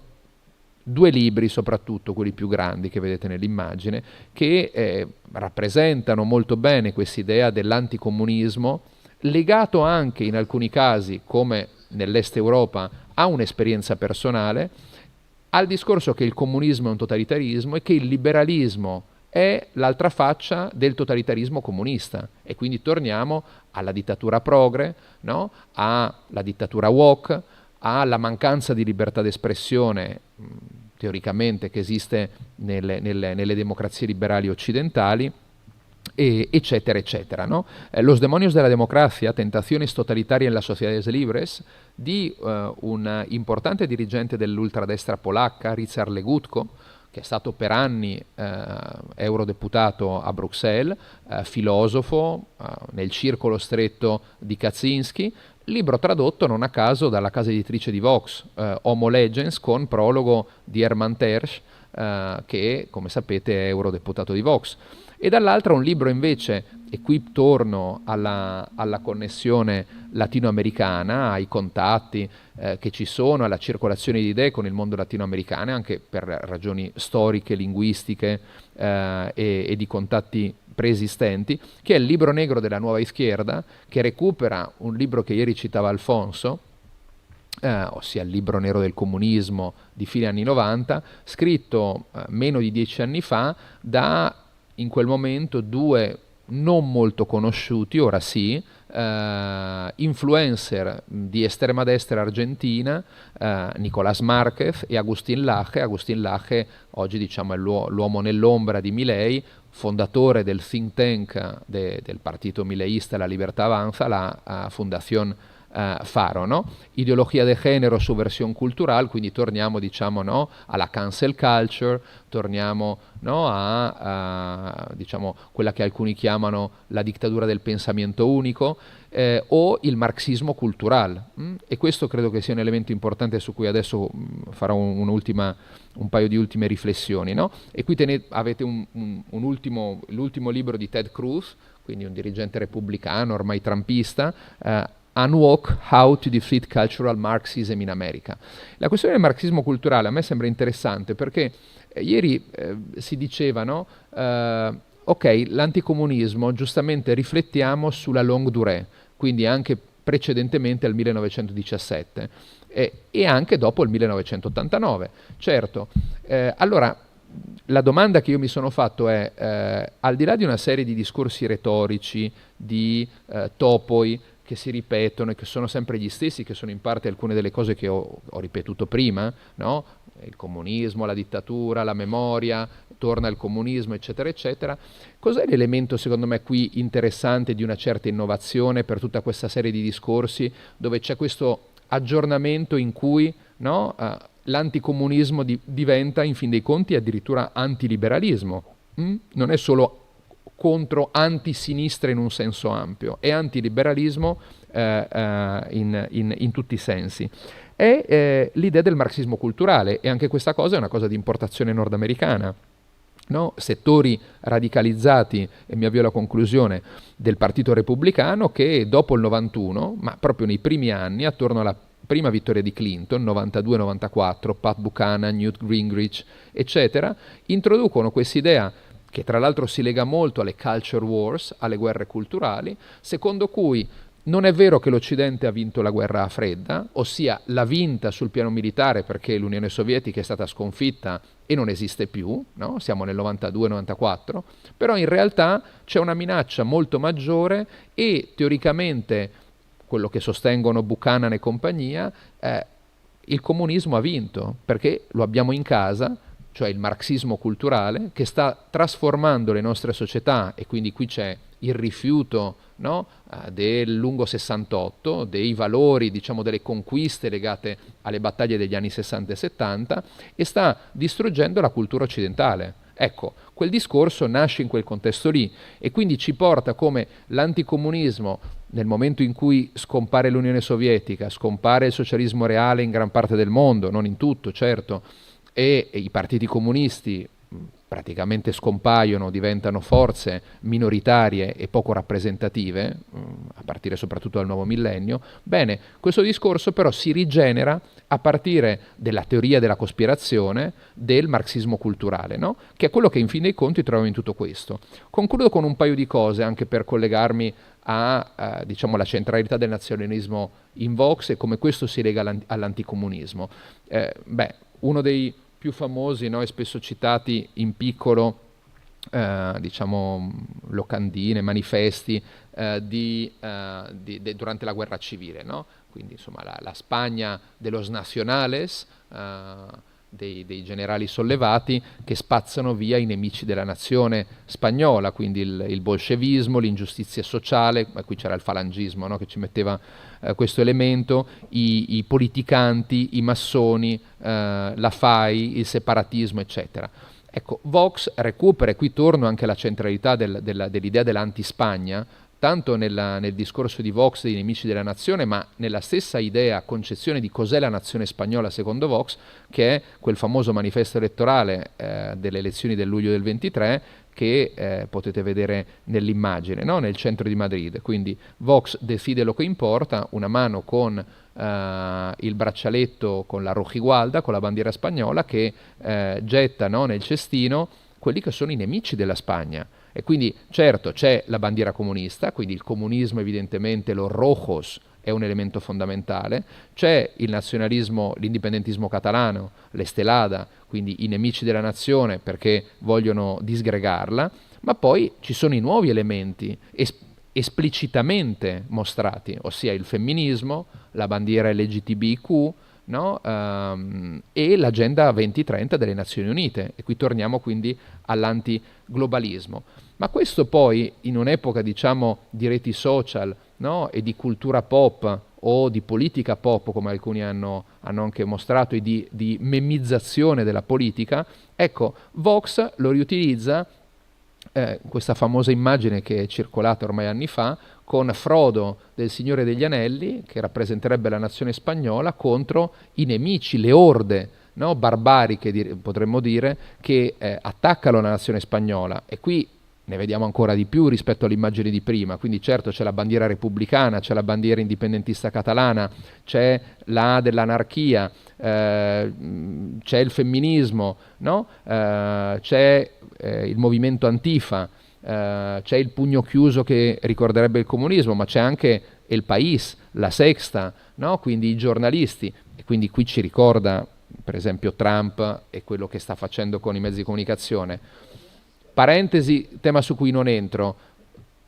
due libri, soprattutto quelli più grandi che vedete nell'immagine, che rappresentano molto bene quest'idea dell'anticomunismo, legato anche in alcuni casi, come nell'Est Europa, a un'esperienza personale, al discorso che il comunismo è un totalitarismo e che il liberalismo è l'altra faccia del totalitarismo comunista. E quindi torniamo alla dittatura progre, no? Alla dittatura woke, alla mancanza di libertà d'espressione teoricamente che esiste nelle democrazie liberali occidentali, eccetera, eccetera, no? Los demonios de la democracia, tentaciones totalitarias en las sociedades libres, di un importante dirigente dell'ultradestra polacca, Richard Legutko, che è stato per anni eurodeputato a Bruxelles, filosofo nel circolo stretto di Kaczynski, libro tradotto non a caso dalla casa editrice di Vox, Homo Legens, con prologo di Hermann Tersch, che come sapete è eurodeputato di Vox. E dall'altra un libro invece, e qui torno alla connessione latinoamericana, ai contatti che ci sono, alla circolazione di idee con il mondo latinoamericano, anche per ragioni storiche, linguistiche e di contatti preesistenti, che è il libro negro della nuova izquierda, che recupera un libro che ieri citava Alfonso, ossia il libro nero del comunismo di fine anni 90, scritto meno di 10 anni fa da, in quel momento, due non molto conosciuti, ora sì, influencer di estrema destra argentina, Nicolás Márquez e Agustín Laje. Agustín Laje oggi diciamo è l'uomo nell'ombra di Milei, fondatore del think tank del partito mileista La Libertà Avanza, la Fundación Faro, no? Ideologia de género su versión cultural, quindi torniamo diciamo, no, alla cancel culture, torniamo, no, a diciamo quella che alcuni chiamano la dittatura del pensamento unico, o il marxismo cultural, e questo credo che sia un elemento importante su cui adesso farò un paio di ultime riflessioni, no? E qui avete l'ultimo libro di Ted Cruz, quindi un dirigente repubblicano ormai trumpista, Unwalk, How to Defeat Cultural Marxism in America. La questione del marxismo culturale a me sembra interessante perché ieri si diceva, no, ok, l'anticomunismo, giustamente riflettiamo sulla longue durée, quindi anche precedentemente al 1917 e anche dopo il 1989. Certo, allora la domanda che io mi sono fatto è, al di là di una serie di discorsi retorici, di topoi, che si ripetono e che sono sempre gli stessi, che sono in parte alcune delle cose che ho ripetuto prima, no? Il comunismo, la dittatura, la memoria, torna il comunismo, eccetera, eccetera. Cos'è l'elemento, secondo me, qui interessante di una certa innovazione per tutta questa serie di discorsi, dove c'è questo aggiornamento in cui, no, l'anticomunismo diventa, in fin dei conti, addirittura antiliberalismo. Non è solo contro antisinistra in un senso ampio, è antiliberalismo in tutti i sensi. È l'idea del marxismo culturale, e anche questa cosa è una cosa di importazione nordamericana. No? Settori radicalizzati, e mi avvio alla conclusione, del Partito Repubblicano che dopo il 91, ma proprio nei primi anni, attorno alla prima vittoria di Clinton, 92-94, Pat Buchanan, Newt Gingrich, eccetera, introducono quest'idea che tra l'altro si lega molto alle culture wars, alle guerre culturali, secondo cui non è vero che l'Occidente ha vinto la guerra fredda, ossia l'ha vinta sul piano militare perché l'Unione Sovietica è stata sconfitta e non esiste più, no? Siamo nel 92-94, però in realtà c'è una minaccia molto maggiore e teoricamente, quello che sostengono Buchanan e compagnia, il comunismo ha vinto perché lo abbiamo in casa, cioè il marxismo culturale, che sta trasformando le nostre società, e quindi qui c'è il rifiuto, no, del lungo 68, dei valori, diciamo, delle conquiste legate alle battaglie degli anni 60 e 70, e sta distruggendo la cultura occidentale. Ecco, quel discorso nasce in quel contesto lì, e quindi ci porta come l'anticomunismo, nel momento in cui scompare l'Unione Sovietica, scompare il socialismo reale in gran parte del mondo, non in tutto, certo, e i partiti comunisti praticamente scompaiono, diventano forze minoritarie e poco rappresentative, a partire soprattutto dal nuovo millennio. Bene, questo discorso però si rigenera a partire della teoria della cospirazione del marxismo culturale, no? Che è quello che in fin dei conti troviamo in tutto questo. Concludo con un paio di cose, anche per collegarmi a diciamo, la centralità del nazionalismo in Vox e come questo si lega all'anticomunismo. Uno dei più famosi, no, e spesso citati in piccolo, diciamo locandine, manifesti durante la guerra civile, no? Quindi insomma la Spagna de los nacionales, dei generali sollevati che spazzano via i nemici della nazione spagnola, quindi il bolscevismo, l'ingiustizia sociale, qui c'era il falangismo, no, che ci metteva questo elemento, i politicanti, i massoni, la FAI, il separatismo, eccetera. Ecco, Vox recupera, e qui torno anche alla centralità dell'idea dell'anti-Spagna, tanto nel discorso di Vox dei nemici della nazione, ma nella stessa idea, concezione di cos'è la nazione spagnola secondo Vox, che è quel famoso manifesto elettorale delle elezioni del luglio del 23, che potete vedere nell'immagine, no? Nel centro di Madrid. Quindi Vox decide lo che importa, una mano con il braccialetto con la rojigualda, con la bandiera spagnola, che getta, no, nel cestino quelli che sono i nemici della Spagna. E quindi certo c'è la bandiera comunista, quindi il comunismo evidentemente, los rojos, è un elemento fondamentale, c'è il nazionalismo, l'indipendentismo catalano, l'estelada, quindi i nemici della nazione perché vogliono disgregarla, ma poi ci sono i nuovi elementi esplicitamente mostrati, ossia il femminismo, la bandiera LGTBIQ, no? E l'agenda 2030 delle Nazioni Unite, e qui torniamo quindi all'antiglobalismo. Ma questo poi, in un'epoca diciamo di reti social, no? E di cultura pop o di politica pop, come alcuni hanno anche mostrato, e di memizzazione della politica, ecco, Vox lo riutilizza, questa famosa immagine che è circolata ormai anni fa, con Frodo del Signore degli Anelli, che rappresenterebbe la nazione spagnola, contro i nemici, le orde, no? Barbariche, potremmo dire, che attaccano la nazione spagnola. E qui ne vediamo ancora di più rispetto all'immagine di prima, quindi certo c'è la bandiera repubblicana, c'è la bandiera indipendentista catalana, c'è la dell'anarchia, c'è il femminismo, no? C'è il movimento Antifa, c'è il pugno chiuso che ricorderebbe il comunismo, ma c'è anche El País, la Sexta, no? Quindi i giornalisti, e quindi qui ci ricorda per esempio Trump e quello che sta facendo con i mezzi di comunicazione. Parentesi, tema su cui non entro,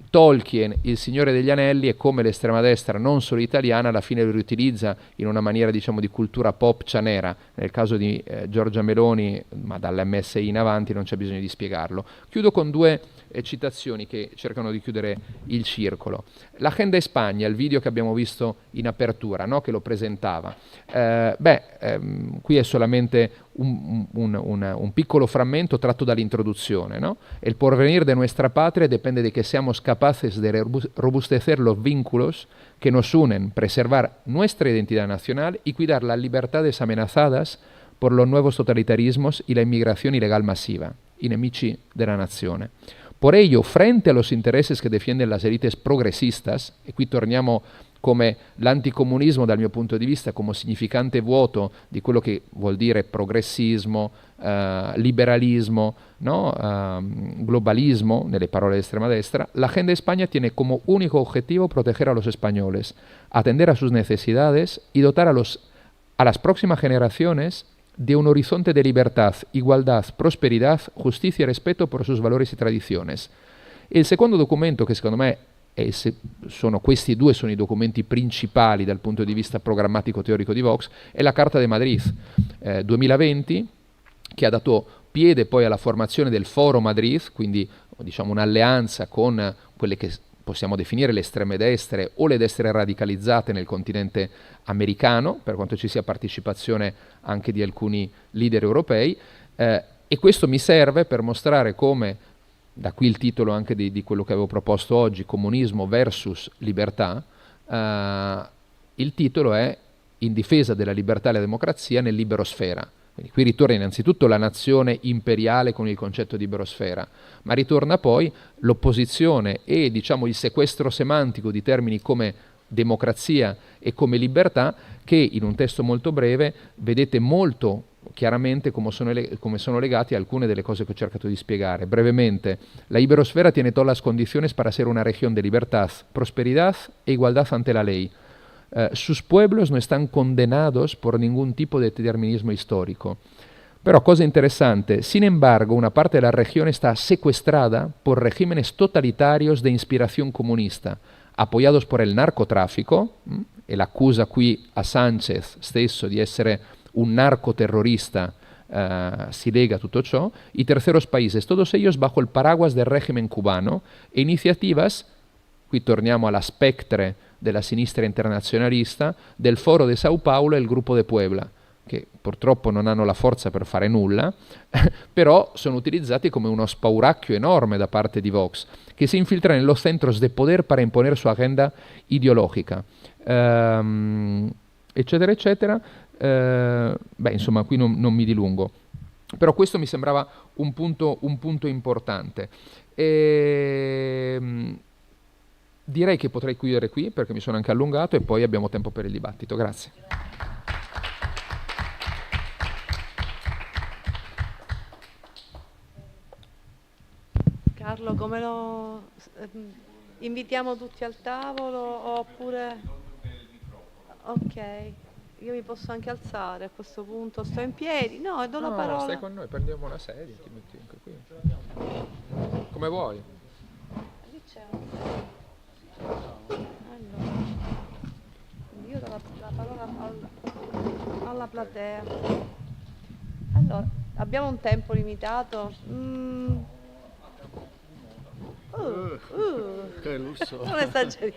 Tolkien, Il Signore degli Anelli, e come l'estrema destra, non solo italiana, alla fine lo riutilizza in una maniera diciamo di cultura pop cianera. Nel caso di Giorgia Meloni, ma dall'MSI in avanti non c'è bisogno di spiegarlo. Chiudo con due citazioni che cercano di chiudere il circolo. L'Agenda España, il video che abbiamo visto in apertura, no? Che lo presentava. Qui è solamente un piccolo frammento tratto dall'introduzione, ¿no? El porvenir de nuestra patria depende de que seamos capaces de robustecer los vínculos que nos unen, preservar nuestra identidad nacional y cuidar las libertades amenazadas por los nuevos totalitarismos y la inmigración ilegal masiva, i nemici della nazione. Por ello, frente a los intereses que defienden las élites progresistas, e qui torniamo come l'anticomunismo dal mio punto di vista come significante vuoto di quello che vuol dire progressismo, liberalismo, ¿no? Globalismo, nelle parole dell'estrema destra, la Agenda España tiene como único objetivo proteger a los españoles, atender a sus necesidades y dotar a las próximas generaciones de un horizonte de libertad, igualdad, prosperidad, justicia y respeto por sus valores y tradiciones. E il secondo documento, che secondo me questi due sono i documenti principali dal punto di vista programmatico teorico di Vox, è la Carta de Madrid 2020, che ha dato piede poi alla formazione del Foro Madrid, quindi diciamo un'alleanza con quelle che possiamo definire le estreme destre o le destre radicalizzate nel continente americano, per quanto ci sia partecipazione anche di alcuni leader europei, e questo mi serve per mostrare come, da qui il titolo anche di quello che avevo proposto oggi, Comunismo versus Libertà, il titolo è In difesa della libertà e della democrazia nel liberosfera. Quindi qui ritorna innanzitutto la nazione imperiale con il concetto di iberosfera, ma ritorna poi l'opposizione e diciamo il sequestro semantico di termini come democrazia e come libertà, che in un testo molto breve vedete molto chiaramente come sono legati a alcune delle cose che ho cercato di spiegare. Brevemente, la iberosfera tiene todas las condiciones para ser una región de libertad, prosperidad e igualdad ante la ley. Sus pueblos no están condenados por ningún tipo de determinismo histórico. Pero, cosa interesante, sin embargo, una parte de la región está secuestrada por regímenes totalitarios de inspiración comunista, apoyados por el narcotráfico, e l'accusa qui a Sánchez stesso di essere un narcoterrorista si lega a tutto ciò, y terceros países, todos ellos bajo el paraguas del régimen cubano, e iniciativas, qui torniamo alla spectre della sinistra internazionalista, del Foro de Sao Paulo e il Gruppo de Puebla, che purtroppo non hanno la forza per fare nulla, però sono utilizzati come uno spauracchio enorme da parte di Vox, che si infiltra en los centros de poder para imponer su agenda ideológica, eccetera, eccetera. Insomma, qui non mi dilungo, però questo mi sembrava un punto importante. Direi che potrei chiudere qui perché mi sono anche allungato e poi abbiamo tempo per il dibattito. Grazie. Carlo, come lo invitiamo tutti al tavolo oppure... Ok, io mi posso anche alzare a questo punto, sto in piedi, no, e do la parola. No, stai con noi, prendiamo una sedia, ti metti anche qui. Come vuoi. Lì c'è allora, io do la parola alla platea. Allora, abbiamo un tempo limitato. Che lusso. Non esageriamo.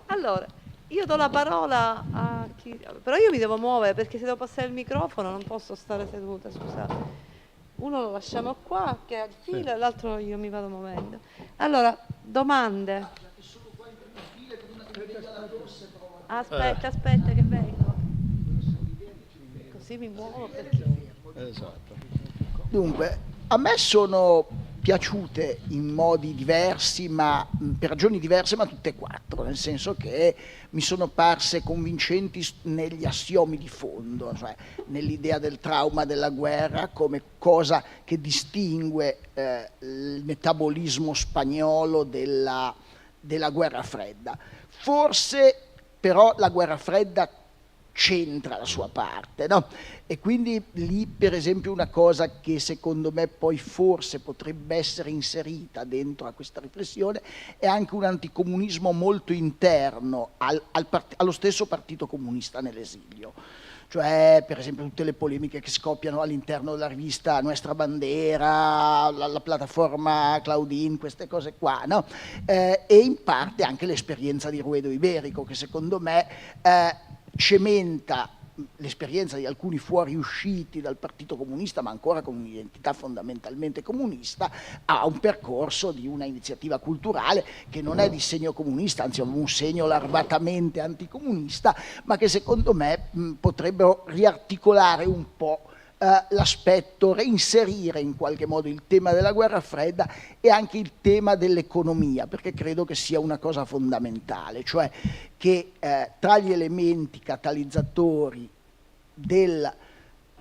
Allora, io do la parola a chi... Però io mi devo muovere, perché se devo passare il microfono non posso stare seduta, scusate. Uno lo lasciamo qua, che è al filo, e l'altro io mi vado muovendo. Allora, domande. Aspetta che vengo. Così mi muovo perché... Esatto. Dunque, a me sono piaciute in modi diversi, ma per ragioni diverse, ma tutte e quattro, nel senso che mi sono parse convincenti negli assiomi di fondo, cioè nell'idea del trauma della guerra come cosa che distingue il metabolismo spagnolo della guerra fredda. Forse però la guerra fredda c'entra la sua parte, no? E quindi lì, per esempio, una cosa che secondo me poi forse potrebbe essere inserita dentro a questa riflessione è anche un anticomunismo molto interno allo stesso Partito Comunista nell'esilio. Cioè, per esempio, tutte le polemiche che scoppiano all'interno della rivista Nuestra Bandera, la piattaforma Claudin, queste cose qua, no? E in parte anche l'esperienza di Ruedo Iberico, che secondo me cementa l'esperienza di alcuni fuoriusciti dal Partito Comunista, ma ancora con un'identità fondamentalmente comunista, a un percorso di una iniziativa culturale che non è di segno comunista, anzi è un segno larvatamente anticomunista, ma che secondo me potrebbero riarticolare un po' l'aspetto, reinserire in qualche modo il tema della guerra fredda e anche il tema dell'economia, perché credo che sia una cosa fondamentale, cioè che tra gli elementi catalizzatori del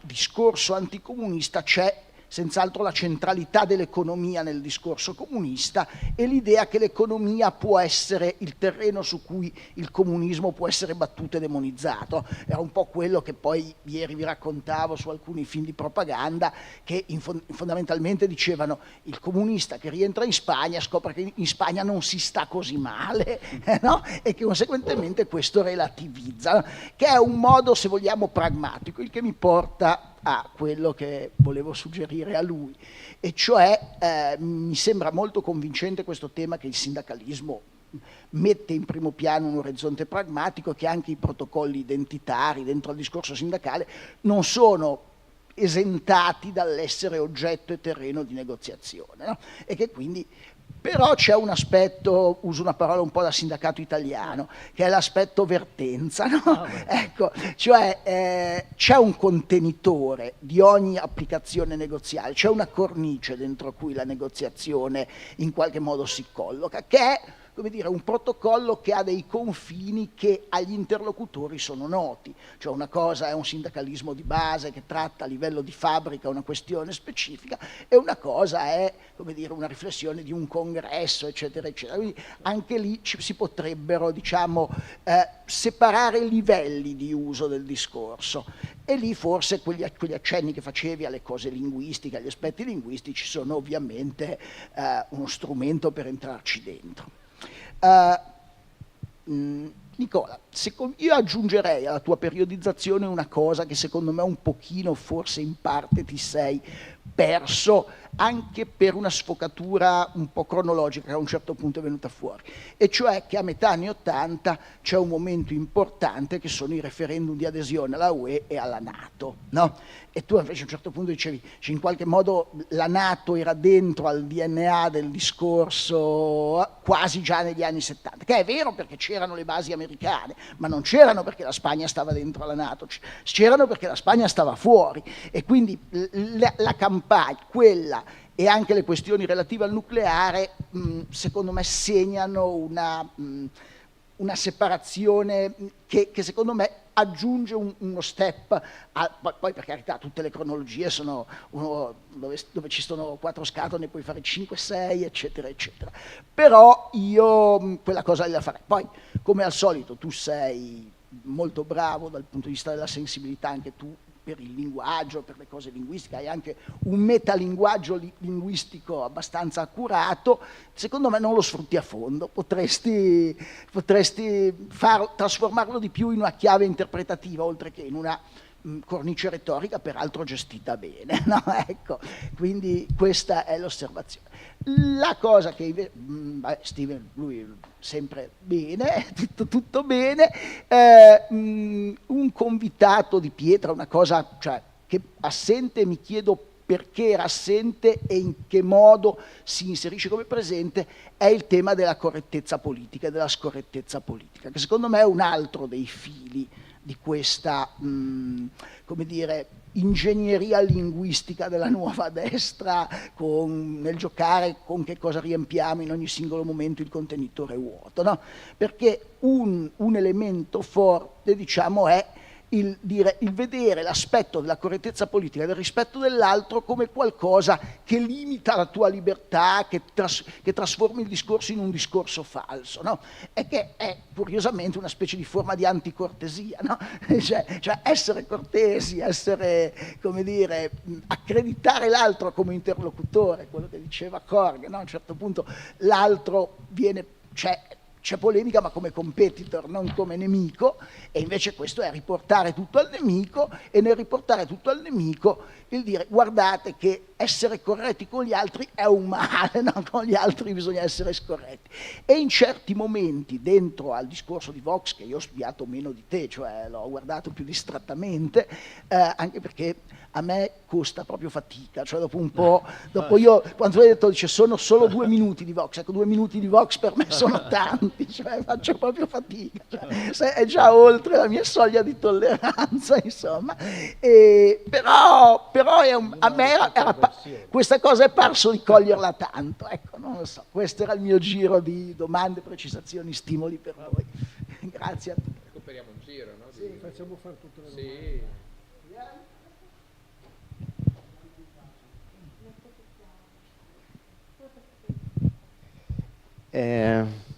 discorso anticomunista c'è senz'altro la centralità dell'economia nel discorso comunista e l'idea che l'economia può essere il terreno su cui il comunismo può essere battuto e demonizzato. Era un po' quello che poi ieri vi raccontavo su alcuni film di propaganda che fondamentalmente dicevano: il comunista che rientra in Spagna scopre che in Spagna non si sta così male, no? E che conseguentemente questo relativizza, che è un modo, se vogliamo, pragmatico, il che mi porta a quello che volevo suggerire a lui, e cioè mi sembra molto convincente questo tema che il sindacalismo mette in primo piano un orizzonte pragmatico, che anche i protocolli identitari dentro al discorso sindacale non sono esentati dall'essere oggetto e terreno di negoziazione, no? E che quindi però c'è un aspetto, uso una parola un po' da sindacato italiano, che è l'aspetto vertenza, no? Ecco, cioè c'è un contenitore di ogni applicazione negoziale, c'è una cornice dentro cui la negoziazione in qualche modo si colloca, che è, come dire, un protocollo che ha dei confini che agli interlocutori sono noti, cioè una cosa è un sindacalismo di base che tratta a livello di fabbrica una questione specifica e una cosa è, come dire, una riflessione di un congresso, eccetera, eccetera. Quindi anche lì si potrebbero, diciamo, separare i livelli di uso del discorso, e lì forse quegli accenni che facevi alle cose linguistiche, agli aspetti linguistici, sono ovviamente uno strumento per entrarci dentro. Nicola, io aggiungerei alla tua periodizzazione una cosa che secondo me un pochino, forse in parte, ti sei perso anche per una sfocatura un po' cronologica che a un certo punto è venuta fuori, e cioè che a metà anni 80 c'è un momento importante che sono i referendum di adesione alla UE e alla NATO, no? E tu invece a un certo punto dicevi, in qualche modo la NATO era dentro al DNA del discorso quasi già negli anni 70, che è vero perché c'erano le basi americane, ma non c'erano perché la Spagna stava dentro alla NATO, c'erano perché la Spagna stava fuori, e quindi la campagna, quella e anche le questioni relative al nucleare, secondo me segnano una separazione che secondo me aggiunge uno step, poi per carità tutte le cronologie sono dove ci sono 4 scatole, ne puoi fare 5, 6, eccetera, eccetera. Però io quella cosa la farei. Poi, come al solito, tu sei molto bravo dal punto di vista della sensibilità, anche tu, per il linguaggio, per le cose linguistiche, hai anche un metalinguaggio linguistico abbastanza accurato. Secondo me non lo sfrutti a fondo, potresti trasformarlo di più in una chiave interpretativa, oltre che in una cornice retorica, peraltro gestita bene, no? Ecco, quindi questa è l'osservazione. La cosa che Steven, lui sempre bene, tutto bene, un convitato di pietra, una cosa, cioè, che assente, mi chiedo perché era assente e in che modo si inserisce come presente, è il tema della correttezza politica e della scorrettezza politica, che secondo me è un altro dei fili di questa, come dire, ingegneria linguistica della nuova destra, nel giocare con che cosa riempiamo in ogni singolo momento il contenitore vuoto, no? Perché un elemento forte, diciamo, è il vedere l'aspetto della correttezza politica, del rispetto dell'altro, come qualcosa che limita la tua libertà, che trasforma il discorso in un discorso falso, no? E che è curiosamente una specie di forma di anticortesia, no? Cioè essere cortesi, come dire, accreditare l'altro come interlocutore, quello che diceva Korg, no? A un certo punto l'altro c'è polemica, ma come competitor, non come nemico, e invece questo è riportare tutto al nemico, e nel riportare tutto al nemico il dire: guardate che essere corretti con gli altri è un male, no? Con gli altri bisogna essere scorretti. E in certi momenti, dentro al discorso di Vox, che io ho studiato meno di te, cioè l'ho guardato più distrattamente, anche perché a me costa proprio fatica, cioè dopo un po', io, quando tu hai detto, dice, sono solo 2 minuti di Vox, ecco, 2 minuti di Vox per me sono tanti, cioè faccio proprio fatica, cioè, è già oltre la mia soglia di tolleranza, insomma, però a me questa cosa è parso di coglierla tanto, ecco, non lo so, questo era il mio giro di domande, precisazioni, stimoli per voi. Grazie a tutti. Recuperiamo un giro, no? Sì, facciamo fare tutte le domande. Sì.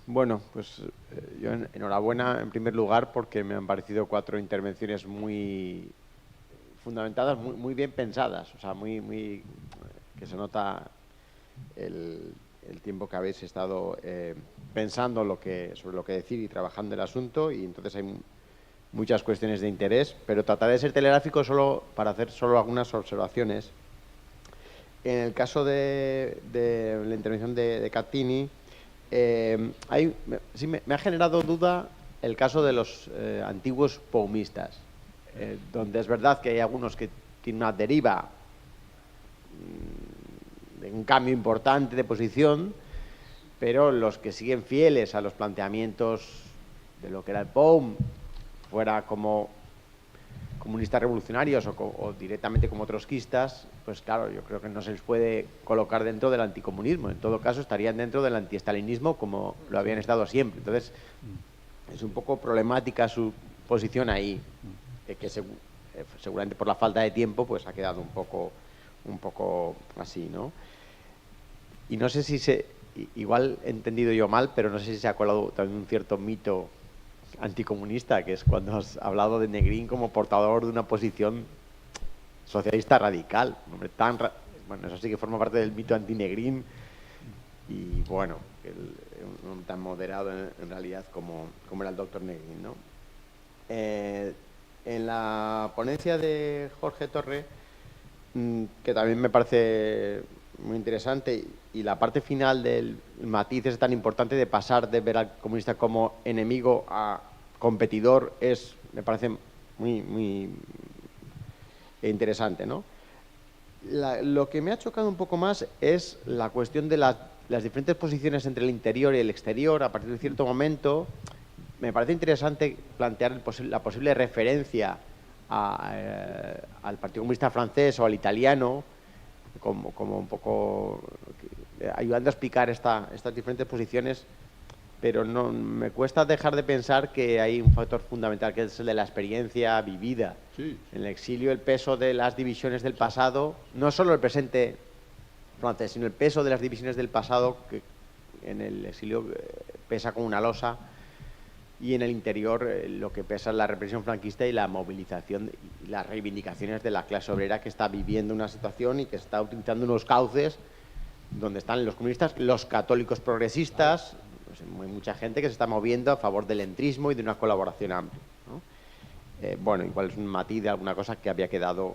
Bueno, pues yo enhorabuena en primer lugar porque me han parecido 4 intervenciones muy fundamentadas, muy bien pensadas, o sea, muy que se nota el tiempo que habéis estado pensando sobre lo que decir y trabajando el asunto, y entonces hay muchas cuestiones de interés, pero trataré de ser telegráfico solo para hacer algunas observaciones. En el caso de la intervención de Cattini, me ha generado duda el caso de los antiguos paumistas, donde es verdad que hay algunos que tienen una deriva, un cambio importante de posición, pero los que siguen fieles a los planteamientos de lo que era el POUM, fuera como comunistas revolucionarios o directamente como trotskistas, pues claro, yo creo que no se les puede colocar dentro del anticomunismo. En todo caso, estarían dentro del antiestalinismo como lo habían estado siempre. Entonces, es un poco problemática su posición ahí, que seguramente por la falta de tiempo pues ha quedado un poco así, ¿no? Y no sé si igual he entendido yo mal, pero no sé si se ha colado también un cierto mito anticomunista, que es cuando has hablado de Negrín como portador de una posición socialista radical. Hombre, bueno, eso sí que forma parte del mito anti-Negrín, y bueno, un hombre tan moderado en realidad como era el doctor Negrín, ¿no? En la ponencia de Jorge Torre, que también me parece muy interesante, y la parte final del matiz es tan importante de pasar de ver al comunista como enemigo a competidor, me parece muy interesante, ¿no? Lo que me ha chocado un poco más es la cuestión de las diferentes posiciones entre el interior y el exterior. A partir de cierto momento me parece interesante plantear la posible referencia al Partido Comunista francés o al italiano, como un poco ayudando a explicar estas diferentes posiciones, pero no, me cuesta dejar de pensar que hay un factor fundamental, que es el de la experiencia vivida. Sí. En el exilio, el peso de las divisiones del pasado, no solo el presente francés, sino el peso de las divisiones del pasado, que en el exilio pesa como una losa, y en el interior lo que pesa es la represión franquista y la movilización y las reivindicaciones de la clase obrera, que está viviendo una situación y que está utilizando unos cauces donde están los comunistas, los católicos progresistas, pues hay mucha gente que se está moviendo a favor del entrismo y de una colaboración amplia, ¿no? Bueno, igual es un matiz de alguna cosa que había quedado,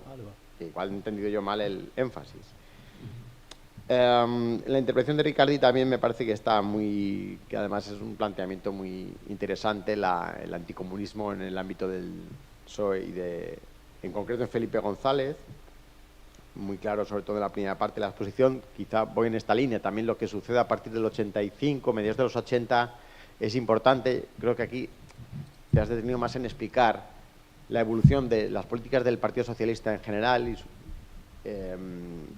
igual he entendido yo mal el énfasis. La intervención de Riccardi también me parece que está que además es un planteamiento muy interesante, el anticomunismo en el ámbito del PSOE y en concreto en Felipe González, muy claro, sobre todo en la primera parte de la exposición. Quizá voy en esta línea, también lo que sucede a partir del 85, mediados de los 80, es importante. Creo que aquí te has detenido más en explicar la evolución de las políticas del Partido Socialista en general y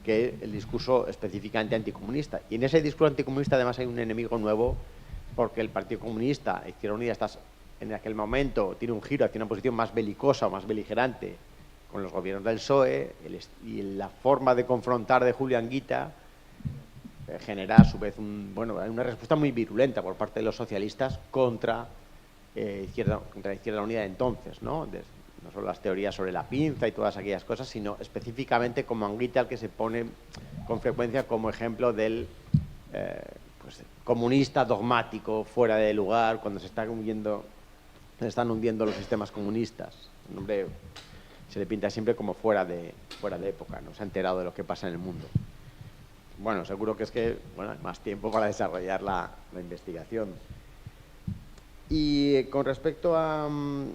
que el discurso específicamente anticomunista. Y en ese discurso anticomunista además hay un enemigo nuevo, porque el Partido Comunista, Izquierda Unida, en aquel momento tiene un giro hacia una posición más belicosa o más beligerante con los gobiernos del PSOE, y la forma de confrontar de Julio Anguita genera a su vez una respuesta muy virulenta por parte de los socialistas contra Izquierda Unida de entonces, ¿no? No solo las teorías sobre la pinza y todas aquellas cosas, sino específicamente como Anguita, el que se pone con frecuencia como ejemplo del comunista dogmático, fuera de lugar, cuando se están hundiendo los sistemas comunistas. El nombre se le pinta siempre como fuera de época, no se ha enterado de lo que pasa en el mundo. Bueno, seguro que hay más tiempo para desarrollar la investigación. Y con respecto a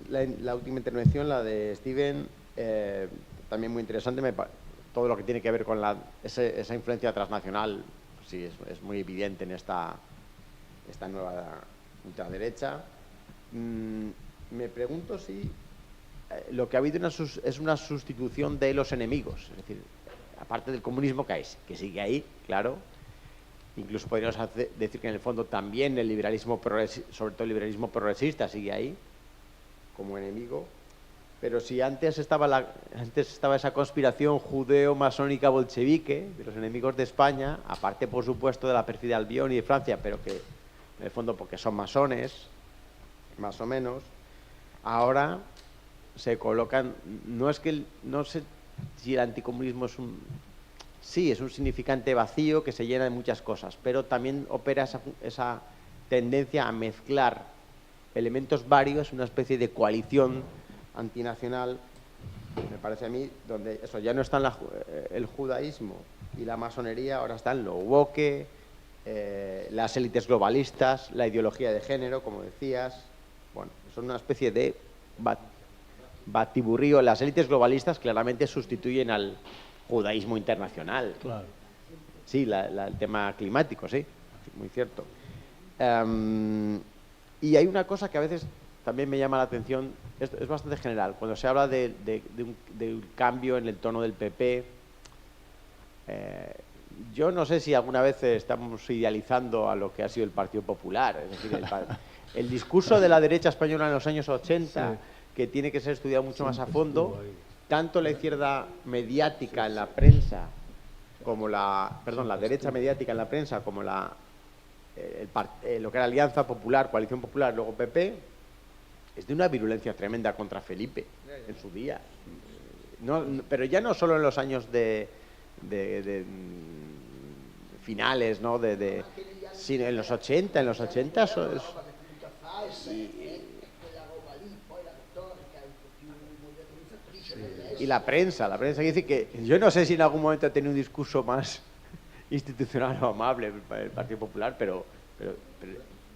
la última intervención, la de Steven, también muy interesante, todo lo que tiene que ver con esa influencia transnacional, sí, es muy evidente en esta nueva ultraderecha. Me pregunto si lo que ha habido es una sustitución de los enemigos, es decir, aparte del comunismo que sigue ahí, claro. Incluso podríamos decir que en el fondo también el liberalismo progresista, sobre todo el liberalismo progresista, sigue ahí como enemigo. Pero si antes estaba esa conspiración judeo-masónica bolchevique de los enemigos de España, aparte por supuesto de la perfida Albión y de Francia, pero que en el fondo porque son masones, más o menos, ahora se colocan, no sé si el anticomunismo es un significante vacío que se llena de muchas cosas, pero también opera esa tendencia a mezclar elementos varios, una especie de coalición antinacional, me parece a mí, donde eso ya no está el judaísmo y la masonería, ahora están lo woke, las élites globalistas, la ideología de género, como decías. Bueno, son una especie de batiburrío. Las élites globalistas claramente sustituyen al judaísmo internacional. Claro. Sí, el tema climático, sí, muy cierto. Y hay una cosa que a veces también me llama la atención, es bastante general, cuando se habla de un cambio en el tono del PP. Yo no sé si alguna vez estamos idealizando a lo que ha sido el Partido Popular, es decir, el discurso de la derecha española en los años 80, sí, que tiene que ser estudiado mucho más a fondo. Tanto la izquierda mediática en la prensa como la derecha mediática en la prensa como lo que era Alianza Popular, Coalición Popular, luego PP, es de una virulencia tremenda contra Felipe en su día. Pero ya no solo en los años de finales, ¿no? Sino en los 80, y la prensa dice que yo no sé si en algún momento ha tenido un discurso más institucional o amable el Partido Popular, pero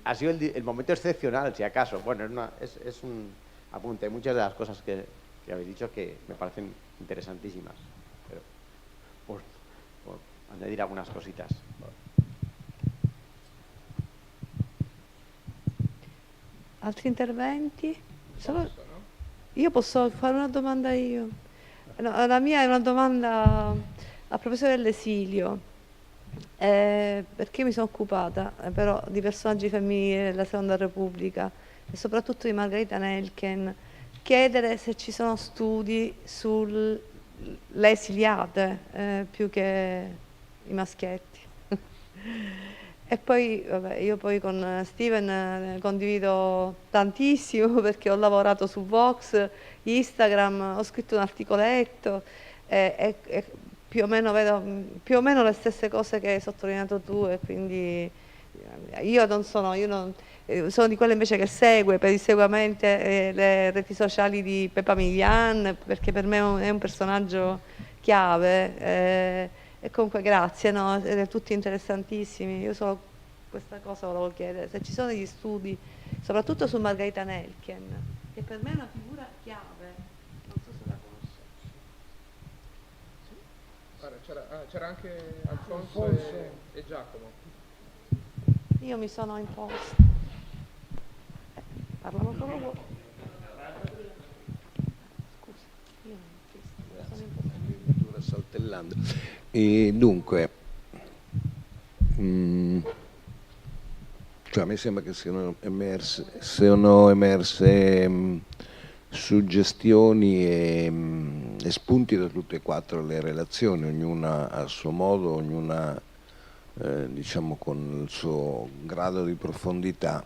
ha sido el momento excepcional, si acaso. Bueno, es un apunte. Hay muchas de las cosas que habéis dicho que me parecen interesantísimas, pero por añadir algunas cositas. Altri interventi? Io posso fare una domanda io? No, la mia è una domanda al professore dell'esilio. perché mi sono occupata però di personaggi femminili della Seconda Repubblica e soprattutto di Margherita Nelken, chiedere se ci sono studi sulle esiliate più che i maschietti. E poi vabbè, io poi con Steven condivido tantissimo perché ho lavorato su Vox, Instagram, ho scritto un articoletto e più o meno vedo più o meno le stesse cose che hai sottolineato tu, e quindi io sono di quelle invece che segue pedissequamente le reti sociali di Pepa Miglian, perché per me è un personaggio chiave. E comunque grazie, no? Tutti interessantissimi. Io solo questa cosa volevo chiedere, se ci sono degli studi, soprattutto su Margherita Nelken, che per me è una figura chiave, non so se la conosce. C'era anche Alfonso e Giacomo. Io mi sono imposta. Parlano solo loro. Scusa, io mi sono imposta. Saltellando. E dunque, cioè a me sembra che siano emerse suggestioni e spunti da tutte e quattro le relazioni, ognuna a suo modo, ognuna diciamo con il suo grado di profondità.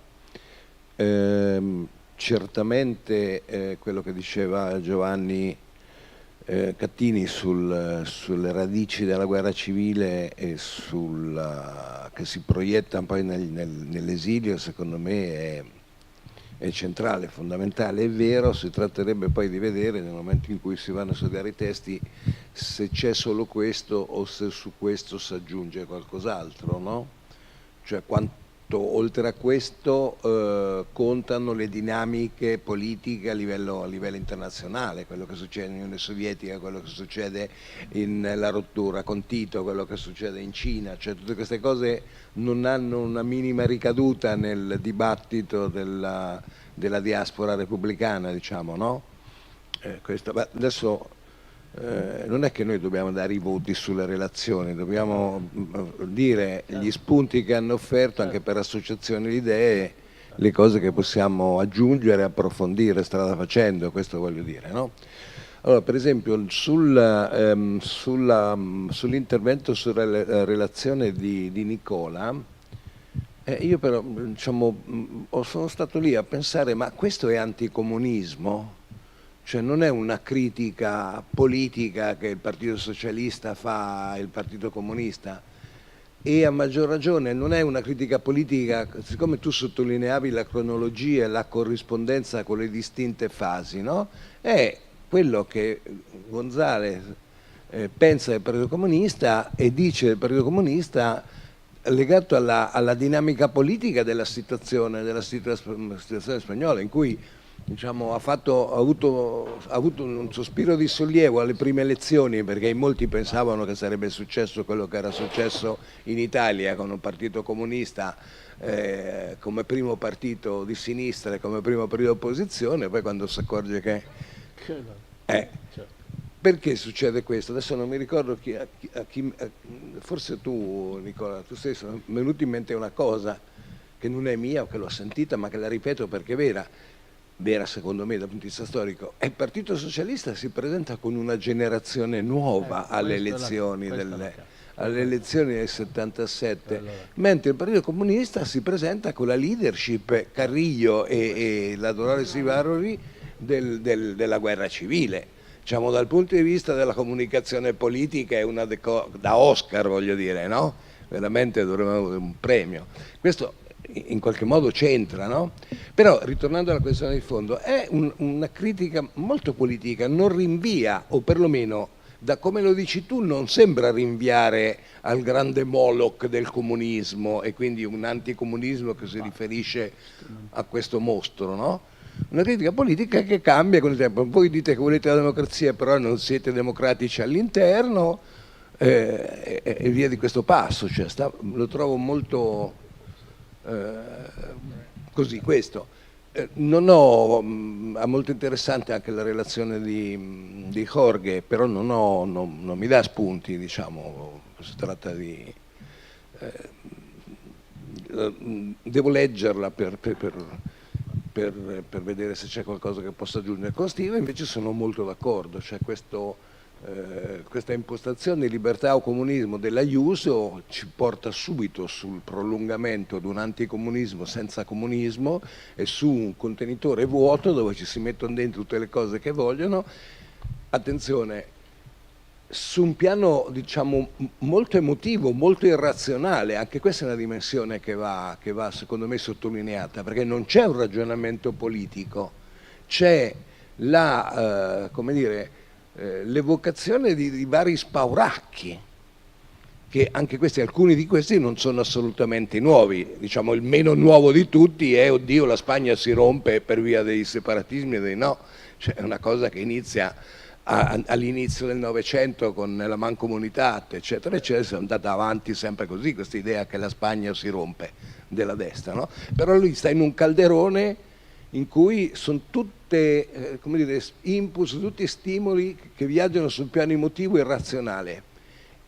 Certamente quello che diceva Giovanni Cattini sulle radici della guerra civile e che si proietta poi nell'esilio, secondo me è centrale, fondamentale. È vero, si tratterebbe poi di vedere nel momento in cui si vanno a studiare i testi se c'è solo questo o se su questo si aggiunge qualcos'altro, no? Cioè quanto oltre a questo contano le dinamiche politiche a livello internazionale, quello che succede nell'Unione Sovietica, quello che succede nella rottura con Tito, quello che succede in Cina, cioè tutte queste cose non hanno una minima ricaduta nel dibattito della diaspora repubblicana, diciamo, no? Adesso non è che noi dobbiamo dare i voti sulle relazioni, dobbiamo dire gli spunti che hanno offerto anche per associazioni di idee, le cose che possiamo aggiungere, approfondire strada facendo, questo voglio dire, no? Allora, per esempio, sull'intervento sulla relazione di Nicola, io però diciamo, sono stato lì a pensare, ma questo è anticomunismo? Cioè non è una critica politica che il Partito Socialista fa al Partito Comunista, e a maggior ragione non è una critica politica, siccome tu sottolineavi la cronologia e la corrispondenza con le distinte fasi, no? È quello che González pensa del Partito Comunista e dice del Partito Comunista legato alla dinamica politica della situazione spagnola, in cui diciamo, ha avuto un sospiro di sollievo alle prime elezioni, perché in molti pensavano che sarebbe successo quello che era successo in Italia con un partito comunista come primo partito di sinistra e come primo partito di opposizione, poi quando si accorge che perché succede questo? Adesso non mi ricordo forse tu Nicola, tu stesso, mi è venuta in mente una cosa che non è mia o che l'ho sentita, ma che la ripeto perché è vera secondo me dal punto di vista storico. Il Partito Socialista si presenta con una generazione nuova alle elezioni del 77, mentre il Partito Comunista si presenta con la leadership Carrillo e la Dolores Ibarruri della guerra civile. Diciamo, dal punto di vista della comunicazione politica è una da Oscar, voglio dire, no? Veramente dovremmo avere un premio. Questo in qualche modo c'entra, no? Però, ritornando alla questione di fondo, è una critica molto politica, non rinvia, o perlomeno, da come lo dici tu, non sembra rinviare al grande Moloch del comunismo e quindi un anticomunismo che si riferisce a questo mostro, no? Una critica politica che cambia con il tempo. Voi dite che volete la democrazia, però non siete democratici all'interno, e via di questo passo. Cioè, lo trovo molto così questo. È molto interessante anche la relazione di Jorge, però non mi dà spunti, diciamo, si tratta di devo leggerla per vedere se c'è qualcosa che possa aggiungere. Con Steve invece sono molto d'accordo, cioè questa impostazione di libertà o comunismo dell'Aiuso ci porta subito sul prolungamento di un anticomunismo senza comunismo e su un contenitore vuoto dove ci si mettono dentro tutte le cose che vogliono. Attenzione, su un piano diciamo molto emotivo, molto irrazionale, anche questa è una dimensione che va secondo me sottolineata, perché non c'è un ragionamento politico, c'è l'evocazione di vari spauracchi, che anche questi, alcuni di questi non sono assolutamente nuovi. Diciamo il meno nuovo di tutti è oddio la Spagna si rompe per via dei separatismi e dei no, cioè è una cosa che inizia all'inizio del Novecento con la Mancomunitate eccetera eccetera, è andata avanti sempre così questa idea che la Spagna si rompe della destra, no? Però lui sta in un calderone in cui sono tutte input, tutti stimoli che viaggiano sul piano emotivo e razionale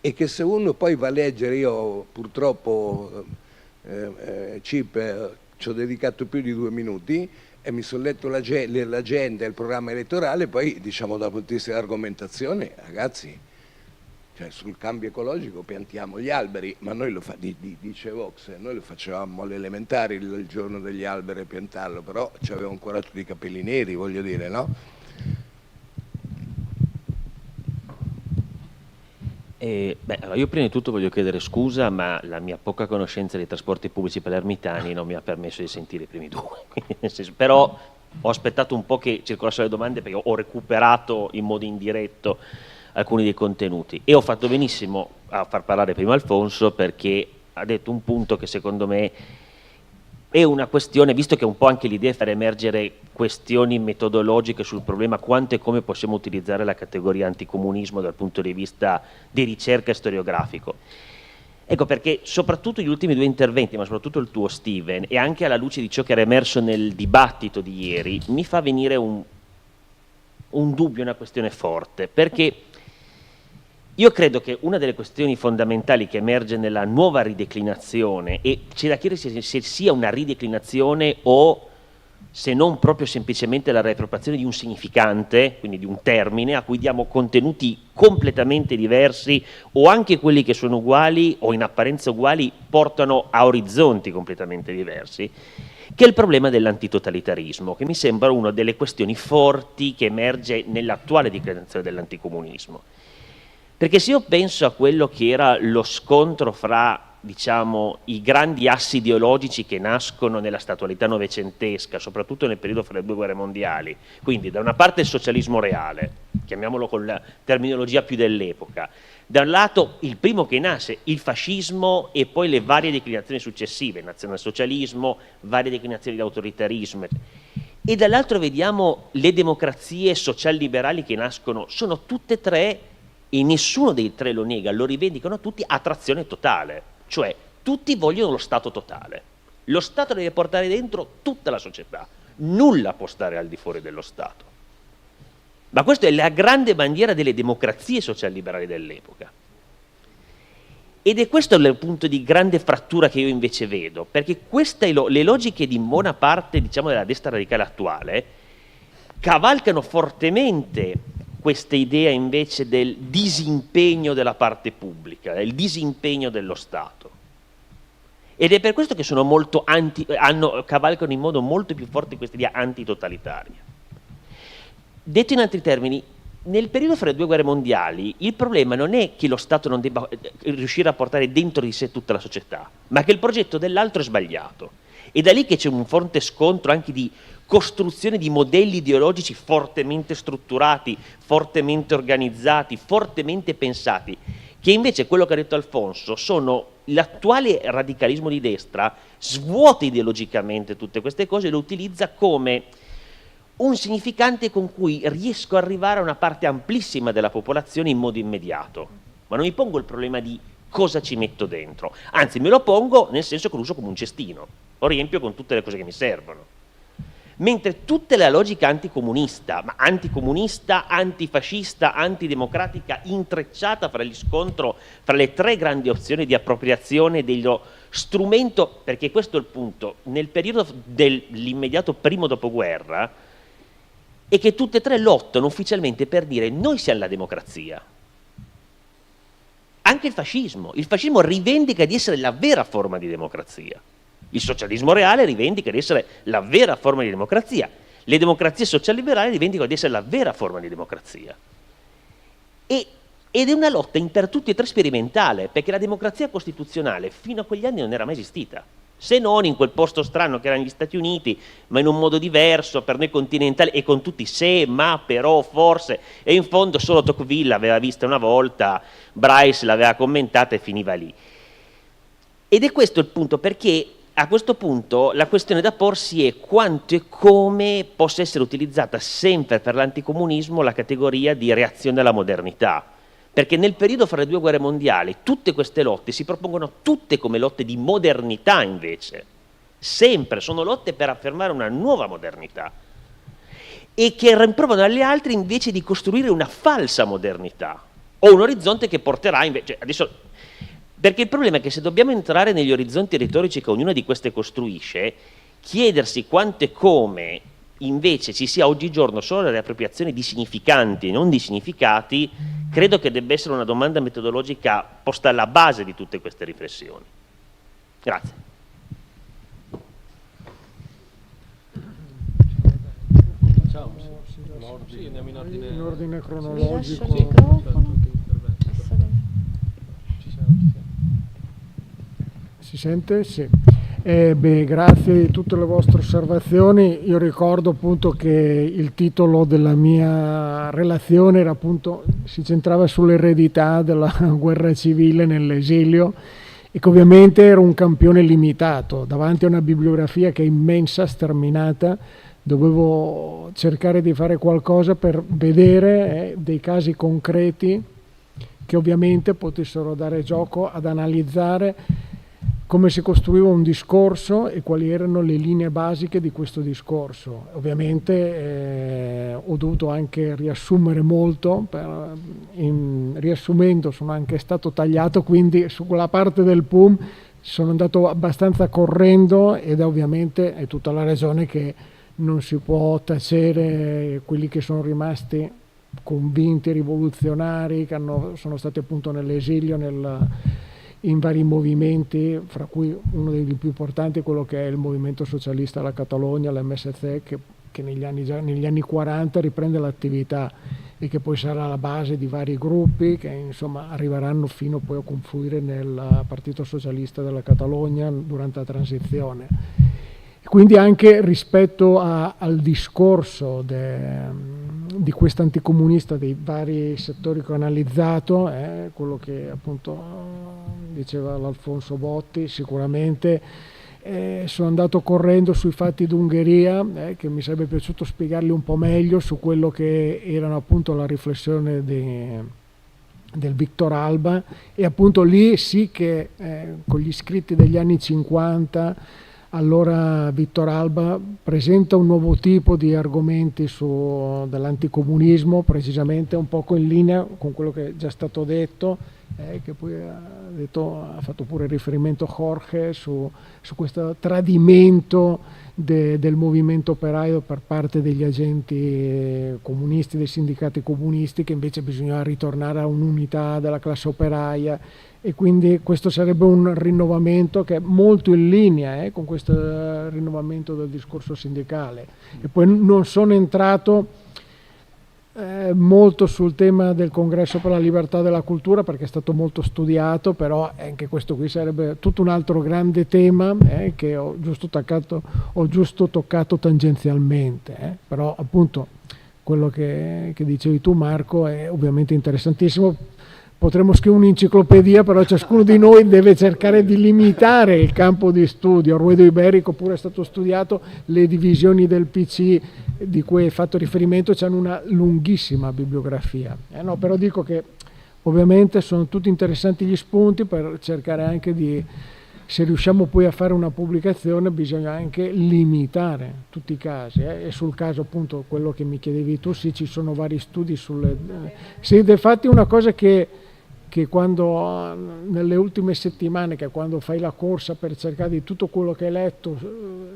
e che se uno poi va a leggere, io purtroppo Chip ci ho dedicato più di 2 minuti e mi sono letto l'agenda e il programma elettorale, poi diciamo dal punto di vista dell'argomentazione, ragazzi, cioè sul cambio ecologico piantiamo gli alberi, ma noi dice Vox, noi lo facevamo alle elementari il giorno degli alberi a piantarlo, però ci avevamo ancora tutti i capelli neri, voglio dire, no? Allora io prima di tutto voglio chiedere scusa, ma la mia poca conoscenza dei trasporti pubblici palermitani non mi ha permesso di sentire i primi 2. Nel senso, però ho aspettato un po' che circolassero le domande perché ho recuperato in modo indiretto alcuni dei contenuti e ho fatto benissimo a far parlare prima Alfonso, perché ha detto un punto che secondo me è una questione, visto che un po' anche l'idea è far emergere questioni metodologiche sul problema quanto e come possiamo utilizzare la categoria anticomunismo dal punto di vista di ricerca storiografico. Ecco perché soprattutto gli ultimi 2 interventi, ma soprattutto il tuo Steven, e anche alla luce di ciò che era emerso nel dibattito di ieri, mi fa venire un dubbio, una questione forte, perché io credo che una delle questioni fondamentali che emerge nella nuova rideclinazione, e c'è da chiedersi se sia una rideclinazione o se non proprio semplicemente la riappropriazione di un significante, quindi di un termine a cui diamo contenuti completamente diversi, o anche quelli che sono uguali o in apparenza uguali portano a orizzonti completamente diversi, che è il problema dell'antitotalitarismo, che mi sembra una delle questioni forti che emerge nell'attuale declinazione dell'anticomunismo. Perché se io penso a quello che era lo scontro fra, diciamo, i grandi assi ideologici che nascono nella statualità novecentesca, soprattutto nel periodo fra le 2 guerre mondiali, quindi da una parte il socialismo reale, chiamiamolo con la terminologia più dell'epoca, da un lato il primo che nasce, il fascismo e poi le varie declinazioni successive, nazionalsocialismo, varie declinazioni di autoritarismo, e dall'altro vediamo le democrazie social-liberali che nascono, sono tutte e 3, e nessuno dei 3 lo nega, lo rivendicano tutti, a trazione totale, cioè tutti vogliono lo Stato totale. Lo Stato deve portare dentro tutta la società, nulla può stare al di fuori dello Stato. Ma questa è la grande bandiera delle democrazie social-liberali dell'epoca. Ed è questo il punto di grande frattura che io invece vedo, perché le logiche di buona parte, diciamo, della destra radicale attuale cavalcano fortemente questa idea invece del disimpegno della parte pubblica, del disimpegno dello Stato. Ed è per questo che sono molto cavalcano in modo molto più forte questa idea antitotalitaria. Detto in altri termini, nel periodo fra le 2 guerre mondiali il problema non è che lo Stato non debba riuscire a portare dentro di sé tutta la società, ma che il progetto dell'altro è sbagliato. E da lì che c'è un forte scontro anche di costruzione di modelli ideologici fortemente strutturati, fortemente organizzati, fortemente pensati, che invece quello che ha detto Alfonso sono l'attuale radicalismo di destra, svuota ideologicamente tutte queste cose e lo utilizza come un significante con cui riesco ad arrivare a una parte amplissima della popolazione in modo immediato, ma non mi pongo il problema di cosa ci metto dentro, anzi me lo pongo nel senso che lo uso come un cestino, lo riempio con tutte le cose che mi servono. mentre tutta la logica anticomunista, ma anticomunista, antifascista, antidemocratica, intrecciata fra gli scontro fra le tre grandi opzioni di appropriazione dello strumento, perché questo è il punto, nel periodo dell'immediato primo dopoguerra, è che tutte e tre lottano ufficialmente per dire noi siamo la democrazia. Anche il fascismo rivendica di essere la vera forma di democrazia. Il socialismo reale rivendica di essere la vera forma di democrazia. Le democrazie socialliberali rivendicano di essere la vera forma di democrazia. Ed è una lotta per tutti e tre sperimentale, perché la democrazia costituzionale fino a quegli anni non era mai esistita. Se non in quel posto strano che erano gli Stati Uniti, ma in un modo diverso, per noi continentali, e con tutti se, ma, però, forse, e in fondo solo Tocqueville l'aveva vista una volta, Bryce l'aveva commentata e finiva lì. Ed è questo il punto, perché a questo punto la questione da porsi è quanto e come possa essere utilizzata sempre per l'anticomunismo la categoria di reazione alla modernità. Perché nel periodo fra le due guerre mondiali tutte queste lotte si propongono tutte come lotte di modernità invece. Sempre sono lotte per affermare una nuova modernità. E che rimprovano agli altri invece di costruire una falsa modernità. O un orizzonte che porterà invece... adesso, perché il problema è che se dobbiamo entrare negli orizzonti retorici che ognuna di queste costruisce, chiedersi quanto e come invece ci sia oggigiorno solo la riappropriazione di significanti e non di significati, credo che debba essere una domanda metodologica posta alla base di tutte queste riflessioni. Grazie. In ordine cronologico. Si sente? Sì. Grazie di tutte le vostre osservazioni. Io ricordo appunto che il titolo della mia relazione era appunto, si centrava sull'eredità della guerra civile nell'esilio e che ovviamente ero un campione limitato davanti a una bibliografia che è immensa, sterminata. Dovevo cercare di fare qualcosa per vedere dei casi concreti che ovviamente potessero dare gioco ad analizzare come si costruiva un discorso e quali erano le linee basiche di questo discorso. Ovviamente ho dovuto anche riassumere molto, riassumendo sono anche stato tagliato, quindi su quella parte del PUM sono andato abbastanza correndo ed ovviamente è tutta la ragione che non si può tacere quelli che sono rimasti convinti rivoluzionari, che sono stati appunto nell'esilio, in vari movimenti, fra cui uno dei più importanti è quello che è il movimento socialista alla Catalogna, l'MSC, che negli anni 40 riprende l'attività e che poi sarà la base di vari gruppi che insomma arriveranno fino poi a confluire nel Partito Socialista della Catalogna durante la transizione. Quindi anche rispetto al discorso di questo anticomunista dei vari settori che ho analizzato, quello che appunto diceva l'Alfonso Botti, sicuramente sono andato correndo sui fatti d'Ungheria, che mi sarebbe piaciuto spiegarli un po' meglio su quello che erano appunto la riflessione del Victor Alba, e appunto lì sì che con gli scritti degli anni 50 allora Victor Alba presenta un nuovo tipo di argomenti dell'anticomunismo, precisamente un poco in linea con quello che è già stato detto, che poi ha fatto pure riferimento Jorge su questo tradimento del movimento operaio per parte degli agenti comunisti, dei sindicati comunisti, che invece bisognava ritornare a un'unità della classe operaia. E quindi questo sarebbe un rinnovamento che è molto in linea con questo rinnovamento del discorso sindicale. E poi non sono entrato molto sul tema del Congresso per la Libertà della Cultura, perché è stato molto studiato, però anche questo qui sarebbe tutto un altro grande tema che ho giusto toccato tangenzialmente. Però appunto quello che dicevi tu, Marco, è ovviamente interessantissimo. Potremmo scrivere un'enciclopedia, però ciascuno di noi deve cercare di limitare il campo di studio. Il Ruedo Iberico pure è stato studiato, le divisioni del PC di cui hai fatto riferimento hanno una lunghissima bibliografia. No, però dico che ovviamente sono tutti interessanti gli spunti per cercare anche di se riusciamo poi a fare una pubblicazione bisogna anche limitare tutti i casi, e sul caso appunto quello che mi chiedevi tu, sì, ci sono vari studi sulle... Sì, infatti una cosa che quando nelle ultime settimane, che quando fai la corsa per cercare di tutto quello che hai letto,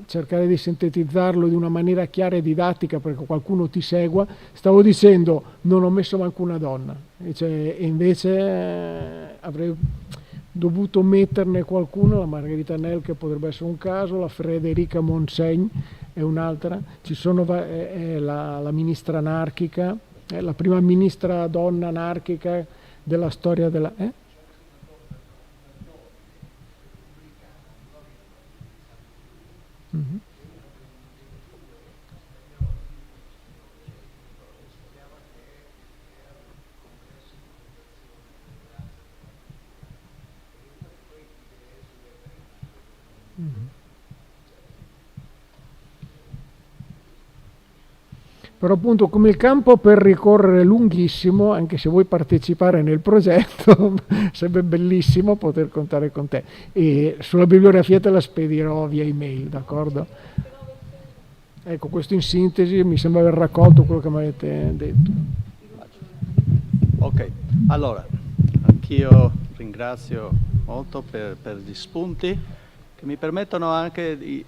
cercare di sintetizzarlo di una maniera chiara e didattica perché qualcuno ti segua, stavo dicendo non ho messo manco una donna, e invece avrei dovuto metterne qualcuno, la Margherita Nel che potrebbe essere un caso, la Federica Montseny è un'altra, ci sono la ministra anarchica, la prima ministra donna anarchica della storia della... Mm-hmm. Mm-hmm. Però appunto come il campo per ricorrere è lunghissimo, anche se vuoi partecipare nel progetto, sarebbe bellissimo poter contare con te. E sulla bibliografia te la spedirò via email, d'accordo? Ecco, questo in sintesi mi sembra aver raccolto quello che mi avete detto. Ok, allora, anch'io ringrazio molto per gli spunti che mi permettono anche di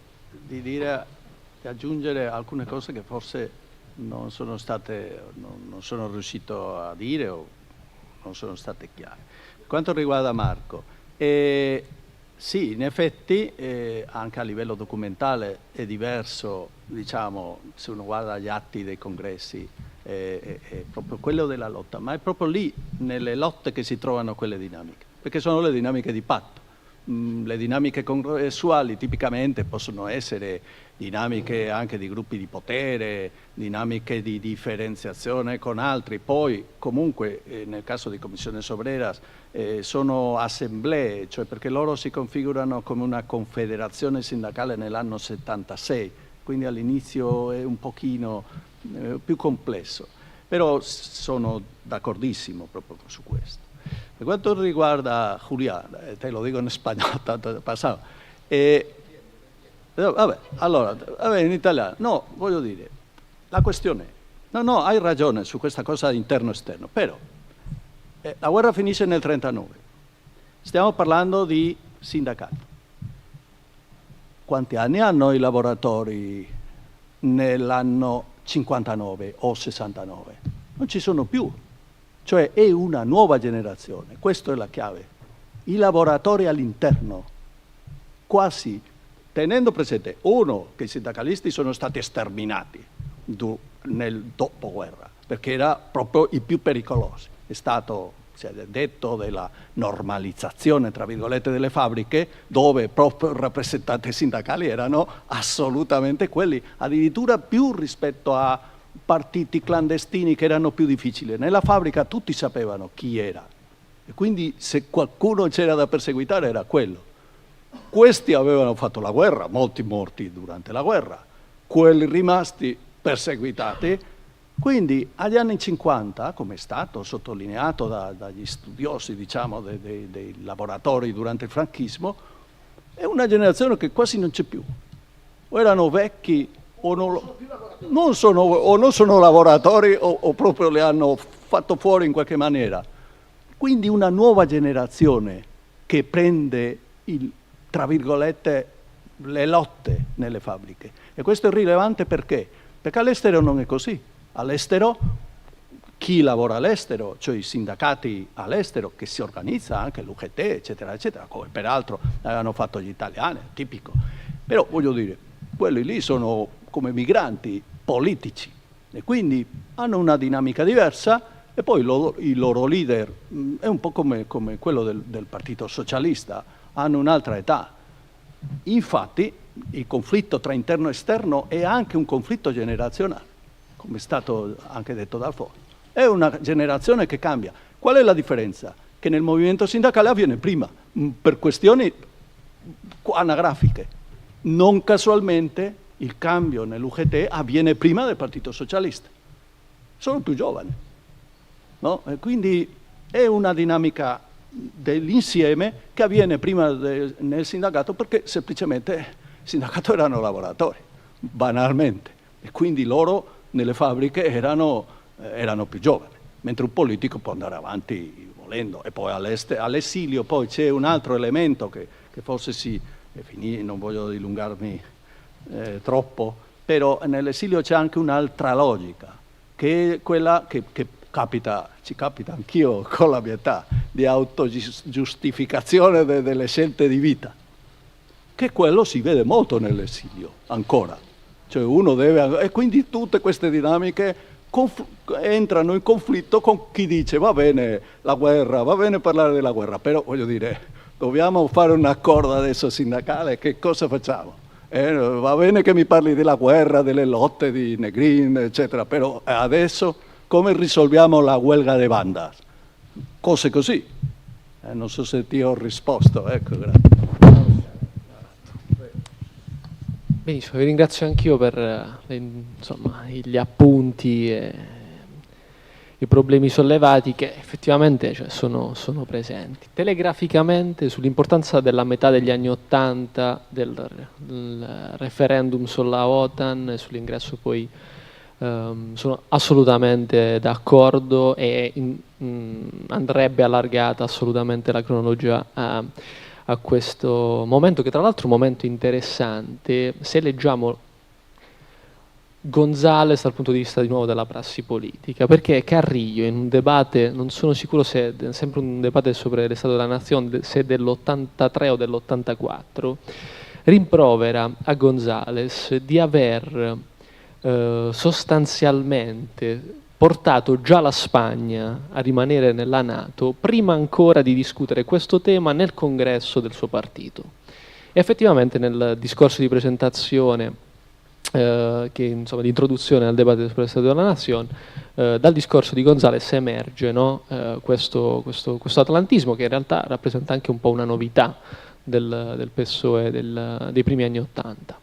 aggiungere alcune cose che forse non sono riuscito a dire o non sono state chiare. Per quanto riguarda Marco, sì, in effetti anche a livello documentale è diverso, diciamo, se uno guarda gli atti dei congressi, è proprio quello della lotta, ma è proprio lì, nelle lotte, che si trovano quelle dinamiche, perché sono le dinamiche di patto. Le dinamiche congressuali tipicamente possono essere dinamiche anche di gruppi di potere, dinamiche di differenziazione con altri, poi comunque nel caso di Comisiones Obreras sono assemblee, cioè perché loro si configurano come una confederazione sindacale nell'anno 76, quindi all'inizio è un pochino più complesso, però sono d'accordissimo proprio su questo. Per quanto riguarda Julián, te lo dico in spagnolo, tanto passato, vabbè, in italiano, no, voglio dire, la questione, no, hai ragione su questa cosa interno-esterno, però la guerra finisce nel 1939, stiamo parlando di sindacato. Quanti anni hanno i lavoratori nell'anno 59 o 69? Non ci sono più. Cioè è una nuova generazione, questa è la chiave. I lavoratori all'interno, quasi tenendo presente, uno, che i sindacalisti sono stati sterminati nel dopoguerra, perché era proprio i più pericolosi. È stato, si è detto, della normalizzazione, tra virgolette, delle fabbriche, dove proprio i rappresentanti sindacali erano assolutamente quelli, addirittura più rispetto a partiti clandestini che erano più difficili. Nella fabbrica tutti sapevano chi era e quindi se qualcuno c'era da perseguitare era quello. Questi avevano fatto la guerra, molti morti durante la guerra, quelli rimasti perseguitati. Quindi agli anni 50, come è stato sottolineato dagli studiosi, diciamo, dei lavoratori durante il franchismo, è una generazione che quasi non c'è più. O erano vecchi o non sono lavoratori o proprio le hanno fatto fuori in qualche maniera. Quindi una nuova generazione che prende, tra virgolette, le lotte nelle fabbriche. E questo è rilevante perché? Perché all'estero non è così. All'estero, chi lavora all'estero, cioè i sindacati all'estero, che si organizza anche l'UGT, eccetera, eccetera, come peraltro avevano fatto gli italiani, tipico. Però voglio dire, quelli lì sono come migranti politici e quindi hanno una dinamica diversa e poi i loro leader, è un po' come quello del Partito Socialista, hanno un'altra età. Infatti il conflitto tra interno e esterno è anche un conflitto generazionale, come è stato anche detto da Alfonso. È una generazione che cambia. Qual è la differenza? Che nel movimento sindacale avviene prima, per questioni anagrafiche. Non casualmente il cambio nell'UGT avviene prima del Partito Socialista. Sono più giovani, no? E quindi è una dinamica dell'insieme che avviene prima nel sindacato, perché semplicemente il sindacato erano lavoratori, banalmente, e quindi loro nelle fabbriche erano più giovani, mentre un politico può andare avanti volendo. E poi all'esilio poi c'è un altro elemento che forse non voglio dilungarmi troppo, però nell'esilio c'è anche un'altra logica, che è quella che ci capita anch'io con la mia età, di autogiustificazione delle scelte di vita, che quello si vede molto nell'esilio ancora. Cioè uno deve, e quindi tutte queste dinamiche entrano in conflitto con chi dice va bene la guerra, va bene parlare della guerra, però voglio dire, dobbiamo fare un accordo adesso sindacale, che cosa facciamo? Va bene che mi parli della guerra, delle lotte di Negrin, eccetera, però adesso come risolviamo la huelga de bandas? Cose così. Non so se ti ho risposto, ecco, grazie. Benissimo, vi ringrazio anch'io per insomma, gli appunti e i problemi sollevati che effettivamente sono presenti. Telegraficamente sull'importanza della metà degli anni '80 del referendum sulla OTAN e sull'ingresso poi sono assolutamente d'accordo e andrebbe allargata assolutamente la cronologia a questo momento, che tra l'altro è un momento interessante se leggiamo González dal punto di vista di nuovo della prassi politica, perché Carrillo in un debate, non sono sicuro se è sempre un debate sopra lo Stato della Nazione, se dell'83 o dell'84, rimprovera a González di aver sostanzialmente portato già la Spagna a rimanere nella NATO prima ancora di discutere questo tema nel congresso del suo partito. E effettivamente nel discorso di presentazione che insomma di introduzione al dibattito sullo Stato della Nazione, dal discorso di González emerge, no, questo atlantismo che in realtà rappresenta anche un po' una novità del PSOE dei primi anni '80.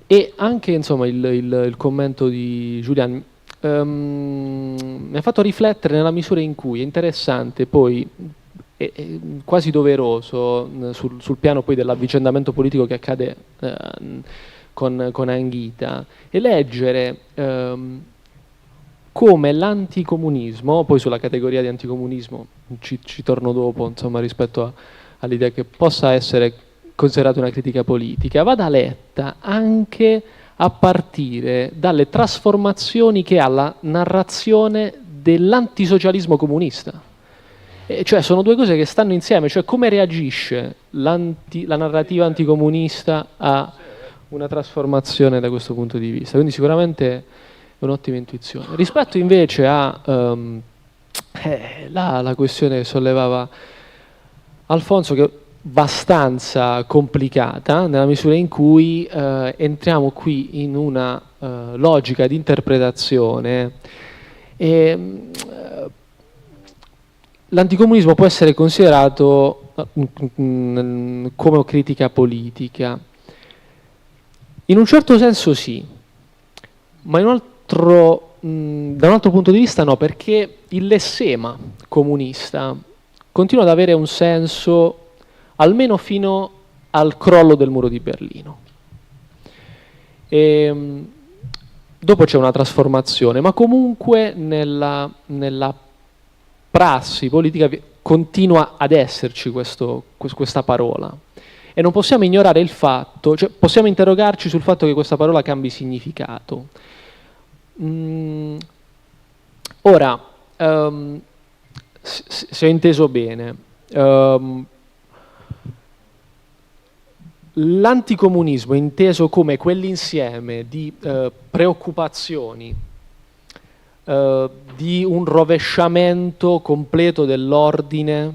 E anche insomma il commento di Giuliani mi ha fatto riflettere nella misura in cui è interessante poi, è quasi doveroso sul piano poi dell'avvicendamento politico che accade con Anghita, e leggere come l'anticomunismo, poi sulla categoria di anticomunismo ci torno dopo, insomma, rispetto all'idea che possa essere considerata una critica politica, vada letta anche a partire dalle trasformazioni che ha la narrazione dell'antisocialismo comunista. Cioè sono due cose che stanno insieme, cioè come reagisce la narrativa anticomunista a una trasformazione da questo punto di vista. Quindi sicuramente è un'ottima intuizione. Rispetto invece a la questione che sollevava Alfonso, che abbastanza complicata nella misura in cui entriamo qui in una logica di interpretazione e l'anticomunismo può essere considerato come critica politica. In un certo senso sì, ma da un altro punto di vista no, perché il lessema comunista continua ad avere un senso almeno fino al crollo del muro di Berlino. Dopo c'è una trasformazione, ma comunque nella prassi politica continua ad esserci questa parola. E non possiamo ignorare il fatto, cioè possiamo interrogarci sul fatto che questa parola cambi significato. Ora, se ho inteso bene, l'anticomunismo inteso come quell'insieme di preoccupazioni, di un rovesciamento completo dell'ordine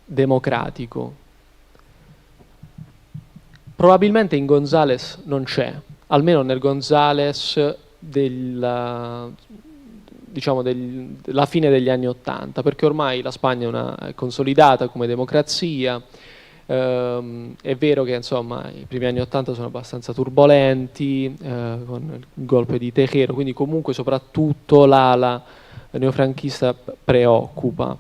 democratico, probabilmente in González non c'è, almeno nel González della fine degli anni '80, perché ormai la Spagna è consolidata come democrazia. È vero che insomma i primi anni '80 sono abbastanza turbolenti con il golpe di Tejero, quindi comunque soprattutto l'ala neofranchista preoccupa.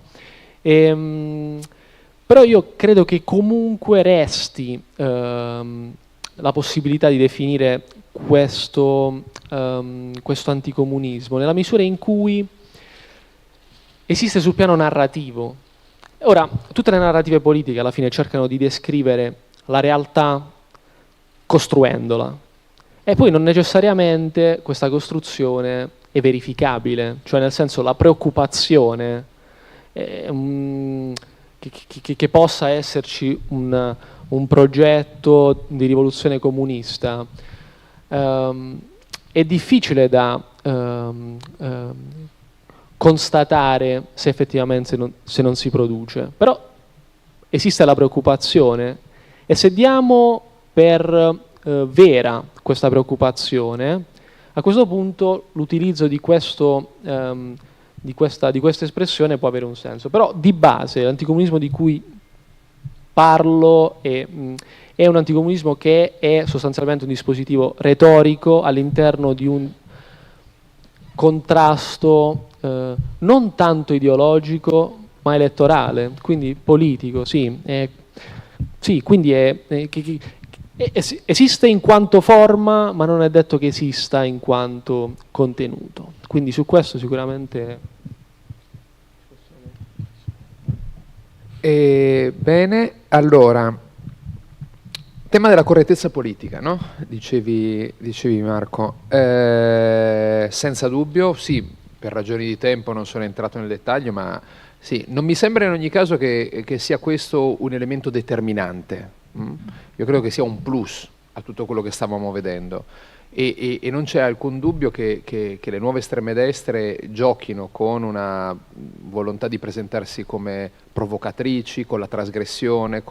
Però io credo che comunque resti la possibilità di definire questo anticomunismo, nella misura in cui esiste sul piano narrativo. Ora, tutte le narrative politiche alla fine cercano di descrivere la realtà costruendola, e poi non necessariamente questa costruzione è verificabile, cioè nel senso la preoccupazione che possa esserci un progetto di rivoluzione comunista è difficile da constatare se effettivamente se non si produce, però esiste la preoccupazione, e se diamo per vera questa preoccupazione, a questo punto l'utilizzo di questa espressione può avere un senso. Però di base l'anticomunismo di cui parlo è un anticomunismo che è sostanzialmente un dispositivo retorico all'interno di un contrasto non tanto ideologico ma elettorale, quindi politico, sì, quindi esiste in quanto forma, ma non è detto che esista in quanto contenuto. Quindi su questo sicuramente. Bene, allora, tema della correttezza politica, no? Dicevi Marco. Senza dubbio, sì, per ragioni di tempo non sono entrato nel dettaglio, ma sì, non mi sembra in ogni caso che sia questo un elemento determinante. Io credo che sia un plus a tutto quello che stavamo vedendo, e non c'è alcun dubbio che le nuove estreme destre giochino con una volontà di presentarsi come provocatrici, con la trasgressione,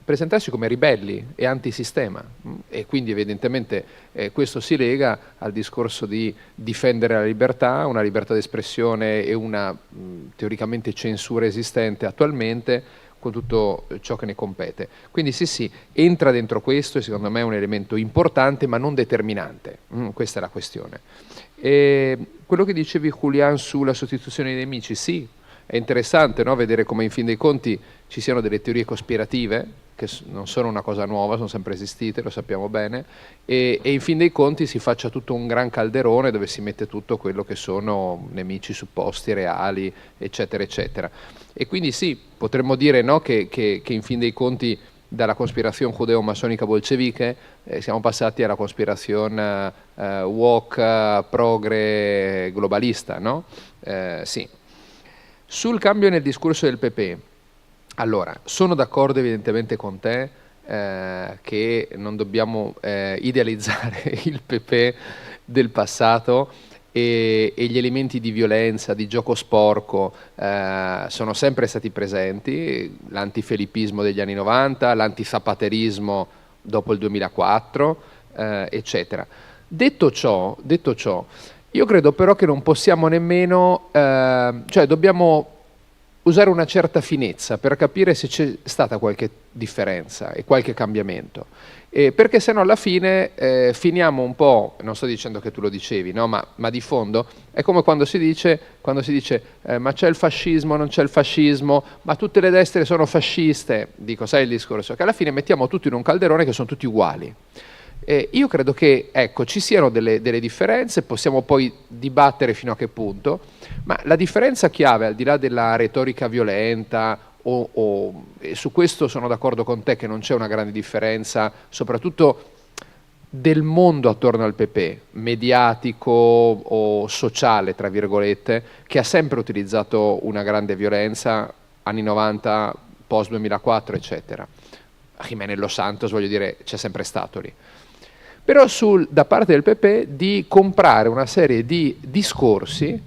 presentarsi come ribelli e antisistema, e quindi evidentemente questo si lega al discorso di difendere la libertà, una libertà d'espressione e una teoricamente censura esistente attualmente, con tutto ciò che ne compete. Quindi sì, entra dentro questo, e secondo me è un elemento importante ma non determinante. Questa è la questione. Quello che dicevi, Julian, sulla sostituzione dei nemici, sì, è interessante, no? Vedere come in fin dei conti ci siano delle teorie cospirative, che non sono una cosa nuova, sono sempre esistite, lo sappiamo bene, e in fin dei conti si faccia tutto un gran calderone dove si mette tutto quello che sono nemici supposti, reali, eccetera, eccetera. E quindi sì, potremmo dire, no, che in fin dei conti dalla cospirazione judeo-massonica bolsceviche siamo passati alla cospirazione woke, progre, globalista, no? Sì. Sul cambio nel discorso del PP, allora, sono d'accordo evidentemente con te che non dobbiamo idealizzare il PP del passato, e gli elementi di violenza, di gioco sporco sono sempre stati presenti, l'antifelipismo degli anni 90, l'antizapaterismo dopo il 2004, eccetera. Detto ciò, io credo però che non possiamo nemmeno, cioè dobbiamo usare una certa finezza per capire se c'è stata qualche differenza e qualche cambiamento, perché se no alla fine finiamo un po', non sto dicendo che tu lo dicevi, no? ma di fondo è come quando si dice ma c'è il fascismo, non c'è il fascismo, ma tutte le destre sono fasciste, dico, sai il discorso, che alla fine mettiamo tutti in un calderone che sono tutti uguali. Io credo che ci siano delle differenze, possiamo poi dibattere fino a che punto, ma la differenza chiave, al di là della retorica violenta, e su questo sono d'accordo con te che non c'è una grande differenza, soprattutto del mondo attorno al PP, mediatico o sociale, tra virgolette, che ha sempre utilizzato una grande violenza, anni 90, post 2004, eccetera. Jiménez Los Santos, voglio dire, c'è sempre stato lì. Però da parte del PP di comprare una serie di discorsi,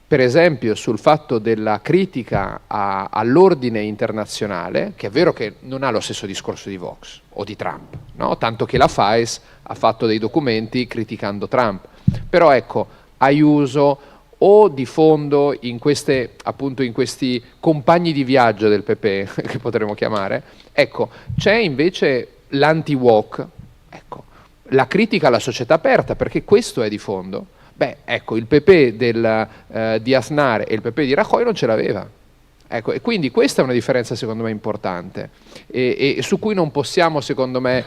per esempio sul fatto della critica all'ordine internazionale, che è vero che non ha lo stesso discorso di Vox o di Trump, no? Tanto che la FAES ha fatto dei documenti criticando Trump. Però Ayuso o di fondo in questi compagni di viaggio del PP, che potremmo chiamare, c'è invece l'anti-woke, la critica alla società aperta, perché questo è di fondo, Beh, ecco, il PP di Aznar e il PP di Rajoy non ce l'aveva. Ecco, e quindi questa è una differenza secondo me importante e su cui non possiamo secondo me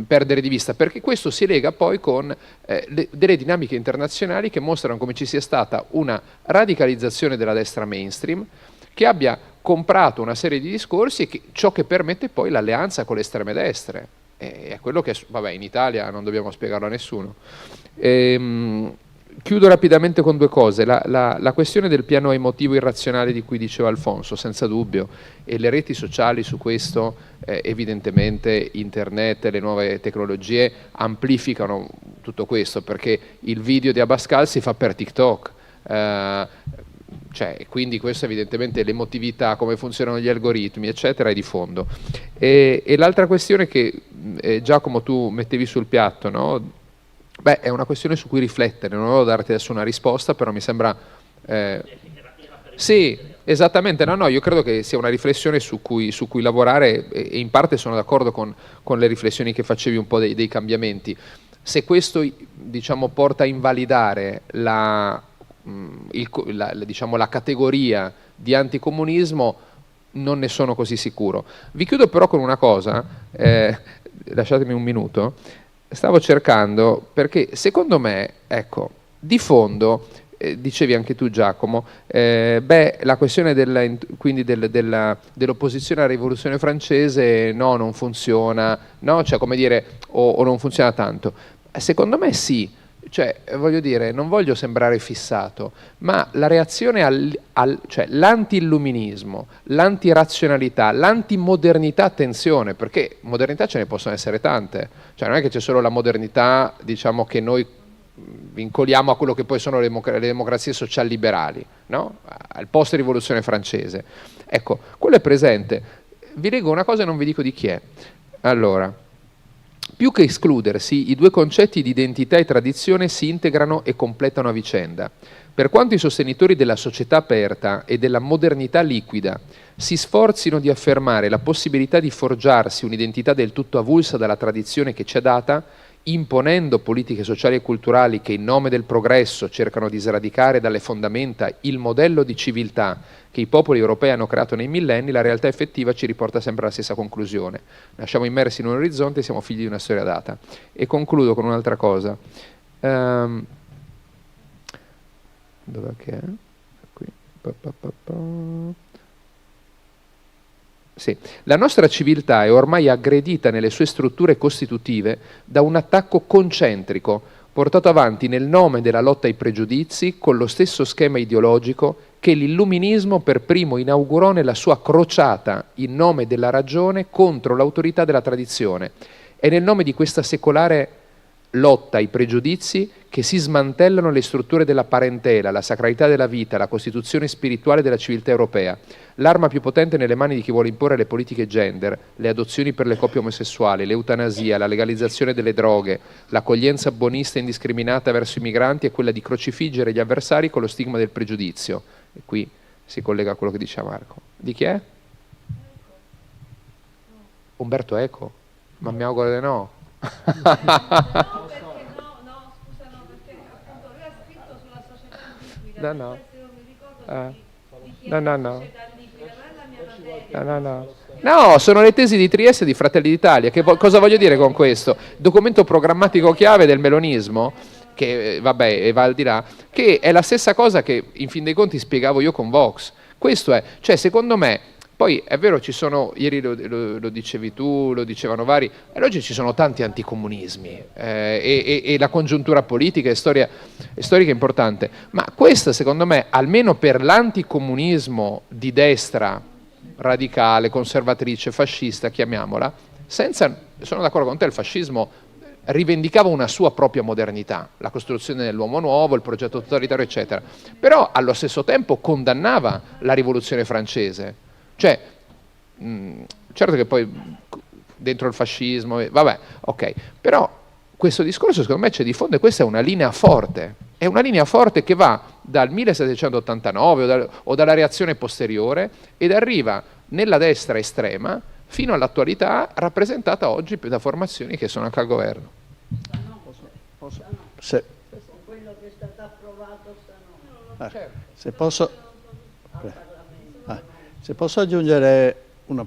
perdere di vista, perché questo si lega poi con delle dinamiche internazionali che mostrano come ci sia stata una radicalizzazione della destra mainstream che abbia comprato una serie di discorsi e ciò che permette poi l'alleanza con le estreme destre. È quello che, vabbè, in Italia non dobbiamo spiegarlo a nessuno. Chiudo rapidamente con due cose. La questione del piano emotivo irrazionale di cui diceva Alfonso, senza dubbio, e le reti sociali su questo, evidentemente internet e le nuove tecnologie amplificano tutto questo, perché il video di Abascal si fa per TikTok. Quindi questo evidentemente l'emotività, come funzionano gli algoritmi, eccetera, è di fondo. E l'altra questione che Giacomo tu mettevi sul piatto, no? Beh, è una questione su cui riflettere, non voglio darti adesso una risposta, però mi sembra... Sì, esattamente, no, io credo che sia una riflessione su cui lavorare e in parte sono d'accordo con le riflessioni che facevi un po' dei cambiamenti. Se questo, diciamo, porta a invalidare la categoria di anticomunismo, non ne sono così sicuro. Vi chiudo però con una cosa, lasciatemi un minuto. Stavo cercando, perché secondo me, ecco, di fondo, dicevi anche tu Giacomo, la questione dell'opposizione alla rivoluzione francese non funziona, no? Cioè, come dire, o non funziona tanto. Secondo me sì, cioè, voglio dire, non voglio sembrare fissato, ma la reazione cioè l'anti-illuminismo, l'antirazionalità, l'antimodernità, attenzione, perché modernità ce ne possono essere tante, cioè non è che c'è solo la modernità, diciamo, che noi vincoliamo a quello che poi sono le democrazie social liberali, no? Al post rivoluzione francese. Ecco, quello è presente. Vi leggo una cosa e non vi dico di chi è. Allora, più che escludersi, i due concetti di identità e tradizione si integrano e completano a vicenda. Per quanto i sostenitori della società aperta e della modernità liquida si sforzino di affermare la possibilità di forgiarsi un'identità del tutto avulsa dalla tradizione che ci è data, imponendo politiche sociali e culturali che in nome del progresso cercano di sradicare dalle fondamenta il modello di civiltà che i popoli europei hanno creato nei millenni, la realtà effettiva ci riporta sempre alla stessa conclusione. Nasciamo immersi in un orizzonte e siamo figli di una storia data. E concludo con un'altra cosa. Dov'è che è? Qui. Sì. La nostra civiltà è ormai aggredita nelle sue strutture costitutive da un attacco concentrico portato avanti nel nome della lotta ai pregiudizi con lo stesso schema ideologico che l'illuminismo per primo inaugurò nella sua crociata in nome della ragione contro l'autorità della tradizione. È nel nome di questa secolare lotta ai pregiudizi che si smantellano le strutture della parentela, la sacralità della vita, la costituzione spirituale della civiltà europea. L'arma più potente nelle mani di chi vuole imporre le politiche gender, le adozioni per le coppie omosessuali, l'eutanasia, la legalizzazione delle droghe, l'accoglienza buonista e indiscriminata verso i migranti è quella di crocifiggere gli avversari con lo stigma del pregiudizio. E qui si collega a quello che diceva Marco. Di chi è? Umberto Eco? Ma mi auguro di no. No, sono le tesi di Trieste di Fratelli d'Italia. Cosa voglio dire con questo? Documento programmatico chiave del melonismo, che vabbè, va al di là, che è la stessa cosa che in fin dei conti spiegavo io con Vox. Questo è, cioè secondo me, poi è vero, ci sono, ieri lo dicevi tu, lo dicevano vari, e oggi ci sono tanti anticomunismi e la congiuntura politica è storica importante, ma questa secondo me, almeno per l'anticomunismo di destra, radicale, conservatrice, fascista, chiamiamola, sono d'accordo con te, il fascismo rivendicava una sua propria modernità, la costruzione dell'uomo nuovo, il progetto totalitario, eccetera, però allo stesso tempo condannava la rivoluzione francese. Cioè, certo che poi dentro il fascismo, vabbè, ok, però questo discorso secondo me c'è di fondo e questa è una linea forte che va dal 1789 o dalla reazione posteriore ed arriva nella destra estrema fino all'attualità rappresentata oggi da formazioni che sono anche al governo. Sì. Se posso aggiungere un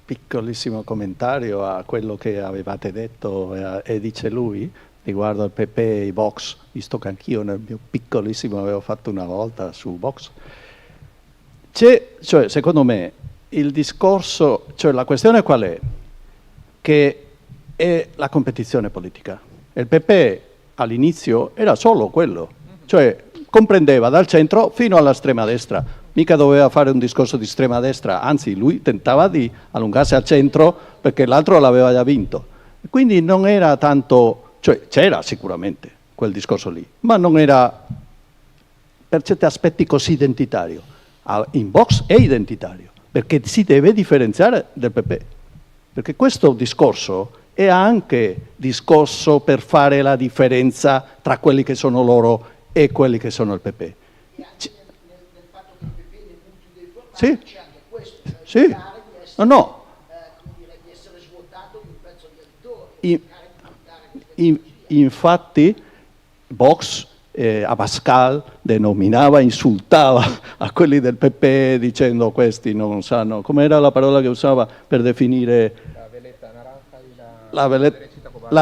piccolissimo commentario a quello che avevate detto e dice lui riguardo al PP e i Vox, visto che anch'io nel mio piccolissimo avevo fatto una volta su Vox. Cioè, secondo me, il discorso, cioè la questione qual è? Che è la competizione politica. Il PP all'inizio era solo quello, cioè comprendeva dal centro fino all'estrema destra, mica doveva fare un discorso di estrema destra, anzi lui tentava di allungarsi al centro perché l'altro l'aveva già vinto. Quindi non era tanto, cioè c'era sicuramente quel discorso lì, ma non era per certi aspetti così identitario. In Vox è identitario, perché si deve differenziare del PP, perché questo discorso è anche discorso per fare la differenza tra quelli che sono loro e quelli che sono il PP. Sì, sì, no. Infatti Vox Abascal denominava, insultava a quelli del PP dicendo questi non sanno, com'era la parola che usava per definire la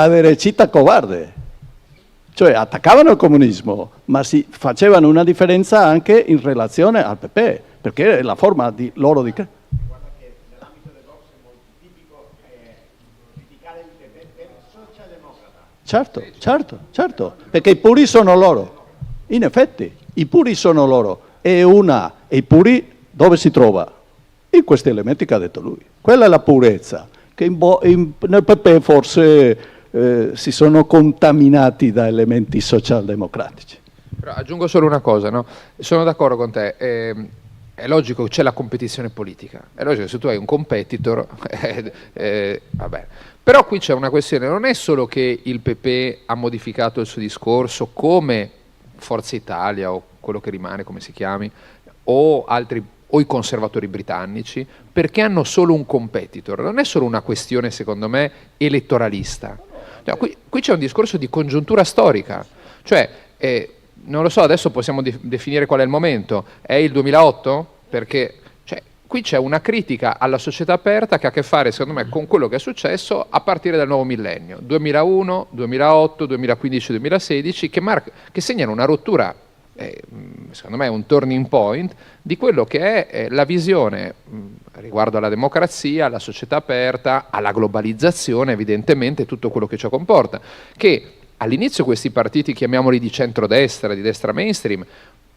derecita cobarde. Cioè attaccavano il comunismo, ma si facevano una differenza anche in relazione al PP, perché è la forma di loro di credere. Guarda che nell'ambito del Vox è molto tipico criticare il PP per socialdemocrata. Certo, perché i puri sono loro. In effetti, i puri sono loro. E i puri dove si trova? In questi elementi che ha detto lui. Quella è la purezza, che nel PP forse si sono contaminati da elementi socialdemocratici. Però aggiungo solo una cosa, no? Sono d'accordo con te, è logico che c'è la competizione politica, è logico che se tu hai un competitor, vabbè. Però qui c'è una questione, non è solo che il PP ha modificato il suo discorso come Forza Italia o quello che rimane, come si chiami, o i conservatori britannici, perché hanno solo un competitor, non è solo una questione secondo me elettoralista. No, qui c'è un discorso di congiuntura storica, cioè non lo so, adesso possiamo definire qual è il momento, è il 2008? Perché qui c'è una critica alla società aperta che ha a che fare secondo me con quello che è successo a partire dal nuovo millennio, 2001, 2008, 2015, 2016, che segnano una rottura, secondo me è un turning point, di quello che è la visione riguardo alla democrazia, alla società aperta, alla globalizzazione, evidentemente tutto quello che ciò comporta, che all'inizio questi partiti, chiamiamoli di centrodestra, di destra mainstream,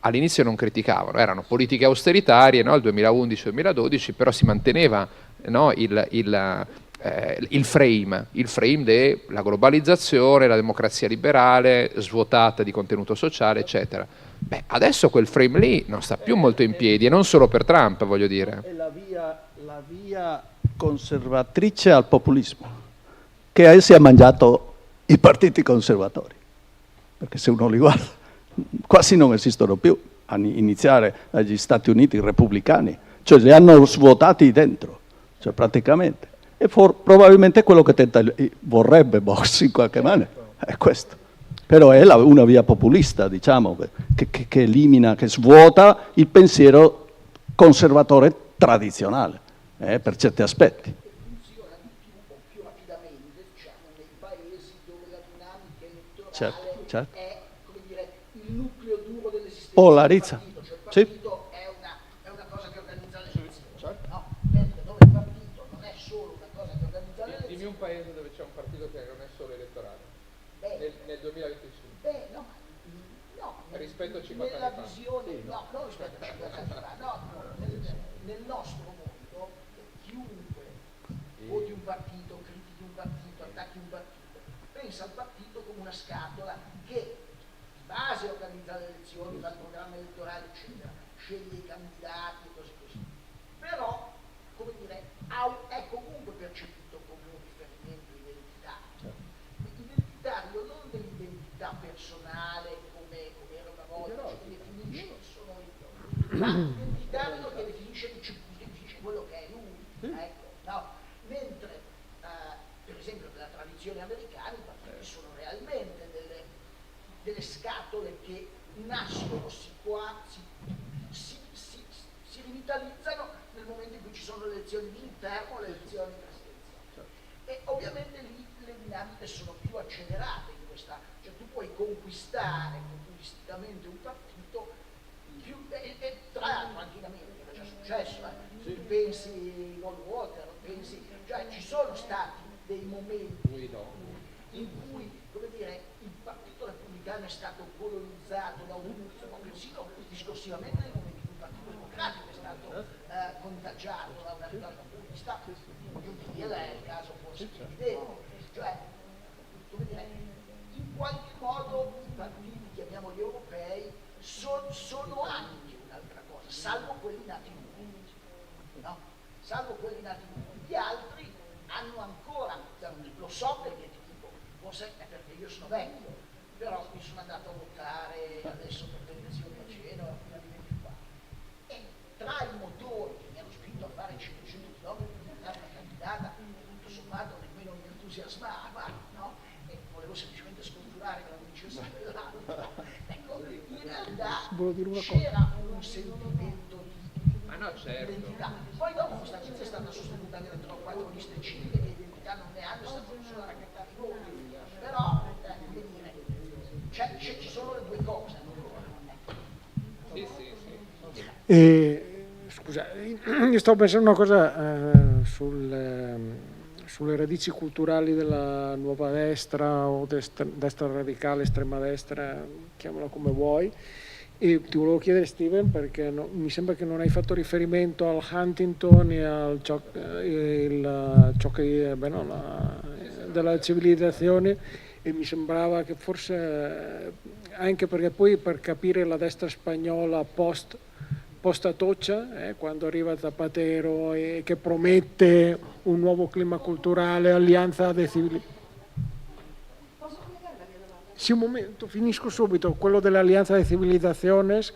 all'inizio non criticavano, erano politiche austeritarie, no? Il 2011-2012, però si manteneva, no? il frame della globalizzazione, la democrazia liberale, svuotata di contenuto sociale, eccetera. Beh, adesso quel frame lì non sta più molto in piedi, e non solo per Trump, voglio dire. È la via conservatrice al populismo, che si è mangiato i partiti conservatori, perché se uno li guarda, quasi non esistono più, a iniziare dagli Stati Uniti repubblicani, cioè li hanno svuotati dentro, cioè praticamente. E probabilmente quello che vorrebbe Vox in qualche maniera è questo. Però è una via populista, diciamo, che elimina, che svuota il pensiero conservatore tradizionale, per certi aspetti. Funziona di più rapidamente, diciamo, nei paesi dove la dinamica elettorale è, come dire, il nucleo duro dell'esistenza Polarizza. del partito, cioè il Sì. partito è una cosa che organizza le elezioni, no? Mentre dove il partito non è solo una cosa che organizza le elezioni. Dimmi un paese dove c'è un partito che non è solo elettorale, nel 2025. Rispetto a 50 nella anni fa. visione, non rispetto a 50 anni fa, nel nostro mondo, chiunque voti un partito, critichi un partito, attacchi un partito, pensa al partito come una scatola che, di base, organizza le elezioni, fa il programma elettorale, eccetera, sceglie i candidati e così così. Però, come dire, è comunque percepito come un riferimento identitario. Identitario non dell'identità personale, era una volta, che definisce chi sono io, ma l'identitario che definisce quello che è lui, ecco, no? Mentre per esempio nella tradizione americana i partiti sono realmente delle scatole che nascono, si rivitalizzano nel momento in cui ci sono le elezioni di interno e le elezioni di presidenza. E ovviamente lì le dinamiche sono più accelerate in questa, cioè tu puoi conquistare populisticamente un partito più, e tra l'altro tranquillamente, è già successo, se pensi Goldwater, pensi, cioè ci sono stati dei momenti in cui, come dire, il partito repubblicano è stato colonizzato da un ma persino discorsivamente nei momenti in cui il partito democratico è stato contagiato da una realtà populista, più PDL è il caso forse più evidente, cioè, come dire, in qualche modo i partiti, chiamiamoli europei, sono anche un'altra cosa, salvo quelli nati nuovi, no? Salvo quelli nati nuovi. Gli altri hanno ancora, lo so perché ti dico, forse è perché io sono vecchio, però mi sono andato a votare adesso per le elezioni a Genova fino alle 24. E tra i motori che mi hanno spinto a fare 500 km per diventare una candidata, tutto sommato nemmeno mi entusiasmava, no? E volevo semplicemente scongiurare che non vincesse quell'anno. Ecco, in realtà c'era un sentimento di identità. Poi dopo questa tizia è stata sostenuta anche da 3 o 4 liste civiche che identità non ne hanno, è stato solo a raccattare i voti. Però, come dire, ci sono le due cose ancora. Sì. Scusa, io stavo pensando una cosa sulle radici culturali della nuova destra o destra radicale, estrema destra, chiamala come vuoi. E ti volevo chiedere, Steven, perché mi sembra che non hai fatto riferimento al Huntington e al ciò che della civilizzazione, e mi sembrava che forse anche perché poi per capire la destra spagnola post Atocha, quando arriva Zapatero e che promette un nuovo clima culturale, alleanza de civili. Sì, un momento, finisco subito. Quello dell'Alleanza de Civilizaciones,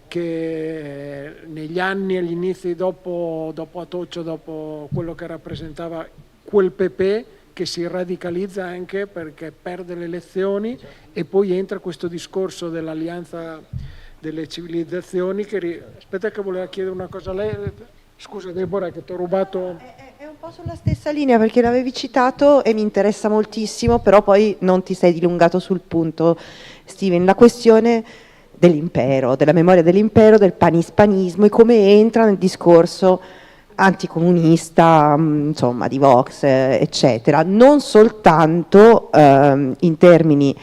che negli anni, agli inizi, dopo Atocha, dopo quello che rappresentava quel PP, che si radicalizza anche perché perde le elezioni, e poi entra questo discorso dell'Alleanza delle Civilizzazioni. Aspetta che voleva chiedere una cosa a lei. Scusa Deborah che ti ho rubato. È un po' sulla stessa linea, perché l'avevi citato e mi interessa moltissimo, però poi non ti sei dilungato sul punto, Steven, la questione dell'impero, della memoria dell'impero, del panispanismo e come entra nel discorso anticomunista, insomma, di Vox, eccetera, non soltanto in termini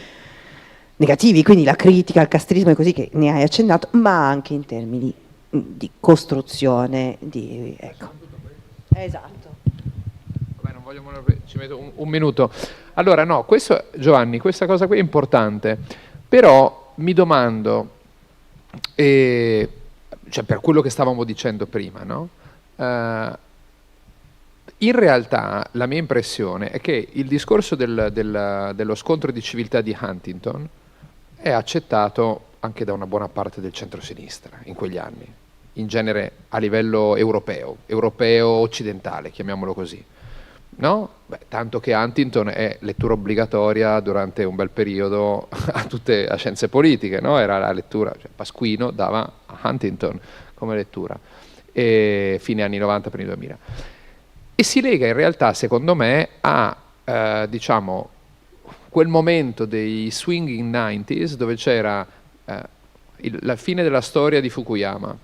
negativi, quindi la critica al castrismo e così, che ne hai accennato, ma anche in termini di costruzione, ecco. Esatto. Vabbè, non voglio ci metto un minuto. Allora, no, questo, Giovanni, questa cosa qui è importante, però mi domando, cioè per quello che stavamo dicendo prima, no? In realtà la mia impressione è che il discorso dello scontro di civiltà di Huntington è accettato anche da una buona parte del centro-sinistra in quegli anni, in genere a livello europeo occidentale, chiamiamolo così, no? Beh, tanto che Huntington è lettura obbligatoria durante un bel periodo a tutte le scienze politiche, no? Era la lettura, cioè Pasquino dava a Huntington come lettura, e fine anni 90, primi 2000. E si lega in realtà, secondo me, a diciamo quel momento dei swinging 90s dove c'era la fine della storia di Fukuyama,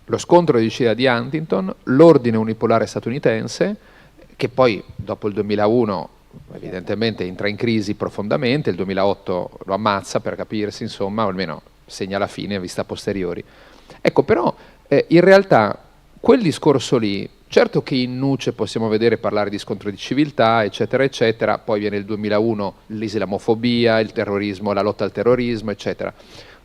lo scontro di civiltà di Huntington, l'ordine unipolare statunitense, che poi dopo il 2001 evidentemente entra in crisi profondamente, il 2008 lo ammazza per capirsi, insomma, o almeno segna la fine a vista posteriori. Ecco, però in realtà quel discorso lì, certo che in nuce possiamo vedere parlare di scontro di civiltà, eccetera, eccetera, poi viene il 2001, l'islamofobia, il terrorismo, la lotta al terrorismo, eccetera.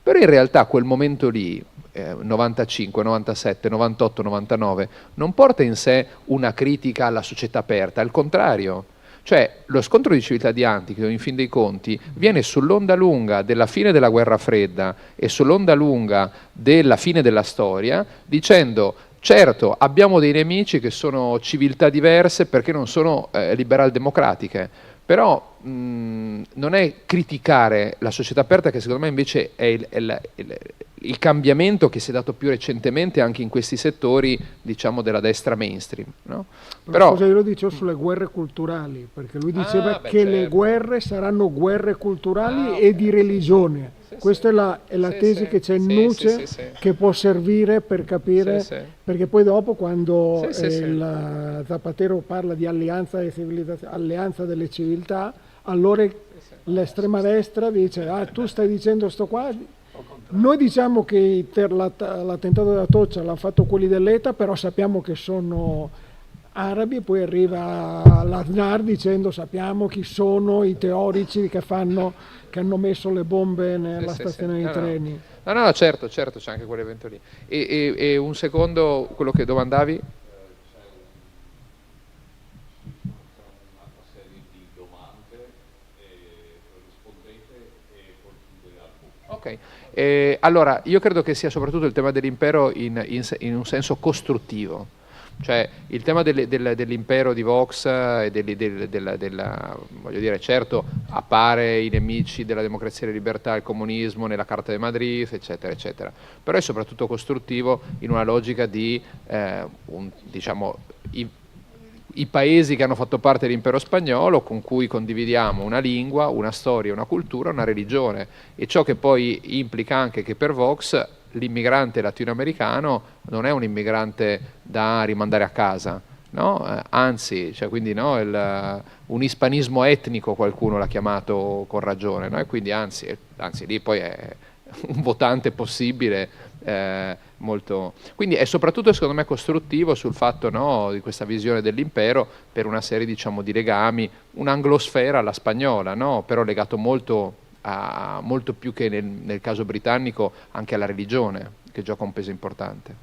Però in realtà quel momento lì, 95, 97, 98, 99, non porta in sé una critica alla società aperta, al contrario. Cioè, lo scontro di civiltà di Huntington, in fin dei conti, viene sull'onda lunga della fine della guerra fredda e sull'onda lunga della fine della storia, dicendo: certo, abbiamo dei nemici che sono civiltà diverse perché non sono liberal democratiche, Però non è criticare la società aperta, che secondo me invece è il cambiamento che si è dato più recentemente anche in questi settori, diciamo, della destra mainstream, no? Però cosa io lo dicevo sulle guerre culturali, perché lui diceva che le guerre saranno guerre culturali e di religione. Questa è la tesi che c'è in Nuce, che può servire per capire, perché poi dopo quando il Zapatero parla di alleanza delle civiltà, allora l'estrema destra dice tu stai dicendo sto qua. Noi diciamo che l'attentato della Toccia l'hanno fatto quelli dell'ETA, però sappiamo che sono arabi, e poi arriva l'Aznar dicendo sappiamo chi sono i teorici che hanno messo le bombe nella stazione dei treni. No, certo, c'è anche quell'evento lì. E un secondo, quello che domandavi? Ok, allora io credo che sia soprattutto il tema dell'impero in un senso costruttivo. Cioè il tema dell'impero di Vox e voglio dire, certo appare i nemici della democrazia e della libertà, il comunismo nella Carta di Madrid, eccetera, eccetera, però è soprattutto costruttivo in una logica di, diciamo, i paesi che hanno fatto parte dell'impero spagnolo, con cui condividiamo una lingua, una storia, una cultura, una religione, e ciò che poi implica anche che per Vox l'immigrante latinoamericano non è un immigrante da rimandare a casa, no? Anzi, cioè, quindi no, un ispanismo etnico qualcuno l'ha chiamato con ragione, no? E quindi anzi lì poi è un votante possibile, molto. Quindi è soprattutto secondo me costruttivo sul fatto, no, di questa visione dell'impero per una serie, diciamo, di legami, un'anglosfera alla spagnola, no? Però legato molto più che nel caso britannico anche alla religione, che gioca un peso importante.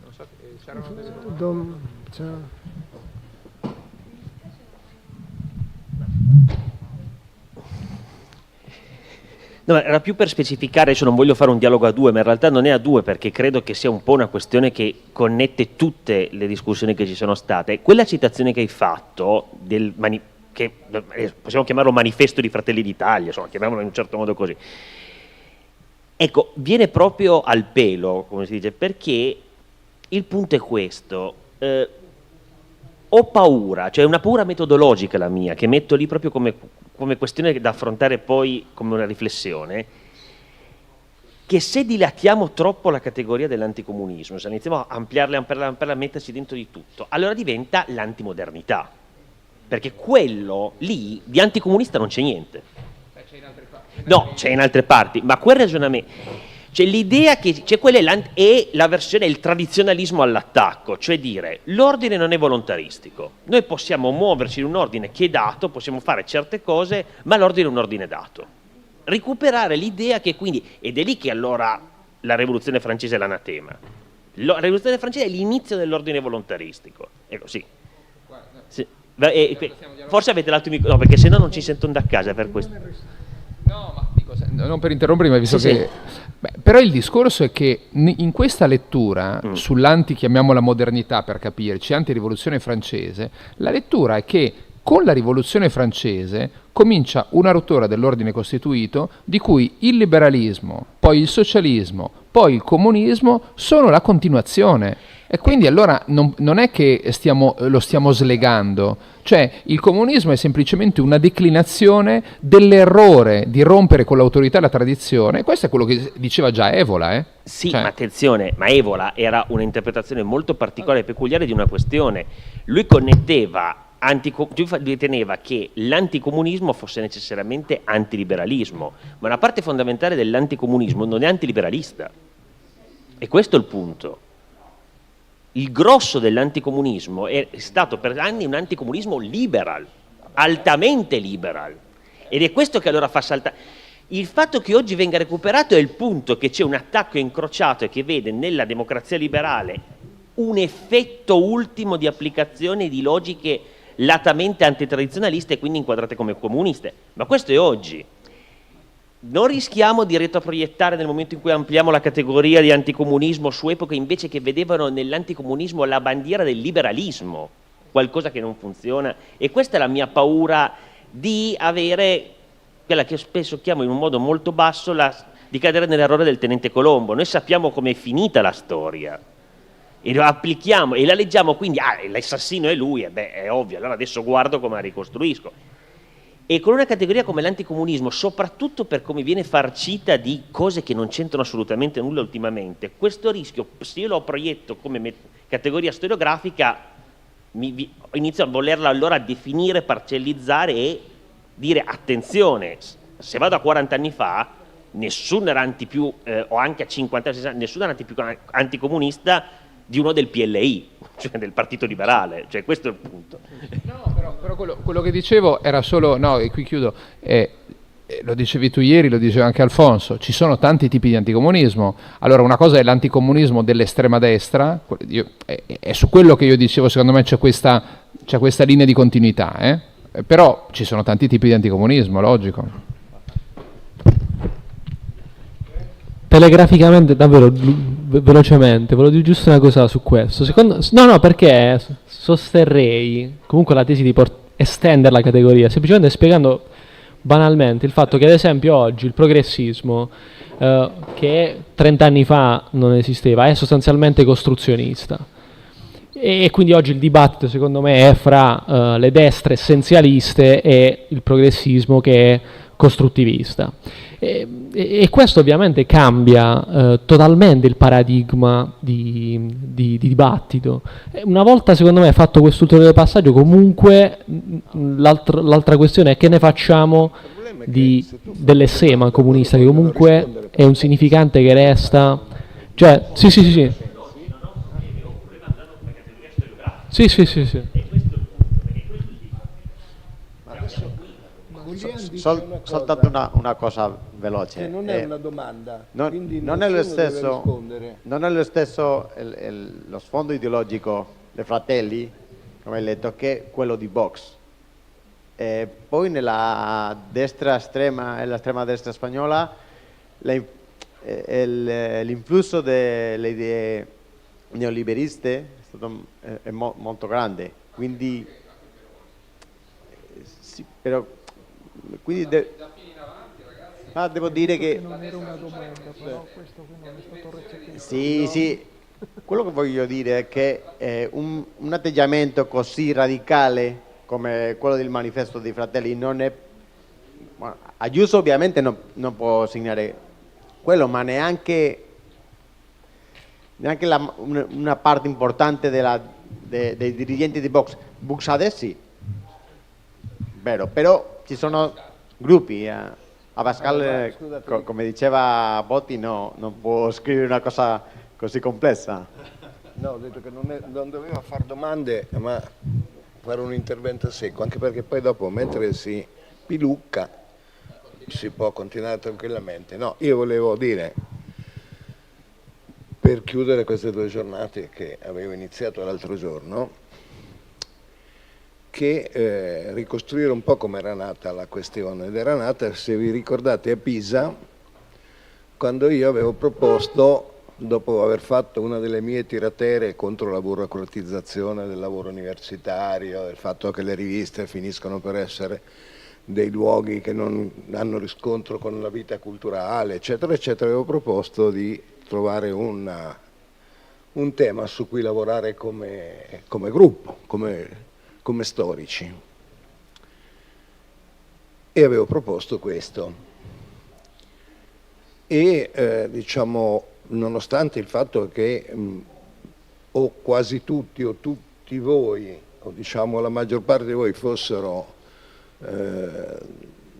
Non so, c'erano delle... No, era più per specificare, adesso non voglio fare un dialogo a due, ma in realtà non è a due, perché credo che sia un po' una questione che connette tutte le discussioni che ci sono state. Quella citazione che hai fatto che possiamo chiamarlo manifesto di Fratelli d'Italia, insomma, chiamiamolo in un certo modo così, ecco, viene proprio al pelo, come si dice, perché il punto è questo: ho paura, cioè una paura metodologica la mia, che metto lì proprio come questione da affrontare poi come una riflessione, che se dilatiamo troppo la categoria dell'anticomunismo, se iniziamo a ampliarla, a metterci dentro di tutto, allora diventa l'antimodernità. Perché quello lì di anticomunista non c'è niente. C'è in altre parti. No, c'è in altre parti, ma quel ragionamento, c'è l'idea che c'è quella è la versione, il tradizionalismo all'attacco, cioè dire l'ordine non è volontaristico, noi possiamo muoverci in un ordine che è dato, possiamo fare certe cose, ma l'ordine è un ordine dato. Recuperare l'idea che quindi, ed è lì che allora la rivoluzione francese è l'anatema. La rivoluzione francese è l'inizio dell'ordine volontaristico, ecco, sì. Sì. Forse avete l'altro microfono, no, perché se no non ci sentono da casa per questo. No, ma dico, non per interrompere, ma visto che... Beh, però il discorso è che in questa lettura chiamiamola modernità per capirci, anti-rivoluzione francese, la lettura è che con la rivoluzione francese comincia una rottura dell'ordine costituito di cui il liberalismo, poi il socialismo, poi il comunismo sono la continuazione. E quindi allora non è che lo stiamo slegando, cioè il comunismo è semplicemente una declinazione dell'errore di rompere con l'autorità e la tradizione. Questo è quello che diceva già Evola. Sì, cioè, ma attenzione, ma Evola era un'interpretazione molto particolare e peculiare di una questione. Lui riteneva che l'anticomunismo fosse necessariamente antiliberalismo, ma una parte fondamentale dell'anticomunismo non è antiliberalista. E questo è il punto. Il grosso dell'anticomunismo è stato per anni un anticomunismo liberal, altamente liberal, ed è questo che allora fa saltare. Il fatto che oggi venga recuperato è il punto, che c'è un attacco incrociato e che vede nella democrazia liberale un effetto ultimo di applicazione di logiche latamente antitradizionaliste e quindi inquadrate come comuniste. Ma questo è oggi. Non rischiamo di retroproiettare nel momento in cui ampliamo la categoria di anticomunismo su epoche invece che vedevano nell'anticomunismo la bandiera del liberalismo. qualcosa che non funziona, e questa è la mia paura di avere quella che io spesso chiamo in un modo molto basso di cadere nell'errore del tenente Colombo. Noi sappiamo com'è finita la storia e lo applichiamo e la leggiamo, quindi l'assassino è lui, è ovvio, allora adesso guardo come la ricostruisco. E con una categoria come l'anticomunismo, soprattutto per come viene farcita di cose che non c'entrano assolutamente nulla ultimamente, questo rischio, se io lo proietto come categoria storiografica, inizio a volerla allora definire, parcellizzare e dire attenzione, se vado a 40 anni fa, nessuno era o anche a 50 60, nessuno era anticomunista di uno del PLI, cioè del Partito Liberale, cioè questo è il punto. No, però quello che dicevo era solo, no, e qui chiudo, lo dicevi tu ieri, lo diceva anche Alfonso, ci sono tanti tipi di anticomunismo. Allora una cosa è l'anticomunismo dell'estrema destra, è su quello che io dicevo, secondo me c'è questa linea di continuità, però ci sono tanti tipi di anticomunismo, logico. Telegraficamente, davvero velocemente, volevo dire giusto una cosa su questo. Perché sosterrei comunque la tesi di estendere la categoria, semplicemente spiegando banalmente il fatto che ad esempio oggi il progressismo, che 30 anni fa non esisteva, è sostanzialmente costruzionista. E quindi oggi il dibattito secondo me è fra le destre essenzialiste e il progressismo che è costruttivista. E questo ovviamente cambia totalmente il paradigma di dibattito. Una volta secondo me fatto questo ulteriore passaggio, comunque l'altra questione è che ne facciamo dell'essema comunista, che comunque è un significante che resta, cioè sì. Soltanto una cosa veloce. Non è una domanda, non è lo stesso, lo sfondo ideologico dei Fratelli, come hai letto, che quello di Vox. Poi nella destra estrema e l'estrema destra spagnola l'influsso delle idee neoliberiste è molto grande, quindi sì, però quindi devo dire che non era una domanda, però questo qui non è stato recepito. Sì, quello che voglio dire è che un atteggiamento così radicale come quello del manifesto dei Fratelli non è, Ayuso ovviamente non può segnare quello, ma neanche una parte importante dei dirigenti di Vox adessi, vero, però ci sono gruppi. Abascal, come diceva Botti, non può scrivere una cosa così complessa. No, ho detto che non doveva fare domande, ma fare un intervento secco, anche perché poi dopo, mentre si pilucca, si può continuare tranquillamente. No, io volevo dire, per chiudere queste 2 giornate che avevo iniziato l'altro giorno, che ricostruire un po' come era nata la questione, ed era nata, se vi ricordate, a Pisa, quando io avevo proposto, dopo aver fatto una delle mie tiratere contro la burocratizzazione del lavoro universitario, del fatto che le riviste finiscono per essere dei luoghi che non hanno riscontro con la vita culturale, eccetera, eccetera, avevo proposto di trovare un tema su cui lavorare come gruppo, come storici, e avevo proposto questo, e diciamo, nonostante il fatto che o quasi tutti o tutti voi, o diciamo la maggior parte di voi fossero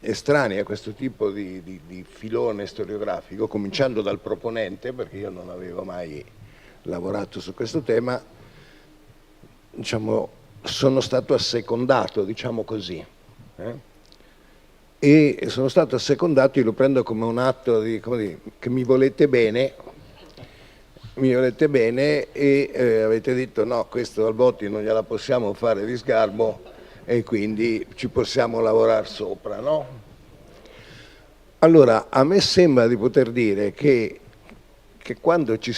estranei a questo tipo di filone storiografico, cominciando dal proponente, perché io non avevo mai lavorato su questo tema, diciamo, sono stato assecondato, diciamo così, e sono stato assecondato, io lo prendo come un atto che mi volete bene, e avete detto no, questo al Botti non gliela possiamo fare di sgarbo e quindi ci possiamo lavorare sopra, no? Allora, a me sembra di poter dire che quando ci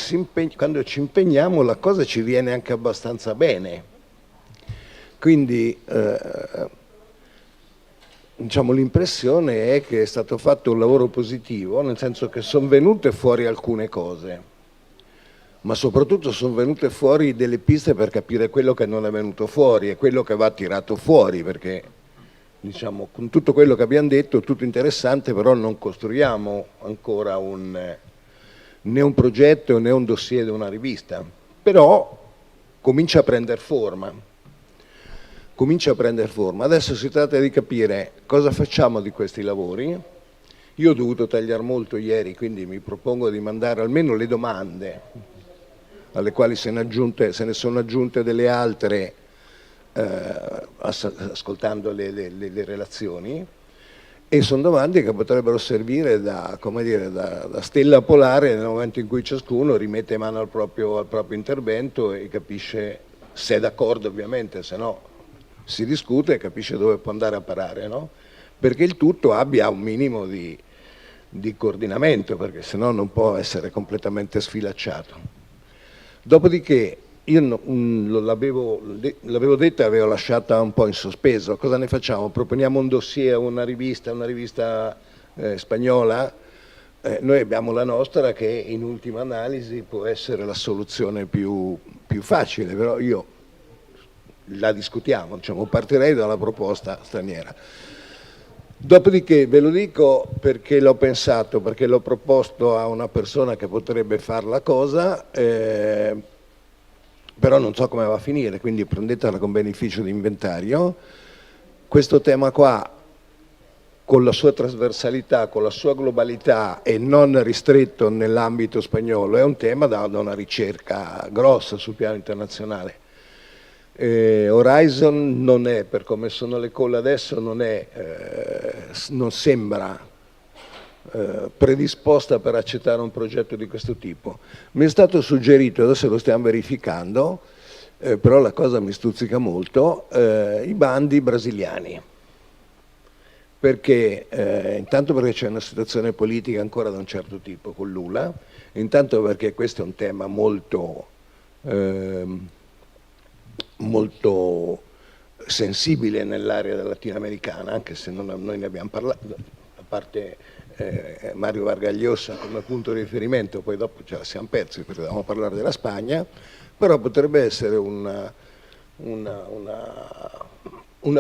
impegniamo la cosa ci viene anche abbastanza bene. Quindi diciamo, l'impressione è che è stato fatto un lavoro positivo, nel senso che sono venute fuori alcune cose, ma soprattutto sono venute fuori delle piste per capire quello che non è venuto fuori e quello che va tirato fuori, perché diciamo, con tutto quello che abbiamo detto è tutto interessante, però non costruiamo ancora né un progetto né un dossier di una rivista, però comincia a prendere forma. Adesso si tratta di capire cosa facciamo di questi lavori. Io ho dovuto tagliare molto ieri, quindi mi propongo di mandare almeno le domande, alle quali se ne sono aggiunte delle altre ascoltando le relazioni, e sono domande che potrebbero servire da stella polare nel momento in cui ciascuno rimette mano al proprio intervento e capisce, se è d'accordo ovviamente, se no si discute e capisce dove può andare a parare, no? Perché il tutto abbia un minimo di coordinamento, perché se no non può essere completamente sfilacciato. Dopodiché io l'avevo detto e avevo lasciata un po' in sospeso. Cosa ne facciamo? Proponiamo un dossier a una rivista spagnola? Noi abbiamo la nostra, che in ultima analisi può essere la soluzione più facile, però io la discutiamo, diciamo, partirei dalla proposta straniera. Dopodiché ve lo dico perché l'ho pensato, perché l'ho proposto a una persona che potrebbe fare la cosa, però non so come va a finire, quindi prendetela con beneficio di inventario. Questo tema qua, con la sua trasversalità, con la sua globalità e non ristretto nell'ambito spagnolo, è un tema da una ricerca grossa sul piano internazionale. Horizon non è, per come sono le call adesso, non sembra predisposta per accettare un progetto di questo tipo. Mi è stato suggerito, adesso lo stiamo verificando, però la cosa mi stuzzica molto, i bandi brasiliani. Perché intanto perché c'è una situazione politica ancora da un certo tipo con Lula, intanto perché questo è un tema molto sensibile nell'area latinoamericana, anche se noi ne abbiamo parlato, a parte Mario Vargas Llosa come punto di riferimento, poi dopo ce la siamo persi perché dovevamo parlare della Spagna, però potrebbe essere una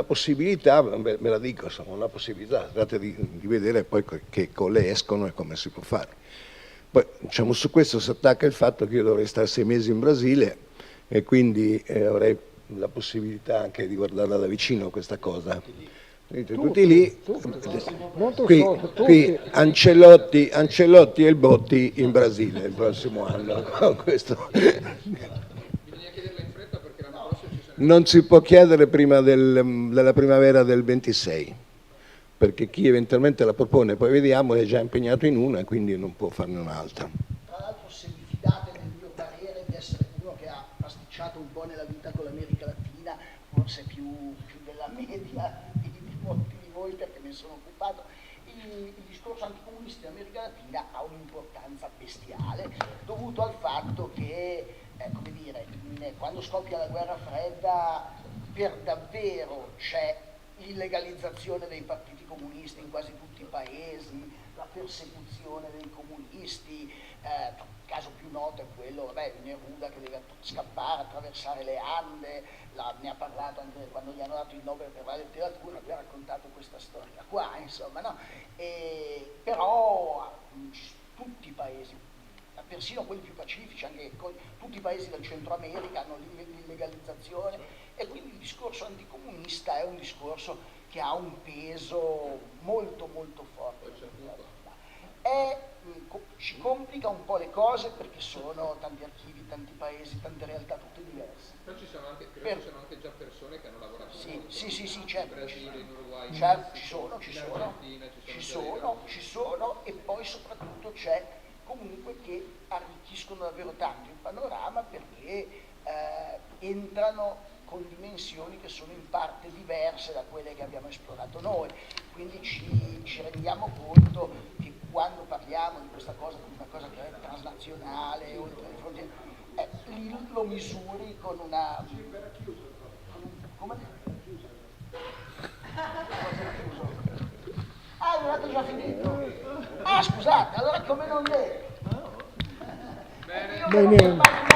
possibilità, ve la dico, insomma, una possibilità, tratta di vedere poi che colle escono e come si può fare. Poi diciamo, su questo si attacca il fatto che io dovrei stare 6 mesi in Brasile e quindi avrei la possibilità anche di guardarla da vicino questa cosa. Tutti lì, qui Ancelotti e il Botti in Brasile il prossimo anno. Questo non si può chiedere prima della primavera del 26, perché chi eventualmente la propone, poi vediamo, è già impegnato in una e quindi non può farne un'altra. Tra l'altro, se vi fidate nel mio parere di essere uno che ha pasticciato un po' nella vita con l'America Latina, forse più della media di molti di voi, perché me ne sono occupato, il discorso anticomunista in America Latina ha un'importanza bestiale, dovuto al fatto che, come dire, quando scoppia la guerra fredda, per davvero c'è l'illegalizzazione dei partiti comunisti in quasi tutti i paesi, la persecuzione dei comunisti, il caso più noto è quello di Neruda che deve scappare, attraversare le Ande, ne ha parlato anche quando gli hanno dato il Nobel per la letteratura, vi ha raccontato questa storia qua, insomma, no? Però tutti i paesi, persino quelli più pacifici, anche tutti i paesi del Centro America hanno l'illegalizzazione, e quindi il discorso anticomunista è un discorso che ha un peso molto molto forte. Ci complica un po' le cose perché sono tanti archivi, tanti paesi, tante realtà tutte diverse. Però ci sono anche, credo ci sono anche già persone che hanno lavorato sì, certo, in Brasile, in Uruguay, certo, ci sono, e poi soprattutto c'è comunque che arricchiscono davvero tanto il panorama, perché entrano con dimensioni che sono in parte diverse da quelle che abbiamo esplorato noi, quindi ci rendiamo conto che quando parliamo di questa cosa, di una cosa che è transnazionale, oltre le frontiere, lì lo misuri con una... come? già finito? Ah, scusate, allora come non è? Bene.